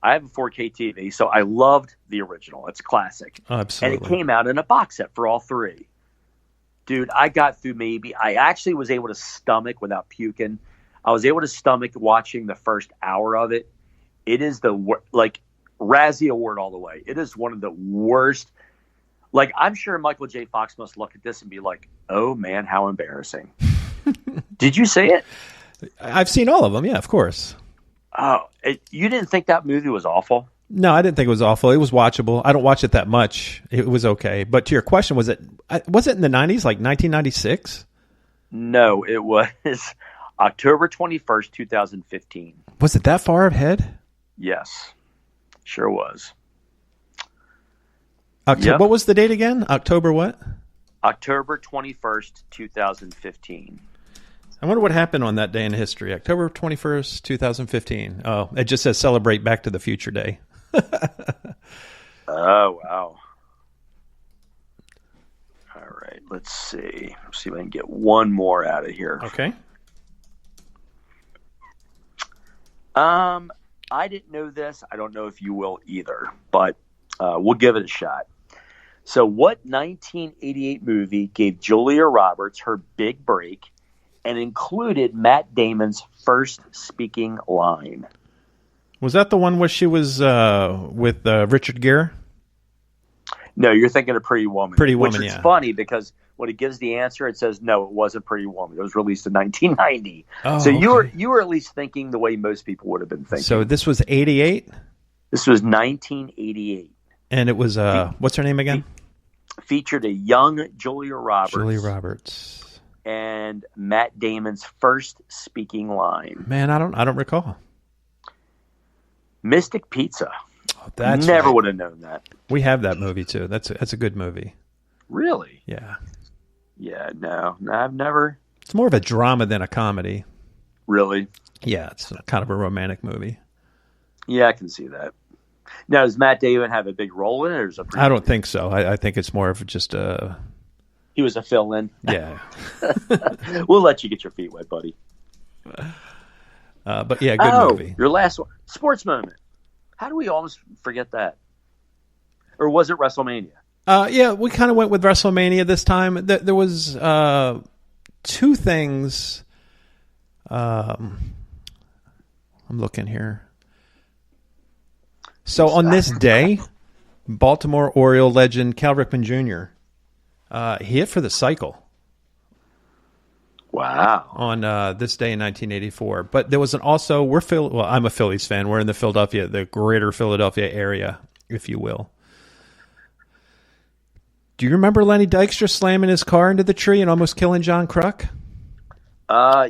I have a 4K TV, so I loved the original. It's classic. Absolutely. And it came out in a box set for all 3. Dude, I got through I actually was able to stomach without puking. I was able to stomach watching the first hour of it. It is Razzie Award all the way. It is one of the worst. I'm sure Michael J. Fox must look at this and be like, "Oh man, how embarrassing." Did you see it? I've seen all of them. Yeah, of course. Oh, you didn't think that movie was awful? No, I didn't think it was awful. It was watchable. I don't watch it that much. It was okay. But to your question, was it in the 90s, like 1996? No, it was October 21st, 2015. Was it that far ahead? Yes, sure was. Yep. What was the date again? October what? October 21st, 2015. I wonder what happened on that day in history. October 21st, 2015. Oh, it just says celebrate Back to the Future Day. Oh, wow. All right, let's see. See if I can get one more out of here. Okay. I didn't know this. I don't know if you will either, but we'll give it a shot. So what 1988 movie gave Julia Roberts her big break and included Matt Damon's first speaking line? Was that the one where she was with Richard Gere? No, you're thinking of Pretty Woman. Pretty Woman, which is yeah. funny because when it gives the answer, it says, no, it wasn't Pretty Woman. It was released in 1990. Oh, so you okay. were at least thinking the way most people would have been thinking. So this was 88? This was 1988. And it was, what's her name again? Featured a young Julia Roberts. Julia Roberts. And Matt Damon's first speaking line. Man, I don't recall. Mystic Pizza. Oh, that's Never right. would have known that. We have that movie too. That's a good movie. Really? Yeah. Yeah, no, I've never. It's more of a drama than a comedy. Really? Yeah, it's kind of a romantic movie. Yeah, I can see that. Now, does Matt Damon have a big role in it? Or is it I don't think so. I think it's more of just a... He was a fill-in. Yeah. We'll let you get your feet wet, buddy. But yeah, good movie. Your last one. Sports moment. How do we almost forget that? Or was it WrestleMania? Yeah, we kind of went with WrestleMania this time. There was two things. I'm looking here. So on this day, Baltimore Oriole legend Cal Ripken Jr. He hit for the cycle. Wow. On this day in 1984. But there was also, I'm a Phillies fan. We're in the greater Philadelphia area, if you will. Do you remember Lenny Dykstra slamming his car into the tree and almost killing John Kruk?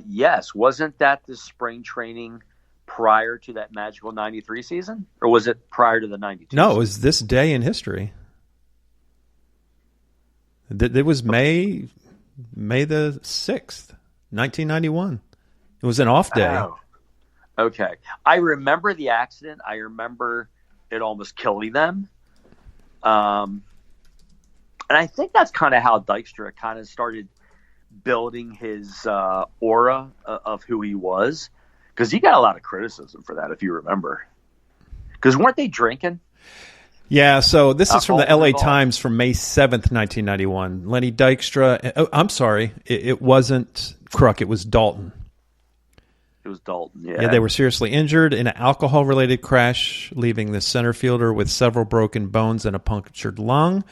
Yes. Wasn't that the spring training prior to that magical 93 season? Or was it prior to the 92 No, season? it was this day in history. It was May the 6th, 1991. It was an off day. Oh. Okay. I remember the accident. I remember it almost killing them. And I think that's kind of how Dykstra kind of started building his aura of who he was. Because he got a lot of criticism for that, if you remember. Because weren't they drinking? Yeah, so this is from the Alcohol LA involved. Times from May 7th, 1991. Lenny Dykstra, I'm sorry, it wasn't Kruk, it was Dalton. It was Dalton, yeah. Yeah, they were seriously injured in an alcohol-related crash, leaving the center fielder with several broken bones and a punctured lung.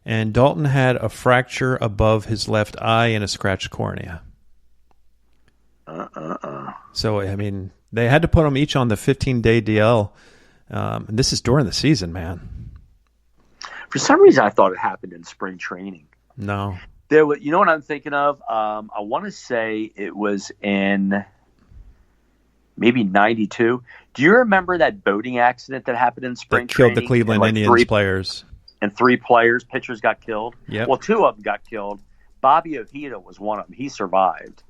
And Dalton had a fracture above his left eye and a scratched cornea. So, I mean, they had to put them each on the 15-day DL. And this is during the season, man. For some reason, I thought it happened in spring training. No. You know what I'm thinking of? I want to say it was in maybe 92. Do you remember that boating accident that happened in spring That training? killed the Cleveland And, Indians players. And 3 pitchers got killed. Yep. Well, 2 of them got killed. Bobby Ojeda was one of them. He survived.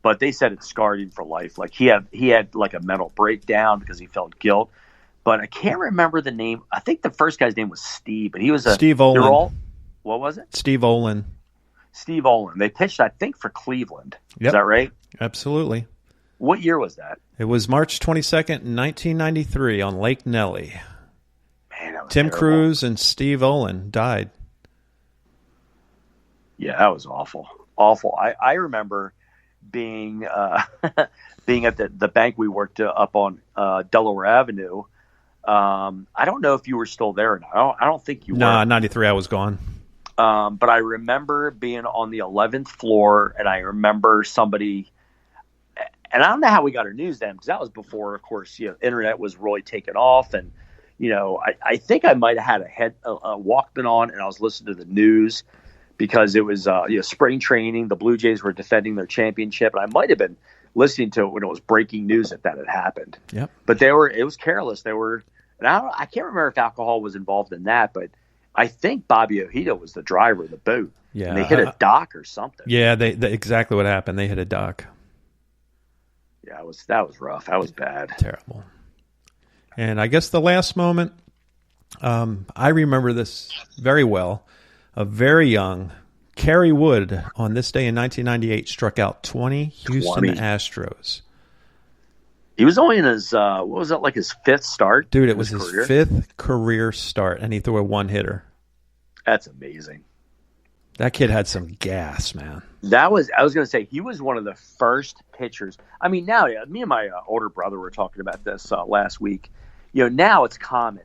But they said it scarred him for life. Like he had like a mental breakdown because he felt guilt. But I can't remember the name. I think the first guy's name was Steve, but he was Steve Olin. What was it? Steve Olin. Steve Olin. They pitched, I think, for Cleveland. Yep. Is that right? Absolutely. What year was that? It was March 22nd, 1993 on Lake Nellie. Man, that was Tim terrible. Cruz and Steve Olin died. Yeah, that was awful. Awful. I remember being being at the bank we worked up on Delaware Avenue. I don't know if you were still there or not. I don't think you were. Nah, 93, I was gone. But I remember being on the 11th floor, and I remember somebody, and I don't know how we got our news then, because that was before, of course, internet was really taking off, and I think I might have had a Walkman on, and I was listening to the news because it was spring training. The Blue Jays were defending their championship, and I might have been listening to it when it was breaking news that had happened. Yep. But it was careless. They were, and I can't remember if alcohol was involved in that, but I think Bobby Ojeda was the driver of the boat. Yeah, and they hit a dock or something. Yeah, they exactly what happened. They hit a dock. Yeah, that was rough. That was bad. Terrible. And I guess the last moment, I remember this very well. A very young Kerry Wood on this day in 1998 struck out 20 Houston Astros. He was only in his, what was that, like his 5th start? Dude, it was his career? 5th career start, and he threw a one-hitter. That's amazing. That kid had some gas, man. I was going to say, he was one of the first pitchers. I mean, now, me and my older brother were talking about this last week. Now it's common.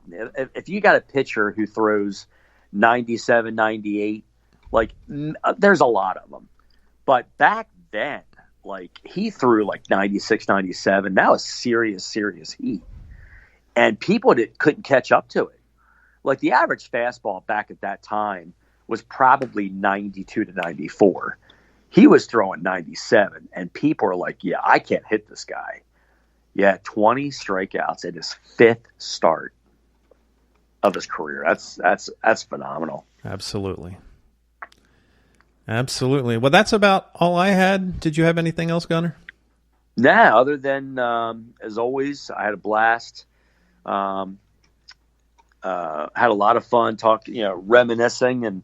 If you got a pitcher who throws 97, 98, Like, there's a lot of them. But back then, like, he threw like 96, 97. That was serious heat. And people couldn't catch up to it. Like, the average fastball back at that time was probably 92 to 94. He was throwing 97, and people are like, yeah, I can't hit this guy. Yeah, 20 strikeouts at his 5th start of his career. That's phenomenal. Absolutely. Well, that's about all I had. Did you have anything else, Gunnar? Nah, other than, as always, I had a blast. Had a lot of fun talking, reminiscing, and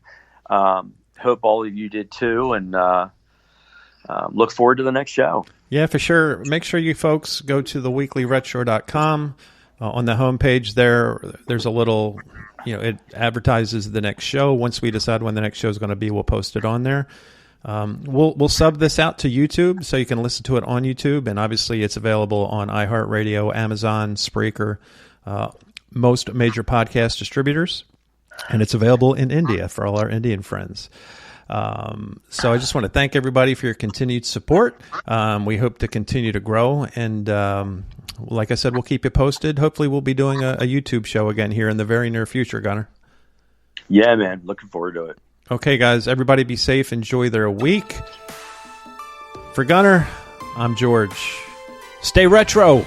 hope all of you did too. And look forward to the next show. Yeah, for sure. Make sure you folks go to theweeklyretro.com. On the homepage there's a little, it advertises the next show. Once we decide when the next show is going to be, we'll post it on there. We'll sub this out to YouTube so you can listen to it on YouTube. And obviously it's available on iHeartRadio, Amazon, Spreaker, most major podcast distributors. And it's available in India for all our Indian friends. So I just want to thank everybody for your continued support. We hope to continue to grow. And like I said, we'll keep you posted. Hopefully we'll be doing a YouTube show again here in the very near future, Gunnar. Yeah, man. Looking forward to it. Okay, guys. Everybody be safe. Enjoy their week. For Gunnar, I'm George. Stay retro.